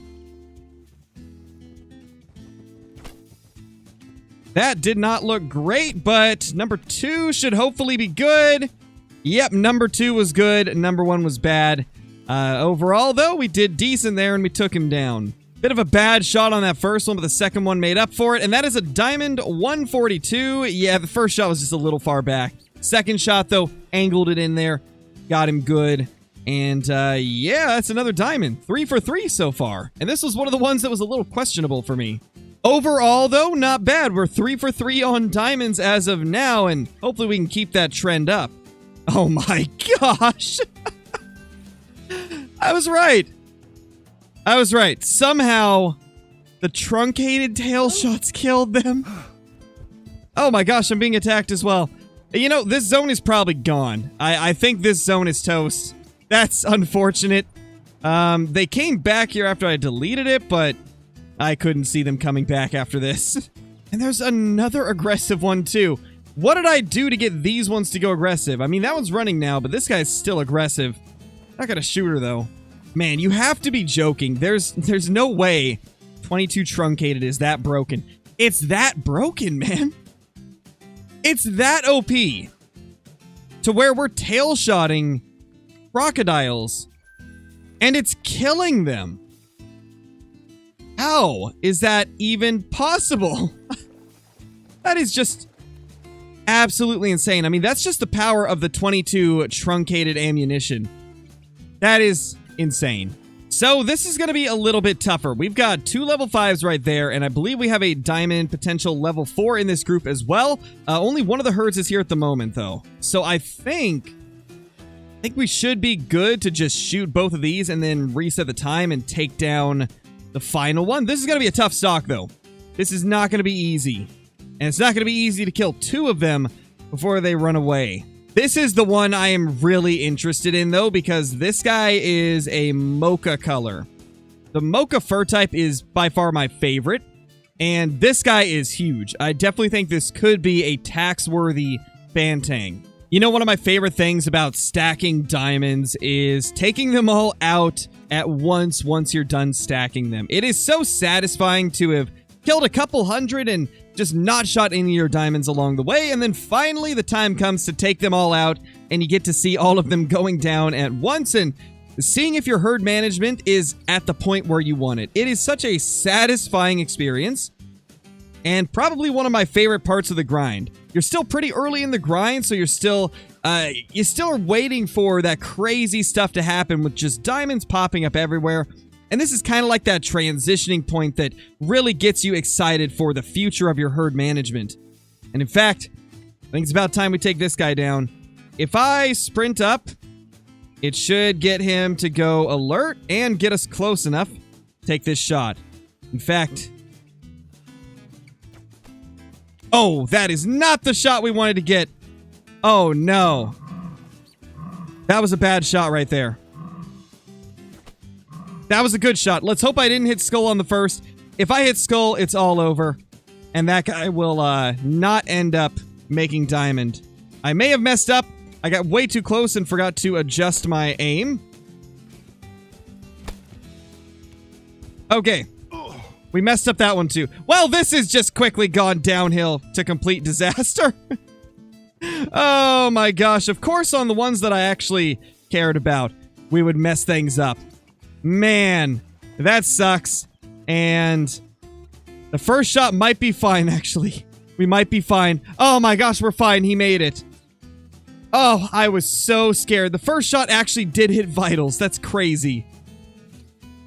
That did not look great, but number 2 should hopefully be good. Yep, number 2 was good. Number 1 was bad. Overall, though, we did decent there and we took him down. Bit of a bad shot on that first one, but the second one made up for it. And that is a Diamond 142. Yeah, the first shot was just a little far back. Second shot, though, angled it in there. Got him good. And, yeah, that's another Diamond. 3 for 3 so far. And this was one of the ones that was a little questionable for me. Overall, though, not bad. We're 3 for 3 on Diamonds as of now, and hopefully we can keep that trend up. Oh my gosh! I was right. I was right. Somehow, the truncated tail shots killed them. Oh my gosh, I'm being attacked as well. You know, this zone is probably gone. I think this zone is toast. That's unfortunate. They came back here after I deleted it, but I couldn't see them coming back after this. And there's another aggressive one too. What did I do to get these ones to go aggressive? I mean, that one's running now, but this guy's still aggressive. Not gonna shoot her though. Man, you have to be joking. There's no way 22 truncated is that broken. It's that broken, man. It's that OP. To where we're tail-shotting crocodiles. And it's killing them. How is that even possible? That is just absolutely insane. I mean, that's just the power of the 22 truncated ammunition. That is insane. So this is going to be a little bit tougher. We've got 2 level 5s right there, and I believe we have a diamond potential level 4 in this group as well. Only one of the herds is here at the moment, though. So I think we should be good to just shoot both of these and then reset the time and take down the final one. This is going to be a tough stock, though. This is not going to be easy. And it's not going to be easy to kill 2 of them before they run away. This is the one I am really interested in, though, because this guy is a mocha color. The mocha fur type is by far my favorite, and this guy is huge. I definitely think this could be a tax-worthy Bantang. You know, one of my favorite things about stacking diamonds is taking them all out at once you're done stacking them. It is so satisfying to have killed a couple hundred and just not shot any of your diamonds along the way, and then finally the time comes to take them all out, and you get to see all of them going down at once, and seeing if your herd management is at the point where you want it. It is such a satisfying experience, and probably one of my favorite parts of the grind. You're still pretty early in the grind, so you still are waiting for that crazy stuff to happen with just diamonds popping up everywhere. And this is kind of like that transitioning point that really gets you excited for the future of your herd management. And in fact, I think it's about time we take this guy down. If I sprint up, it should get him to go alert and get us close enough to take this shot. In fact... Oh, that is not the shot we wanted to get. Oh, no. That was a bad shot right there. That was a good shot. Let's hope I didn't hit skull on the first. If I hit skull, it's all over. And that guy will not end up making diamond. I may have messed up. I got way too close and forgot to adjust my aim. Okay. We messed up that one too. Well, this has just quickly gone downhill to complete disaster. Oh my gosh. Of course, on the ones that I actually cared about, we would mess things up. Man, that sucks. And the first shot might be fine, actually. We might be fine. Oh my gosh, we're fine. He made it. Oh, I was so scared. The first shot actually did hit vitals. That's crazy.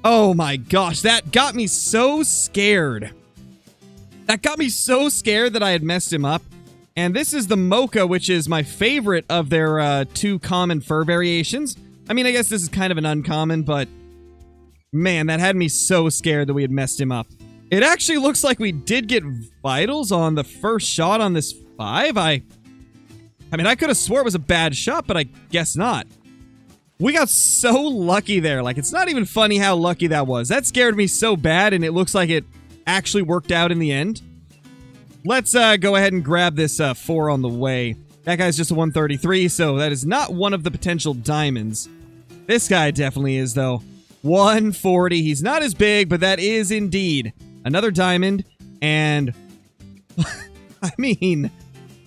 Oh my gosh, that got me so scared. That got me so scared that I had messed him up. And this is the mocha, which is my favorite of their 2 common fur variations. I mean, I guess this is kind of an uncommon, but... Man, that had me so scared that we had messed him up. It actually looks like we did get vitals on the first shot on this 5. I mean, I could have swore it was a bad shot, but I guess not. We got so lucky there. Like, it's not even funny how lucky that was. That scared me so bad, and it looks like it actually worked out in the end. Let's go ahead and grab this 4 on the way. That guy's just a 133, so that is not one of the potential diamonds. This guy definitely is, though. 140. He's not as big, but that is indeed another diamond. And I mean,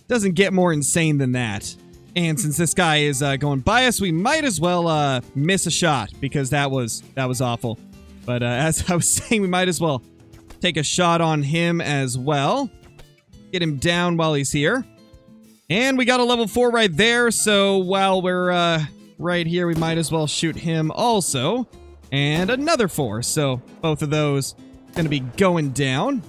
doesn't get more insane than that. And since this guy is going by us, we might as well miss a shot, because that was awful. But as I was saying, we might as well take a shot on him as well. Get him down while he's here. And we got a level 4 right there, so while we're right here, we might as well shoot him also. And another 4, so both of those gonna be going down.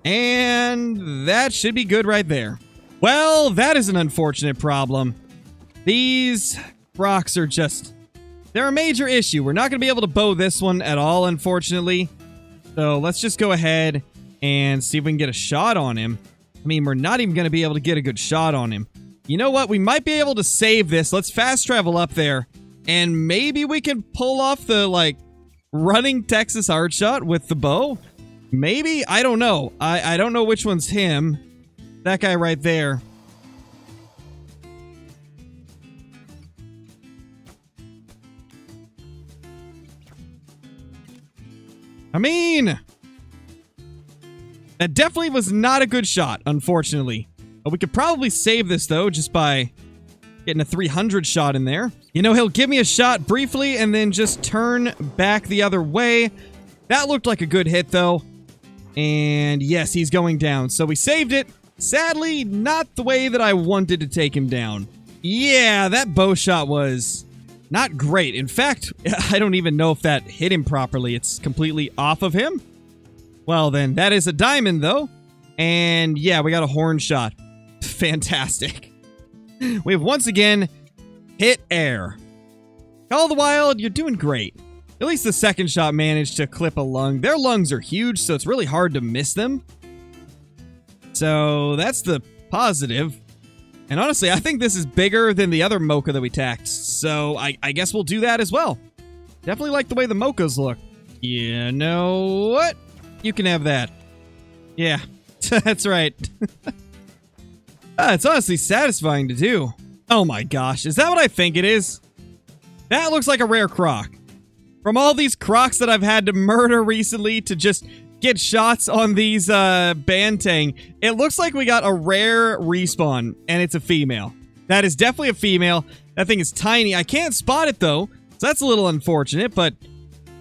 And that should be good right there. Well, that is an unfortunate problem. These rocks are just... they're a major issue. We're not gonna be able to bow this one at all, unfortunately. So let's just go ahead and see if we can get a shot on him. I mean, we're not even gonna be able to get a good shot on him. You know what? We might be able to save this. Let's fast travel up there. And maybe we can pull off the, like, running Texas hard shot with the bow. Maybe? I don't know. I don't know which one's him. That guy right there. I mean, that definitely was not a good shot, unfortunately. But we could probably save this, though, just by getting a 300 shot in there. You know, he'll give me a shot briefly and then just turn back the other way. That looked like a good hit, though. And yes, he's going down. So we saved it. Sadly, not the way that I wanted to take him down. Yeah, that bow shot was not great. In fact, I don't even know if that hit him properly. It's completely off of him. Well, then, that is a diamond, though. And yeah, we got a horn shot. Fantastic. We have once again hit air. Call of the Wild, you're doing great. At least the second shot managed to clip a lung. Their lungs are huge, so it's really hard to miss them. So that's the positive. And honestly, I think this is bigger than the other mocha that we tacked. So I guess we'll do that as well. Definitely like the way the mochas look. You know what? You can have that. Yeah, that's right. It's honestly satisfying to do. Oh my gosh, is that what I think it is? That looks like a rare croc. From all these crocs that I've had to murder recently to just get shots on these Bantang, it looks like we got a rare respawn, and it's a female. That is definitely a female. That thing is tiny. I can't spot it, though, so that's a little unfortunate, but,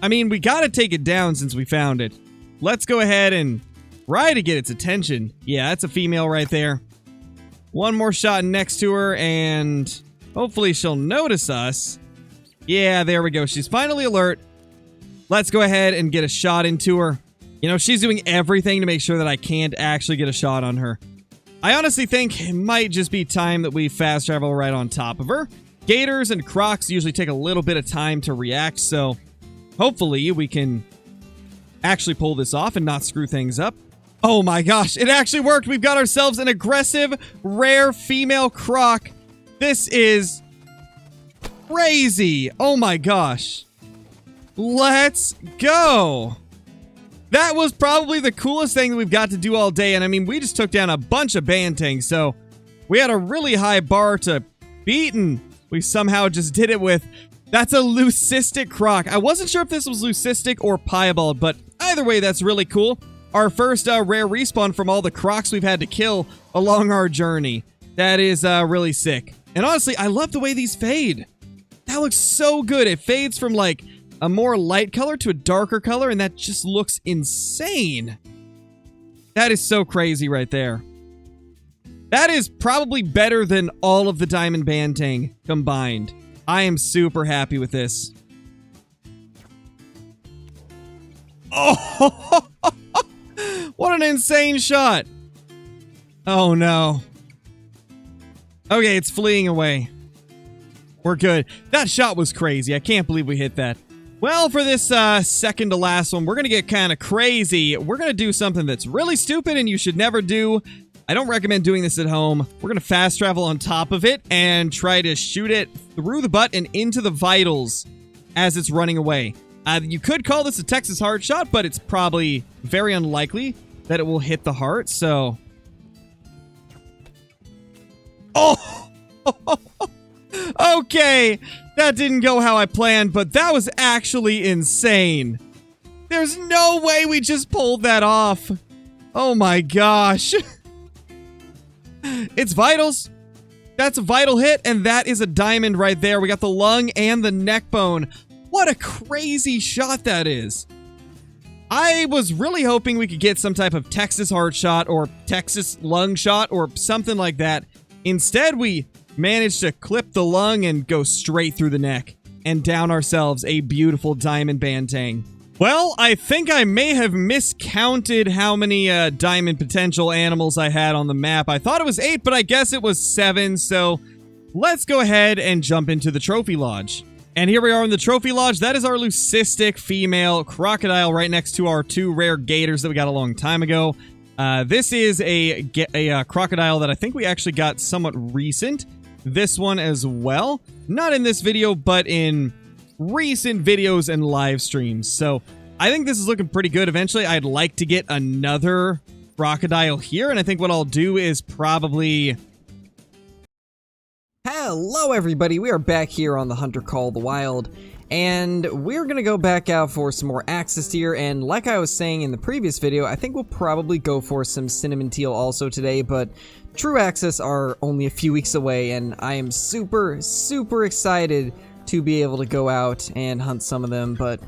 I mean, we gotta take it down since we found it. Let's go ahead and try to get its attention. Yeah, that's a female right there. One more shot next to her, and hopefully she'll notice us. Yeah, there we go. She's finally alert. Let's go ahead and get a shot into her. You know, she's doing everything to make sure that I can't actually get a shot on her. I honestly think it might just be time that we fast travel right on top of her. Gators and crocs usually take a little bit of time to react, so hopefully we can actually pull this off and not screw things up. Oh my gosh, it actually worked! We've got ourselves an aggressive, rare female croc. This is crazy! Oh my gosh. Let's go! That was probably the coolest thing that we've got to do all day, and I mean, we just took down a bunch of Bantangs, so we had a really high bar to beat, and we somehow just did it with... That's a Leucistic croc. I wasn't sure if this was Leucistic or Piebald, but either way, that's really cool. Our first rare respawn from all the crocs we've had to kill along our journey. That is really sick. And honestly, I love the way these fade. That looks so good. It fades from like a more light color to a darker color, and that just looks insane. That is so crazy right there. That is probably better than all of the Diamond Bantang combined. I am super happy with this. Oh! What an insane shot! Oh no. Okay, it's fleeing away. We're good. That shot was crazy. I can't believe we hit that. Well, for this second to last one, we're gonna get kind of crazy. We're gonna do something that's really stupid and you should never do. I don't recommend doing this at home. We're gonna fast travel on top of it and try to shoot it through the butt and into the vitals as it's running away. You could call this a Texas heart shot, but it's probably very unlikely that it will hit the heart, so... Oh! Okay, that didn't go how I planned, but that was actually insane. There's no way we just pulled that off. Oh my gosh. It's vitals. That's a vital hit, and that is a diamond right there. We got the lung and the neck bone. What a crazy shot that is. I was really hoping we could get some type of Texas heart shot or Texas lung shot or something like that. Instead, we managed to clip the lung and go straight through the neck and down ourselves a beautiful diamond bantang. Well, I think I may have miscounted how many diamond potential animals I had on the map. I thought it was 8, but I guess it was 7, so let's go ahead and jump into the trophy lodge. And here we are in the trophy lodge. That is our Leucistic female crocodile right next to our 2 rare gators that we got a long time ago. This is a crocodile that I think we actually got somewhat recent. This one as well. Not in this video, but in recent videos and live streams. So I think this is looking pretty good. Eventually, I'd like to get another crocodile here. And I think what I'll do is probably... Hello everybody, we are back here on the Hunter Call of the Wild, and we're gonna go back out for some more Axis deer, and like I was saying in the previous video, I think we'll probably go for some cinnamon teal also today, but true Axis are only a few weeks away, and I am super excited to be able to go out and hunt some of them, but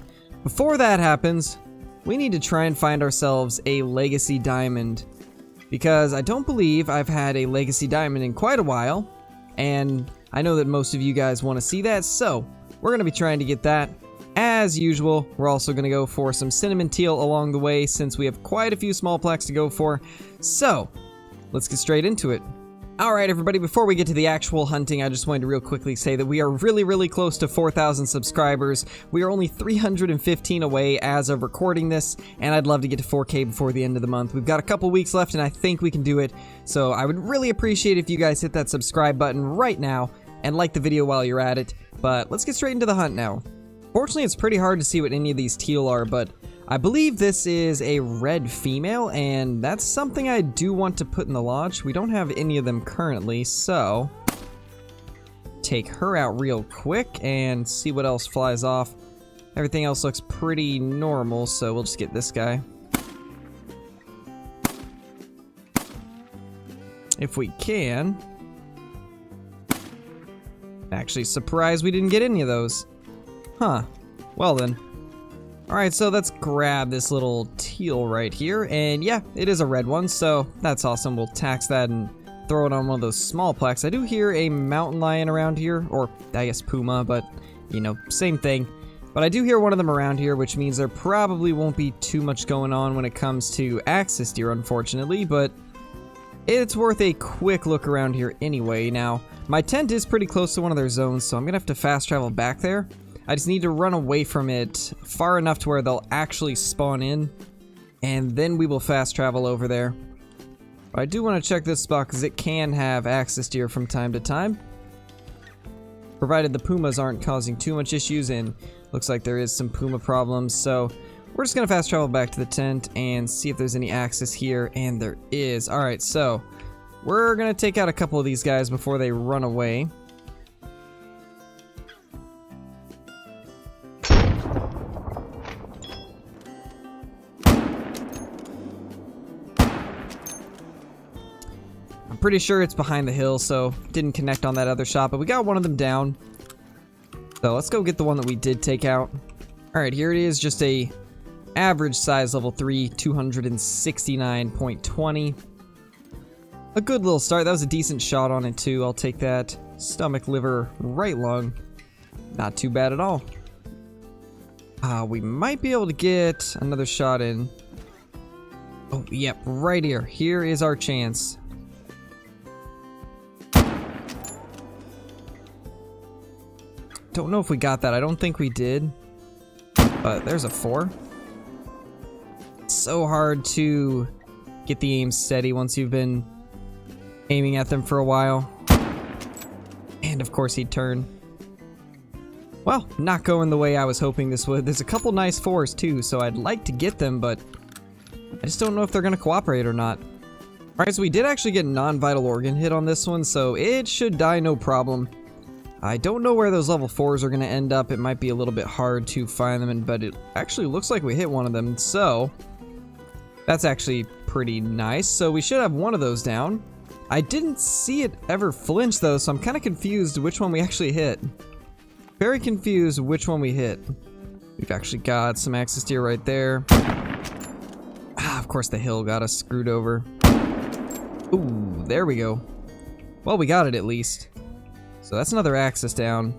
before that happens, we need to try and find ourselves a legacy diamond, because I don't believe I've had a legacy diamond in quite a while. And I know that most of you guys want to see that, so we're going to be trying to get that. As usual, we're also going to go for some cinnamon teal along the way since we have quite a few small plaques to go for. So, let's get straight into it. Alright everybody, before we get to the actual hunting, I just wanted to real quickly say that we are really close to 4,000 subscribers. We are only 315 away as of recording this, and I'd love to get to 4K before the end of the month. We've got a couple weeks left, and I think we can do it, so I would really appreciate if you guys hit that subscribe button right now, and like the video while you're at it. But let's get straight into the hunt now. Fortunately, it's pretty hard to see what any of these teal are, but I believe this is a red female, and that's something I do want to put in the lodge. We don't have any of them currently, so take her out real quick and see what else flies off. Everything else looks pretty normal, so we'll just get this guy. If we can. Actually, surprised we didn't get any of those. Huh. Well then. Alright, so let's grab this little teal right here, and yeah, it is a red one, so that's awesome. We'll tax that and throw it on one of those small plaques. I do hear a mountain lion around here, or I guess puma, but, you know, same thing. But I do hear one of them around here, which means there probably won't be too much going on when it comes to Axis deer, unfortunately, but it's worth a quick look around here anyway. Now, my tent is pretty close to one of their zones, so I'm gonna have to fast travel back there. I just need to run away from it far enough to where they'll actually spawn in, and then we will fast travel over there. But I do want to check this spot because it can have Axis deer from time to time, provided the pumas aren't causing too much issues, and looks like there is some puma problems, so we're just gonna fast travel back to the tent and see if there's any Axis here, and there is. Alright, so we're gonna take out a couple of these guys before they run away. Pretty sure it's behind the hill, so didn't connect on that other shot, but we got one of them down. So let's go get the one that we did take out. Alright, here it is, just a average size level 3, 269.20. A good little start. That was a decent shot on it too. I'll take that. Stomach, liver, right lung. Not too bad at all. We might be able to get another shot in. Oh, yep, right here. Here is our chance. Don't know if we got that. I don't think we did. But there's a 4. It's so hard to get the aim steady once you've been aiming at them for a while. And of course he'd turn. Well, not going the way I was hoping this would. There's a couple nice 4s too, so I'd like to get them, but I just don't know if they're going to cooperate or not. Alright, so we did actually get a non-vital organ hit on this one, so it should die no problem. I don't know where those level 4s are going to end up. It might be a little bit hard to find them, but it actually looks like we hit one of them, so that's actually pretty nice. So we should have one of those down. I didn't see it ever flinch though, so I'm kind of confused which one we actually hit. Very confused which one we hit. We've actually got some axis deer right there. Ah, of course the hill got us screwed over. Ooh, there we go. Well, we got it at least. So that's another axis down.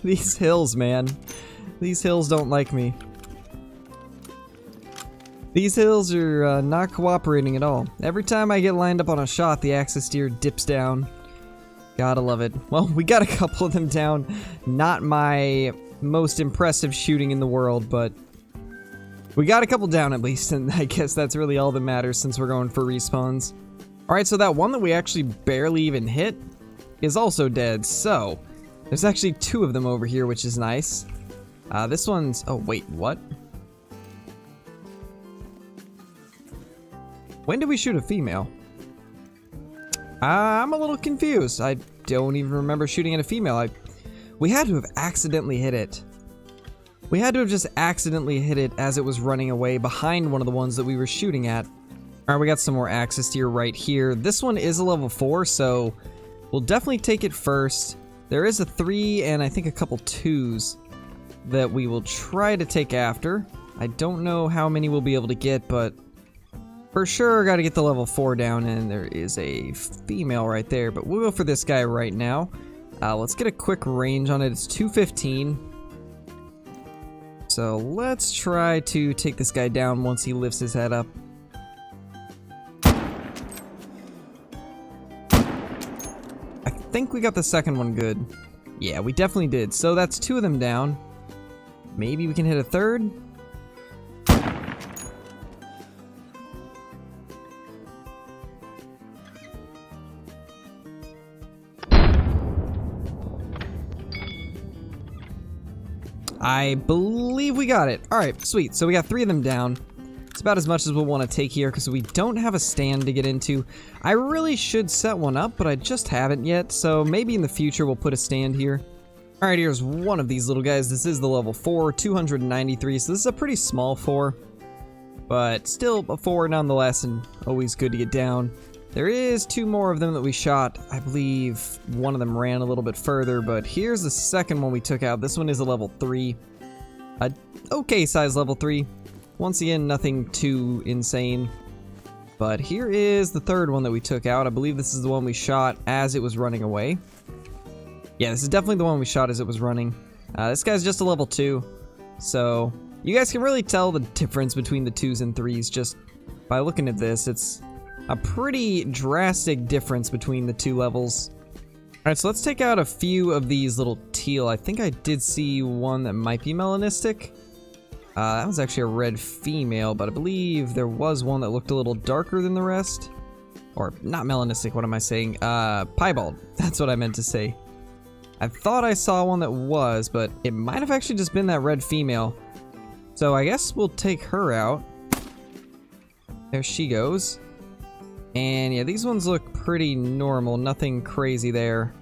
These hills, man. These hills don't like me. These hills are not cooperating at all. Every time I get lined up on a shot, the axis deer dips down. Gotta love it. Well, we got a couple of them down. Not my most impressive shooting in the world, but we got a couple down at least, and I guess that's really all that matters since we're going for respawns. Alright, so that one that we actually barely even hit is also dead, so there's actually two of them over here, which is nice. This one's... oh, wait, what? When did we shoot a female? I'm a little confused. I don't even remember shooting at a female. We had to have accidentally hit it. We had to have just accidentally hit it as it was running away behind one of the ones that we were shooting at. Alright, we got some more axis deer right here. This one is a level 4, so we'll definitely take it first. There is a 3 and I think a couple 2s that we will try to take after. I don't know how many we'll be able to get, but for sure got to get the level 4 down, and there is a female right there, but we'll go for this guy right now. Let's get a quick range on it. It's 215. So let's try to take this guy down once he lifts his head up. I think we got the second one good. Yeah, we definitely did. So that's 2 of them down. Maybe we can hit a third. I believe we got it. Alright, sweet. So we got 3 of them down. It's about as much as we'll want to take here because we don't have a stand to get into. I really should set one up, but I just haven't yet, so maybe in the future we'll put a stand here. Alright, here's one of these little guys. This is the level 4, 293, so this is a pretty small 4. But still a 4 nonetheless, and always good to get down. There is 2 more of them that we shot. I believe one of them ran a little bit further, but here's the second one we took out. This one is a level 3. A okay size level 3. Once again, nothing too insane. But here is the third one that we took out. I believe this is the one we shot as it was running away. Yeah, this is definitely the one we shot as it was running. This guy's just a level 2. So you guys can really tell the difference between the 2s and 3s just by looking at this. It's a pretty drastic difference between the 2 levels. Alright, so let's take out a few of these little teal. I think I did see one that might be melanistic. That was actually a red female, but I believe there was one that looked a little darker than the rest. Or, not melanistic, what am I saying? Piebald. That's what I meant to say. I thought I saw one that was, but it might have actually just been that red female. So I guess we'll take her out. There she goes. And yeah, these ones look pretty normal, nothing crazy there.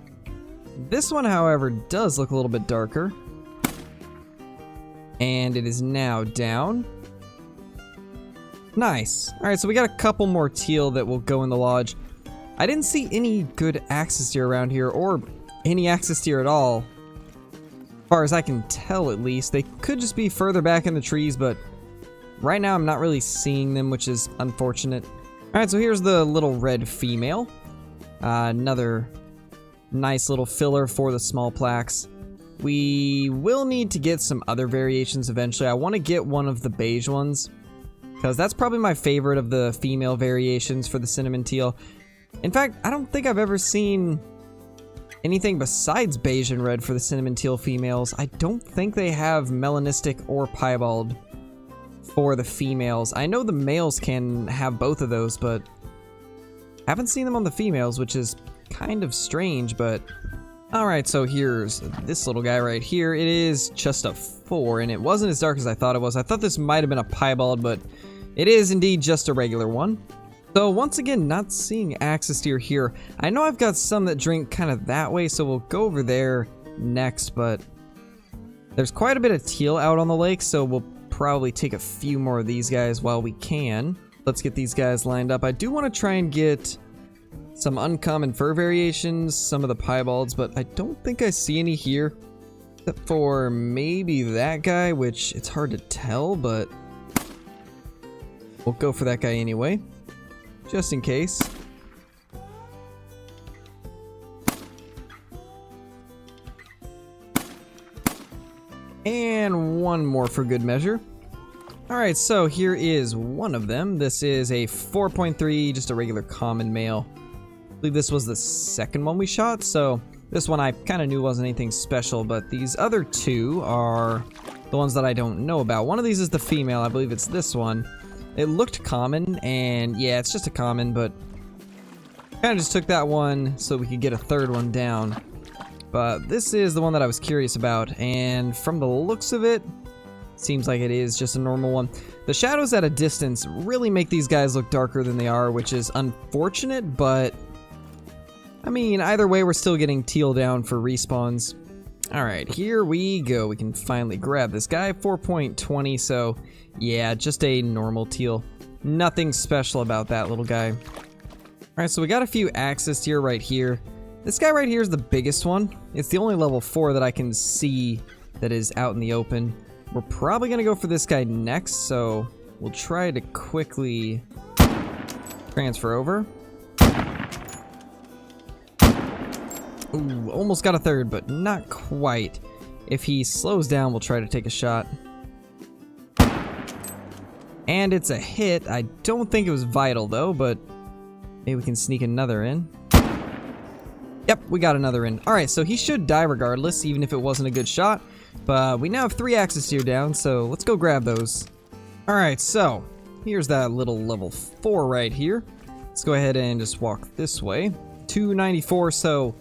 This one, however, does look a little bit darker. And it is now down. Nice. Alright, so we got a couple more teal that will go in the lodge. I didn't see any good axis deer around here, or any axis deer at all. As far as I can tell, at least. They could just be further back in the trees, but right now I'm not really seeing them, which is unfortunate. Alright, so here's the little red female. Another nice little filler for the small plaques. We will need to get some other variations eventually. I want to get one of the beige ones, because that's probably my favorite of the female variations for the cinnamon teal. In fact, I don't think I've ever seen anything besides beige and red for the cinnamon teal females. I don't think they have melanistic or piebald for the females. I know the males can have both of those, but haven't seen them on the females, which is kind of strange, but alright, so here's this little guy right here. It is just a 4, and it wasn't as dark as I thought it was. I thought this might have been a piebald, but it is indeed just a regular one. So once again, not seeing axis deer here. I know I've got some that drink kind of that way, so we'll go over there next, but there's quite a bit of teal out on the lake, so we'll probably take a few more of these guys while we can. Let's get these guys lined up. I do want to try and get some uncommon fur variations, some of the piebalds, but I don't think I see any here. Except for maybe that guy, which it's hard to tell, but we'll go for that guy anyway, just in case. And one more for good measure. Alright, so here is one of them. This is a 4.3, just a regular common male. I believe this was the second one we shot, so this one I kind of knew wasn't anything special, but these other two are the ones that I don't know about. One of these is the female, I believe it's this one. It looked common, and yeah, it's just a common, but kind of just took that one so we could get a third one down. But this is the one that I was curious about, and from the looks of it, seems like it is just a normal one. The shadows at a distance really make these guys look darker than they are, which is unfortunate, but I mean, either way, we're still getting teal down for respawns. Alright, here we go. We can finally grab this guy. 4.20, so yeah, just a normal teal. Nothing special about that little guy. Alright, so we got a few axes here right here. This guy right here is the biggest one. It's the only level 4 that I can see that is out in the open. We're probably going to go for this guy next, so we'll try to quickly transfer over. Ooh, almost got a third, but not quite. If he slows down, we'll try to take a shot. And it's a hit. I don't think it was vital, though, but maybe we can sneak another in. Yep, we got another in. Alright, so he should die regardless, even if it wasn't a good shot. But we now have 3 axes here down, so let's go grab those. Alright, so here's that little level 4 right here. Let's go ahead and just walk this way. 294, so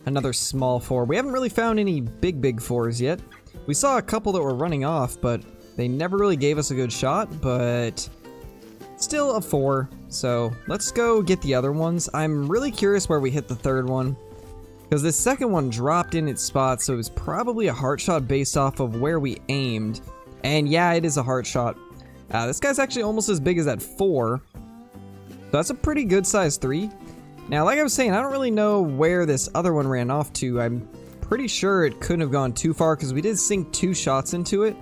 another small 4. We haven't really found any big 4s yet. We saw a couple that were running off, but they never really gave us a good shot, but still a 4. So let's go get the other ones. I'm really curious where we hit the third one, because this second one dropped in its spot, so it was probably a heart shot based off of where we aimed. And yeah, it is a heart shot. This guy's actually almost as big as that 4. So that's a pretty good size 3. Now, like I was saying, I don't really know where this other one ran off to. I'm pretty sure it couldn't have gone too far, because we did sink 2 shots into it.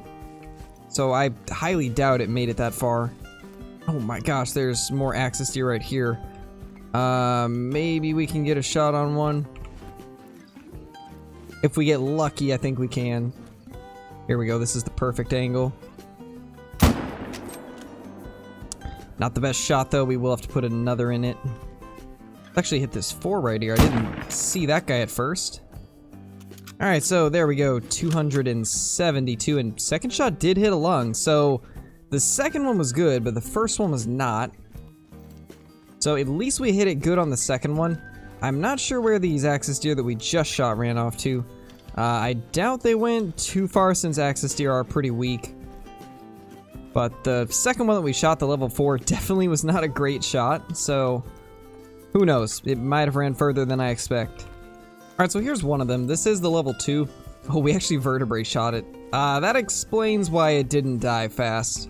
So I highly doubt it made it that far. Oh my gosh, there's more axis deer right here. Maybe we can get a shot on one. If we get lucky, I think we can. Here we go, this is the perfect angle. Not the best shot though, we will have to put another in it. Actually hit this 4 right here, I didn't see that guy at first. Alright, so there we go, 272, and second shot did hit a lung, so the second one was good, but the first one was not. So at least we hit it good on the second one. I'm not sure where these axis deer that we just shot ran off to. I doubt they went too far since axis deer are pretty weak. But the second one that we shot, the level 4, definitely was not a great shot, so who knows? It might have ran further than I expect. Alright, so here's one of them. This is the level 2. Oh, we actually vertebrae shot it. That explains why it didn't die fast.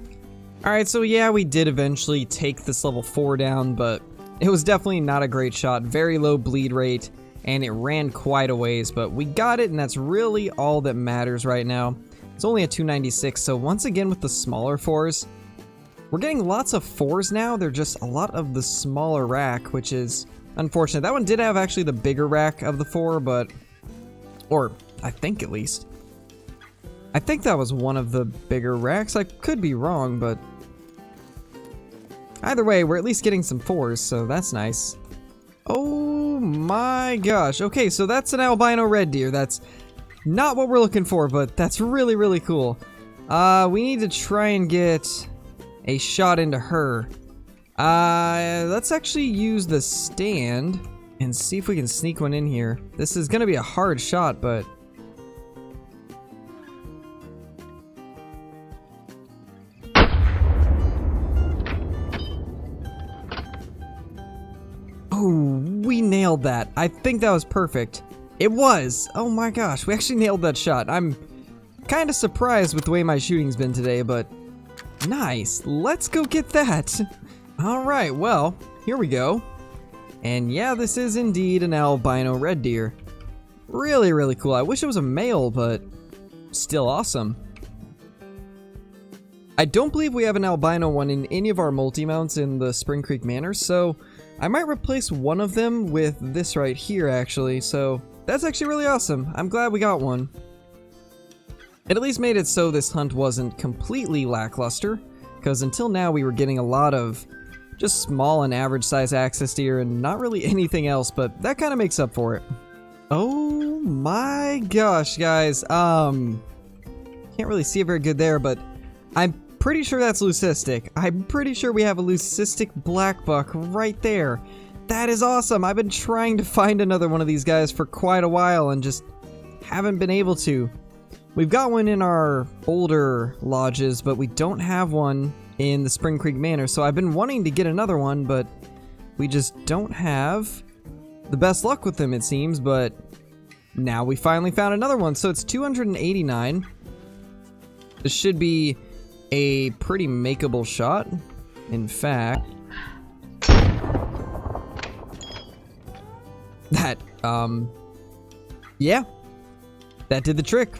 Alright, so yeah, we did eventually take this level 4 down, but it was definitely not a great shot. Very low bleed rate, and it ran quite a ways, but we got it, and that's really all that matters right now. It's only a 296, so once again with the smaller 4s, we're getting lots of 4s now. They're just a lot of the smaller rack, which is unfortunate. That one did have actually the bigger rack of the 4, but, or I think at least. I think that was one of the bigger racks. I could be wrong, but either way, we're at least getting some 4s, so that's nice. Oh my gosh. Okay, so that's an albino red deer. That's not what we're looking for, but that's really, really cool. We need to try and get a shot into her. Let's actually use the stand and see if we can sneak one in here. This is gonna be a hard shot, but oh, we nailed that. I think that was perfect. It was! Oh my gosh, we actually nailed that shot. I'm kind of surprised with the way my shooting's been today, but Nice. Let's go get that. All right, well, here we go. And yeah, this is indeed an albino red deer. Really, really cool. I wish it was a male, but still awesome. I don't believe we have an albino one in any of our multi-mounts in the Spring Creek Manor, so I might replace one of them with this right here, actually. So that's actually really awesome. I'm glad we got one. It at least made it so this hunt wasn't completely lackluster, because until now we were getting a lot of just small and average size axis deer and not really anything else, but that kind of makes up for it. Oh my gosh, guys. Can't really see it very good there, but I'm pretty sure that's Leucistic. I'm pretty sure we have a Leucistic black buck right there. That is awesome. I've been trying to find another one of these guys for quite a while and just haven't been able to. We've got one in our older lodges, but we don't have one in the Spring Creek Manor, so I've been wanting to get another one, but we just don't have the best luck with them, it seems. But now we finally found another one, so it's 289. This should be a pretty makeable shot. In fact, that, yeah, that did the trick.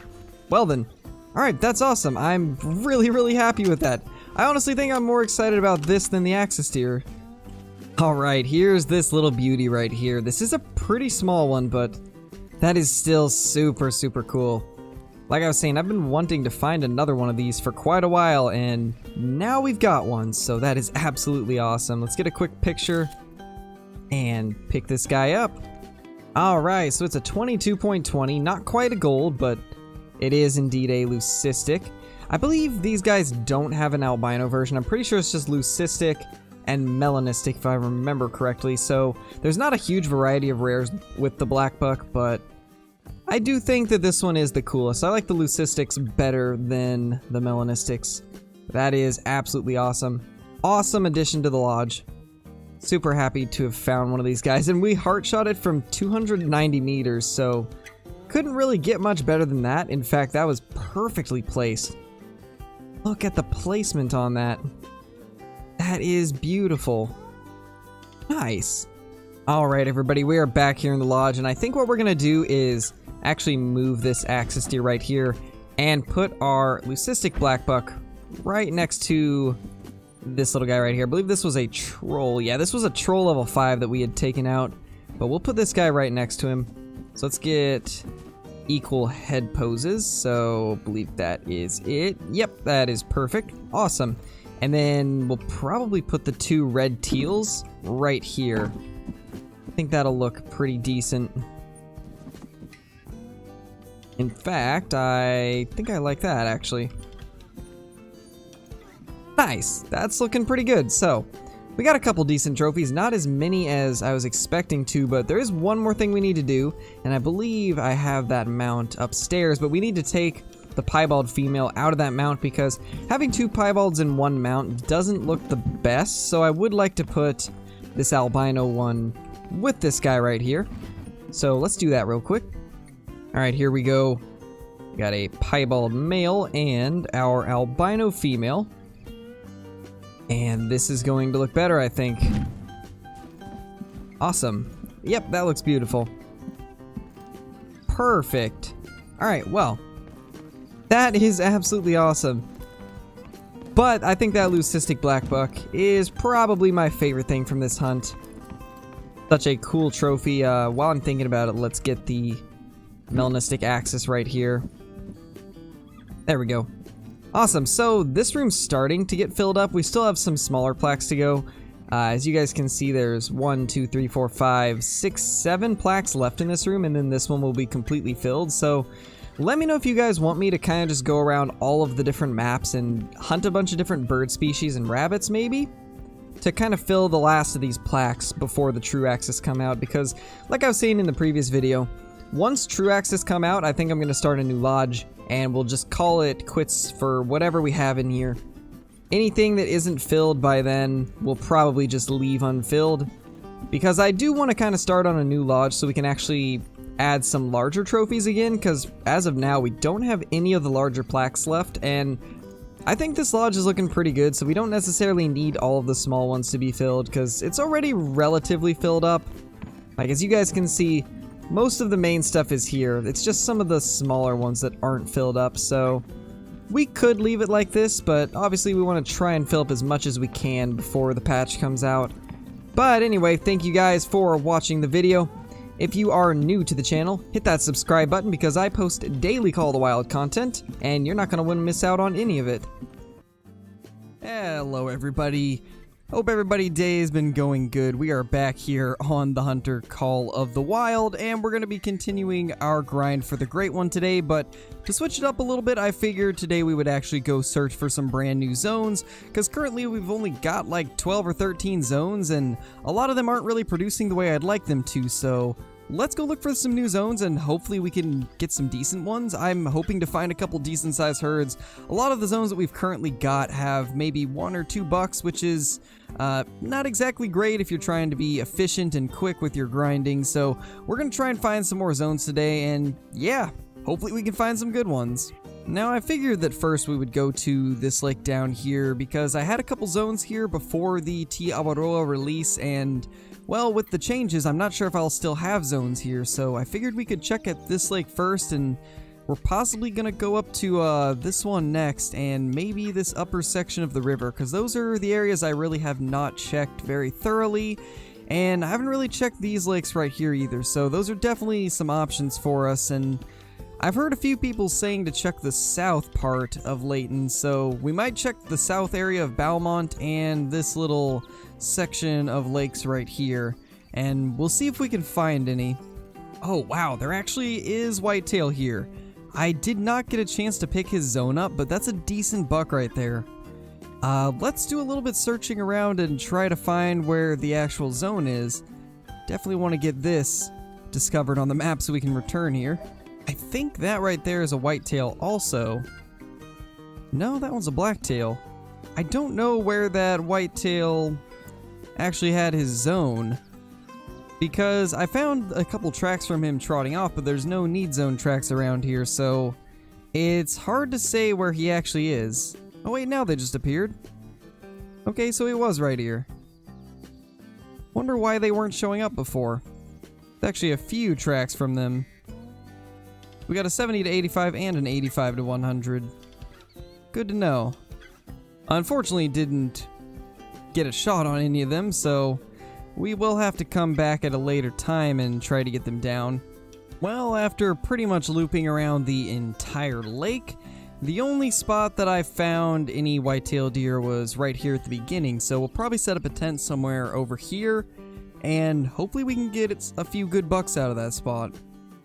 Well then, alright, that's awesome. I'm really, really happy with that. I honestly think I'm more excited about this than the axis deer. Alright, here's this little beauty right here. This is a pretty small one, but that is still super, super cool. Like I was saying, I've been wanting to find another one of these for quite a while, and now we've got one, so that is absolutely awesome. Let's get a quick picture and pick this guy up. Alright, so it's a 22.20, not quite a gold, but it is indeed a Leucistic. I believe these guys don't have an albino version. I'm pretty sure it's just Leucistic and Melanistic, if I remember correctly. So there's not a huge variety of rares with the black buck, but I do think that this one is the coolest. I like the Leucistics better than the Melanistics. That is absolutely awesome. Awesome addition to the lodge. Super happy to have found one of these guys, and we heart shot it from 290 meters, so couldn't really get much better than that. In fact, that was perfectly placed. Look at the placement on that. That is beautiful. Nice. Alright everybody, we are back here in the lodge, and I think what we're gonna do is actually move this axis deer right here and put our Leucistic black buck right next to this little guy right here. I believe this was a troll. Yeah, this was a troll level 5 that we had taken out, but we'll put this guy right next to him. So let's get equal head poses. So I believe that is it. Yep, that is perfect. Awesome. And then we'll probably put the two red teals right here. I think that'll look pretty decent. In fact, I think I like that actually. Nice, that's looking pretty good. So we got a couple decent trophies, not as many as I was expecting to, but there is one more thing we need to do, and I believe I have that mount upstairs, but we need to take the piebald female out of that mount because having two piebalds in one mount doesn't look the best, so I would like to put this albino one with this guy right here. So let's do that real quick. Alright, here we go. We got a piebald male and our albino female. And this is going to look better, I think. Awesome. Yep, that looks beautiful. Perfect. Alright, well, that is absolutely awesome. But I think that Leucistic black buck is probably my favorite thing from this hunt. Such a cool trophy. While I'm thinking about it, let's get the Melanistic axis right here. There we go. Awesome, so this room's starting to get filled up. We still have some smaller plaques to go. As you guys can see, there's 1, 2, 3, 4, 5, 6, 7 plaques left in this room, and then this one will be completely filled. So let me know if you guys want me to kind of just go around all of the different maps and hunt a bunch of different bird species and rabbits, maybe, to kind of fill the last of these plaques before the true axis come out. Because, like I was saying in the previous video, once true axis come out, I think I'm going to start a new lodge, and we'll just call it quits for whatever we have in here. Anything that isn't filled by then, we'll probably just leave unfilled, because I do want to kind of start on a new lodge so we can actually add some larger trophies again, because as of now, we don't have any of the larger plaques left, and I think this lodge is looking pretty good, so we don't necessarily need all of the small ones to be filled, because it's already relatively filled up. Like, as you guys can see, most of the main stuff is here. It's just some of the smaller ones that aren't filled up, so we could leave it like this, but obviously we want to try and fill up as much as we can before the patch comes out. But anyway, thank you guys for watching the video. If you are new to the channel, hit that subscribe button because I post daily Call of the Wild content, and you're not going to want to miss out on any of it. Hello everybody. Hope everybody's day has been going good. We are back here on the Hunter Call of the Wild, and we're going to be continuing our grind for the Great One today, but to switch it up a little bit, I figured today we would actually go search for some brand new zones, because currently we've only got like 12 or 13 zones, and a lot of them aren't really producing the way I'd like them to, so let's go look for some new zones and hopefully we can get some decent ones. I'm hoping to find a couple decent sized herds. A lot of the zones that we've currently got have maybe 1 or 2 bucks, which is not exactly great if you're trying to be efficient and quick with your grinding. So we're going to try and find some more zones today, and yeah, hopefully we can find some good ones. Now, I figured that first we would go to this lake down here because I had a couple zones here before the T. Awaroa release, and well, with the changes, I'm not sure if I'll still have zones here, so I figured we could check at this lake first, and we're possibly going to go up to this one next, and maybe this upper section of the river, because those are the areas I really have not checked very thoroughly, and I haven't really checked these lakes right here either, so those are definitely some options for us, and I've heard a few people saying to check the south part of Layton, so we might check the south area of Balmont and this little section of lakes right here, and we'll see if we can find any. Oh wow, there actually is whitetail here. I did not get a chance to pick his zone up, but that's a decent buck right there. Let's do a little bit searching around and try to find where the actual zone is. Definitely want to get this discovered on the map so we can return here. I think that right there is a whitetail also. No, that one's a blacktail. I don't know where that whitetail actually had his zone, because I found a couple tracks from him trotting off, but there's no need zone tracks around here, so it's hard to say where he actually is. Oh wait, now they just appeared. Okay, so he was right here. Wonder why they weren't showing up before. There's actually a few tracks from them. We got a 70 to 85 and an 85 to 100. Good to know. Unfortunately, didn't get a shot on any of them, so we will have to come back at a later time and try to get them down. Well, after pretty much looping around the entire lake, the only spot that I found any whitetail deer was right here at the beginning, so we'll probably set up a tent somewhere over here, and hopefully we can get a few good bucks out of that spot.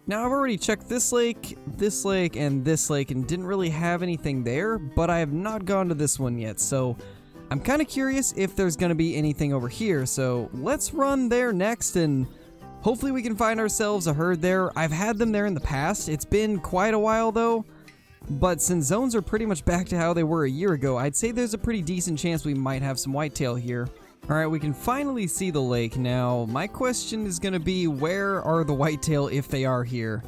Now, I've already checked this lake, and this lake, and didn't really have anything there, but I have not gone to this one yet, so I'm kind of curious if there's going to be anything over here, so let's run there next, and hopefully we can find ourselves a herd there. I've had them there in the past. It's been quite a while, though, but since zones are pretty much back to how they were a year ago, I'd say there's a pretty decent chance we might have some whitetail here. Alright, we can finally see the lake. Now, my question is going to be, where are the whitetail if they are here?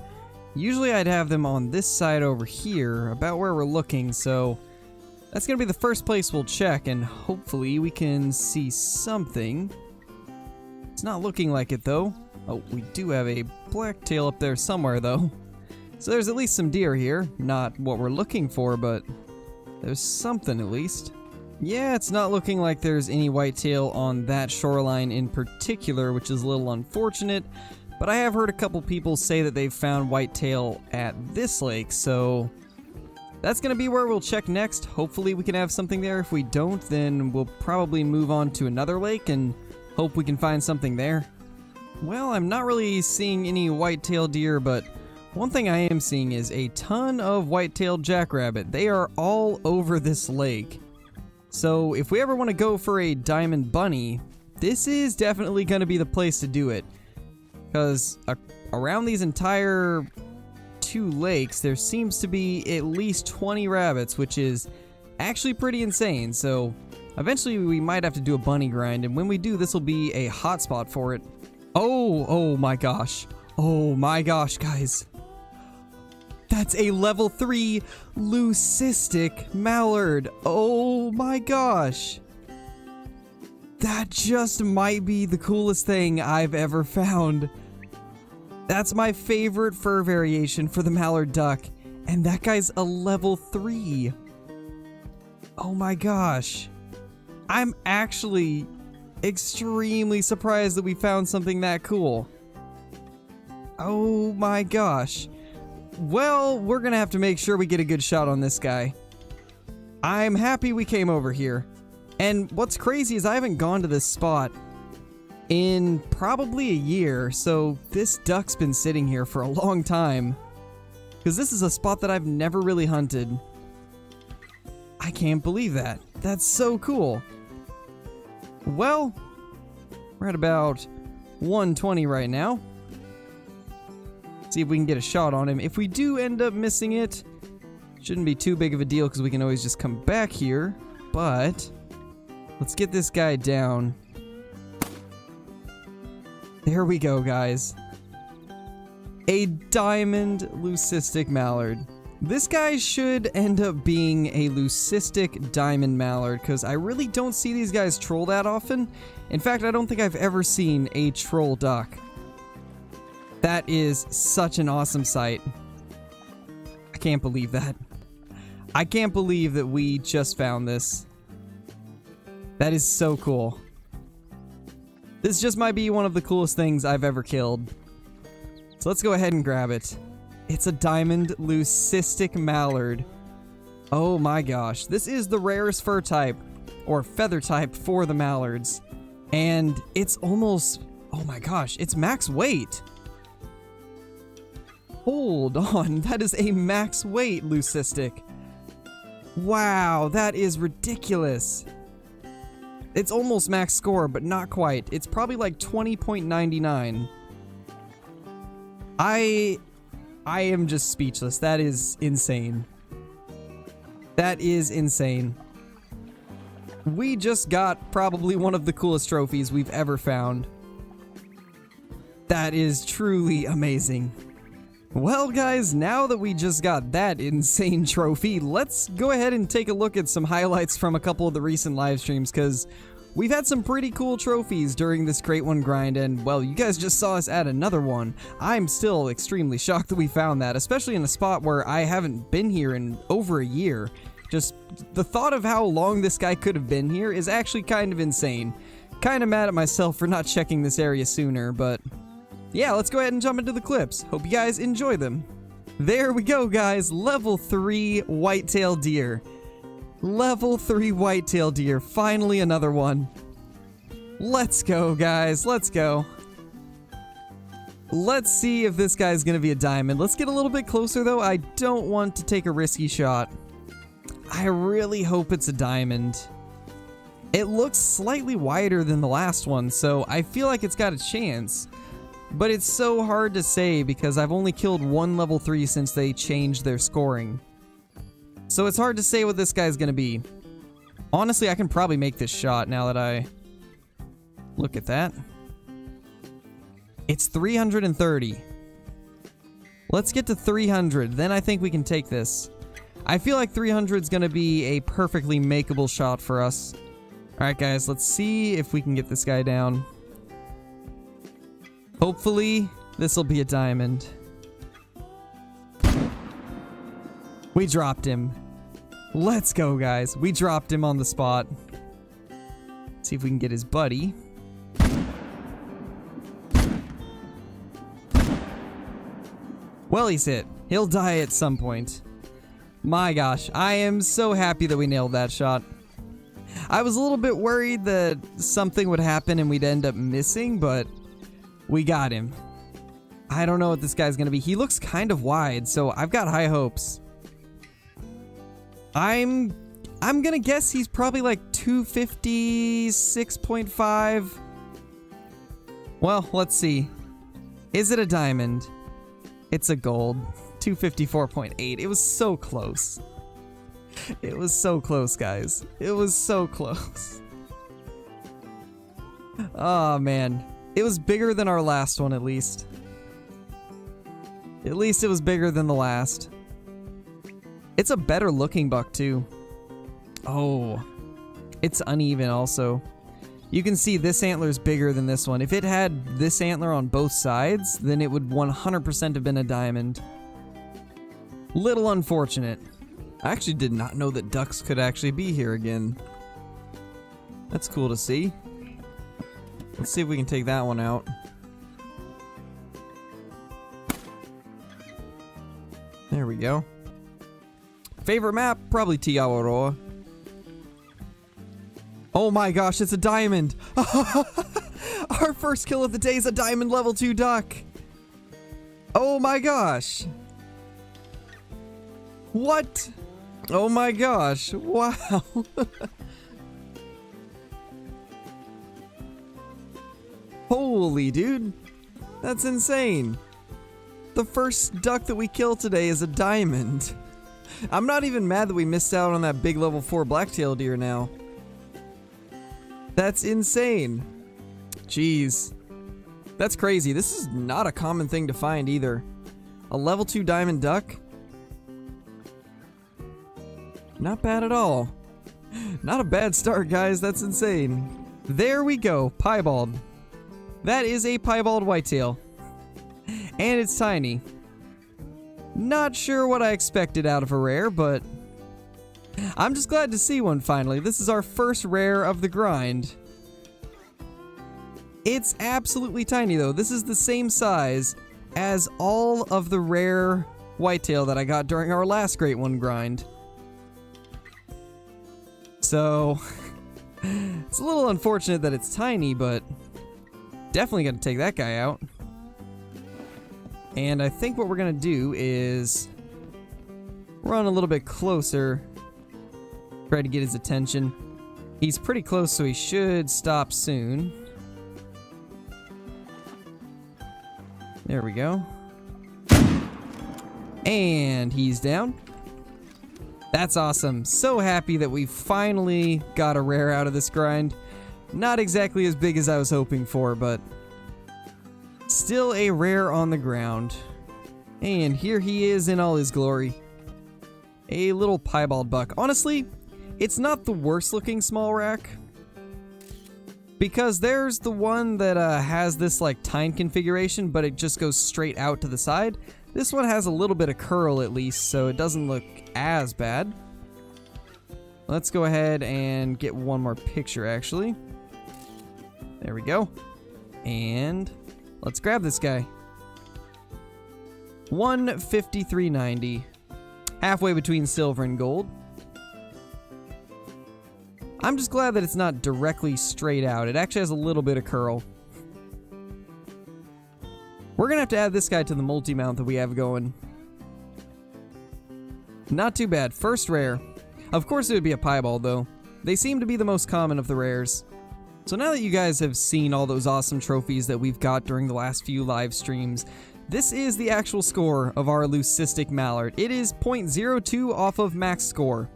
Usually I'd have them on this side over here, about where we're looking, so that's going to be the first place we'll check, and hopefully we can see something. It's not looking like it, though. Oh, we do have a blacktail up there somewhere, though. So there's at least some deer here. Not what we're looking for, but there's something at least. Yeah, it's not looking like there's any whitetail on that shoreline in particular, which is a little unfortunate, but I have heard a couple people say that they've found whitetail at this lake, so that's going to be where we'll check next. Hopefully we can have something there. If we don't, then we'll probably move on to another lake and hope we can find something there. Well, I'm not really seeing any whitetail deer, but one thing I am seeing is a ton of white-tailed jackrabbit. They are all over this lake. So if we ever want to go for a diamond bunny, this is definitely going to be the place to do it. Because around these entire 2 lakes, there seems to be at least 20 rabbits, which is actually pretty insane. So eventually we might have to do a bunny grind, and when we do, this will be a hotspot for it. Oh my gosh. Oh my gosh, guys. That's a level 3 Leucistic mallard. Oh my gosh. That just might be the coolest thing I've ever found. That's my favorite fur variation for the mallard duck. And that guy's a level 3. Oh my gosh. I'm actually extremely surprised that we found something that cool. Oh my gosh. Well, we're gonna have to make sure we get a good shot on this guy. I'm happy we came over here. And what's crazy is I haven't gone to this spot in probably a year, so this duck's been sitting here for a long time. Because this is a spot that I've never really hunted. I can't believe that. That's so cool. Well, we're at about 120 right now. See if we can get a shot on him. If we do end up missing it, shouldn't be too big of a deal because we can always just come back here. But let's get this guy down. There we go, guys. A diamond leucistic mallard. This guy should end up being a leucistic diamond mallard because I really don't see these guys troll that often. In fact, I don't think I've ever seen a troll duck. That is such an awesome sight. I can't believe that. I can't believe that we just found this. That is so cool. This just might be one of the coolest things I've ever killed. So let's go ahead and grab it. It's a diamond leucistic mallard. Oh my gosh. This is the rarest fur type, or feather type, for the mallards. And it's almost, oh my gosh, it's max weight. Hold on, that is a max weight leucistic. Wow, that is ridiculous. It's almost max score, but not quite. It's probably like 20.99. I am just speechless. That is insane. That is insane. We just got probably one of the coolest trophies we've ever found. That is truly amazing. Well, guys, now that we just got that insane trophy, let's go ahead and take a look at some highlights from a couple of the recent live streams, because we've had some pretty cool trophies during this Great One grind, and, well, you guys just saw us add another one. I'm still extremely shocked that we found that, especially in a spot where I haven't been here in over a year. Just the thought of how long this guy could have been here is actually kind of insane. Kind of mad at myself for not checking this area sooner, but yeah, let's go ahead and jump into the clips. Hope you guys enjoy them. There we go, guys. Level 3 whitetail deer. Level 3 whitetail deer. Finally another one. Let's go, guys. Let's go. Let's see if this guy's gonna be a diamond. Let's get a little bit closer, though. I don't want to take a risky shot. I really hope it's a diamond. It looks slightly wider than the last one, so I feel like it's got a chance. But it's so hard to say because I've only killed one level 3 since they changed their scoring. So it's hard to say what this guy's gonna be. Honestly, I can probably make this shot now that I look at that. It's 330. Let's get to 300, then I think we can take this. I feel like 300 is gonna be a perfectly makeable shot for us. Alright guys, let's see if we can get this guy down. Hopefully, this will be a diamond. We dropped him. Let's go, guys. We dropped him on the spot. Let's see if we can get his buddy. Well, he's hit. He'll die at some point. My gosh, I am so happy that we nailed that shot. I was a little bit worried that something would happen and we'd end up missing, but we got him. I don't know what this guy's gonna be. He looks kind of wide, so I've got high hopes. I'm gonna guess he's probably like 256.5. Well, let's see. Is it a diamond? It's a gold. 254.8. It was so close. It was so close, guys. It was so close. Oh, man. It was bigger than our last one, at least. At least it was bigger than the last. It's a better looking buck too. Oh, it's uneven also. You can see this antler is bigger than this one. If it had this antler on both sides, then it would 100% have been a diamond. Little unfortunate. I actually did not know that ducks could actually be here again. That's cool to see. Let's see if we can take that one out. There we go. Favorite map? Probably Tiawaroa. Oh my gosh, it's a diamond! Our first kill of the day is a diamond level 2 duck! Oh my gosh! What? Oh my gosh, wow! Holy dude! That's insane! The first duck that we kill today is a diamond. I'm not even mad that we missed out on that big level 4 blacktail deer now. That's insane. Jeez. That's crazy. This is not a common thing to find either. A level 2 diamond duck? Not bad at all. Not a bad start, guys. That's insane. There we go. Piebald. That is a piebald whitetail. And it's tiny. Not sure what I expected out of a rare, but I'm just glad to see one finally. This is our first rare of the grind. It's absolutely tiny though. This is the same size as all of the rare whitetail that I got during our last Great One grind. So, it's a little unfortunate that it's tiny, but definitely gonna take that guy out. And I think what we're gonna do is run a little bit closer. Try to get his attention. He's pretty close, so he should stop soon. There we go. And he's down. That's awesome. So happy that we finally got a rare out of this grind. Not exactly as big as I was hoping for, but still a rare on the ground. And here he is in all his glory. A little piebald buck. Honestly, it's not the worst looking small rack, because there's the one that has this like tine configuration, but it just goes straight out to the side. This one has a little bit of curl at least, so it doesn't look as bad. Let's go ahead and get one more picture actually. There we go. And let's grab this guy. 153.90. Halfway between silver and gold. I'm just glad that it's not directly straight out. It actually has a little bit of curl. We're gonna have to add this guy to the multi-mount that we have going. Not too bad. First rare. Of course it would be a piebald though. They seem to be the most common of the rares. So now that you guys have seen all those awesome trophies that we've got during the last few live streams, this is the actual score of our Leucistic Mallard. It is 0.02 off of max score.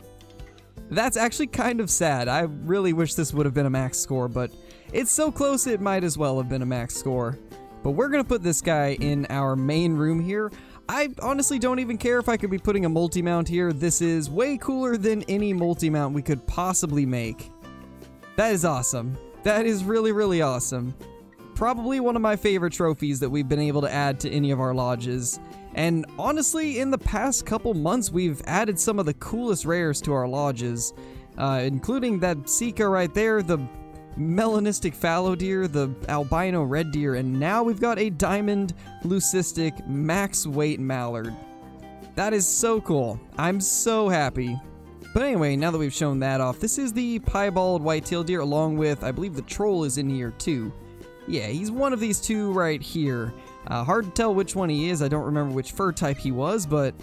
That's actually kind of sad. I really wish this would have been a max score, but it's so close it might as well have been a max score. But we're gonna put this guy in our main room here. I honestly don't even care if I could be putting a multi-mount here. This is way cooler than any multi-mount we could possibly make. That is awesome. That is really, really awesome. Probably one of my favorite trophies that we've been able to add to any of our lodges. And honestly, in the past couple months, we've added some of the coolest rares to our lodges, including that Sika right there, the melanistic fallow deer, the albino red deer, and now we've got a diamond leucistic max weight mallard. That is so cool. I'm so happy. But anyway, now that we've shown that off, this is the piebald whitetail deer along with, I believe the troll is in here too. Yeah, he's one of these two right here. Hard to tell which one he is. I don't remember which fur type he was, but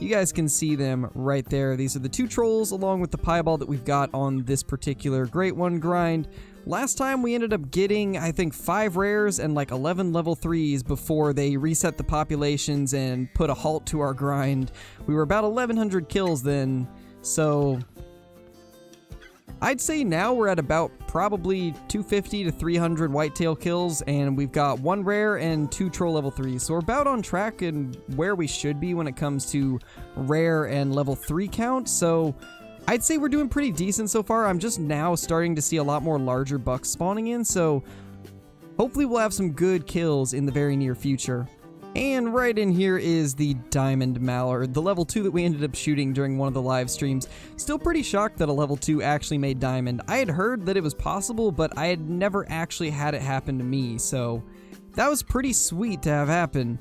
you guys can see them right there. These are the two trolls along with the piebald that we've got on this particular Great One grind. Last time we ended up getting, I think, 5 rares and like 11 level 3s before they reset the populations and put a halt to our grind. We were about 1,100 kills then, so I'd say now we're at about probably 250 to 300 whitetail kills, and we've got 1 rare and 2 troll level 3s. So we're about on track and where we should be when it comes to rare and level 3 count. So I'd say we're doing pretty decent so far. I'm just now starting to see a lot more larger bucks spawning in, so hopefully we'll have some good kills in the very near future. And right in here is the Diamond Mallard, the level 2 that we ended up shooting during one of the live streams. Still pretty shocked that a level 2 actually made Diamond. I had heard that it was possible, but I had never actually had it happen to me, so that was pretty sweet to have happen.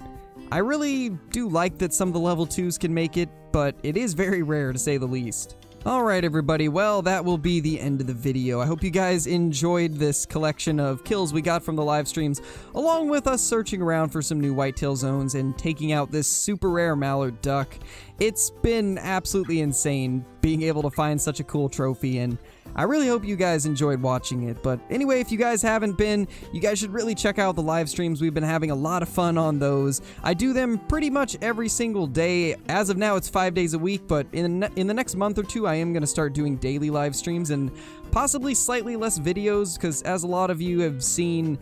I really do like that some of the level 2s can make it, but it is very rare to say the least. Alright everybody, well that will be the end of the video. I hope you guys enjoyed this collection of kills we got from the live streams, along with us searching around for some new whitetail zones and taking out this super rare mallard duck. It's been absolutely insane being able to find such a cool trophy, and I really hope you guys enjoyed watching it. But anyway, if you guys haven't been, you guys should really check out the live streams. We've been having a lot of fun on those. I do them pretty much every single day. As of now, it's 5 days a week, but in the next month or two, I am going to start doing daily live streams and possibly slightly less videos, because as a lot of you have seen,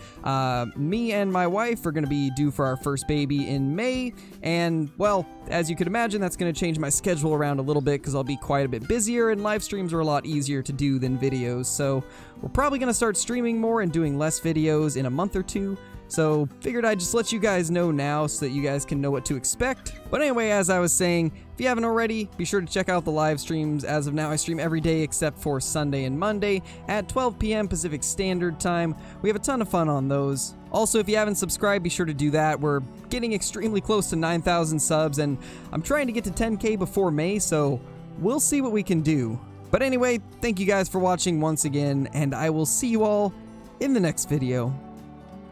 me and my wife are going to be due for our first baby in May, and well, as you could imagine, that's going to change my schedule around a little bit because I'll be quite a bit busier, and live streams are a lot easier to do than videos, so we're probably going to start streaming more and doing less videos in a month or two. So figured I'd just let you guys know now so that you guys can know what to expect. But anyway, as I was saying, if you haven't already, be sure to check out the live streams. As of now, I stream every day except for Sunday and Monday at 12 p.m. Pacific Standard Time. We have a ton of fun on those. Also, if you haven't subscribed, be sure to do that. We're getting extremely close to 9,000 subs, and I'm trying to get to 10K before May, so we'll see what we can do. But anyway, thank you guys for watching once again, and I will see you all in the next video.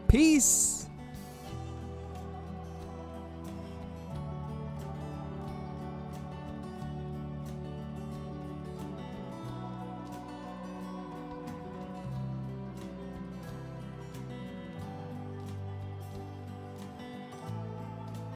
Peace!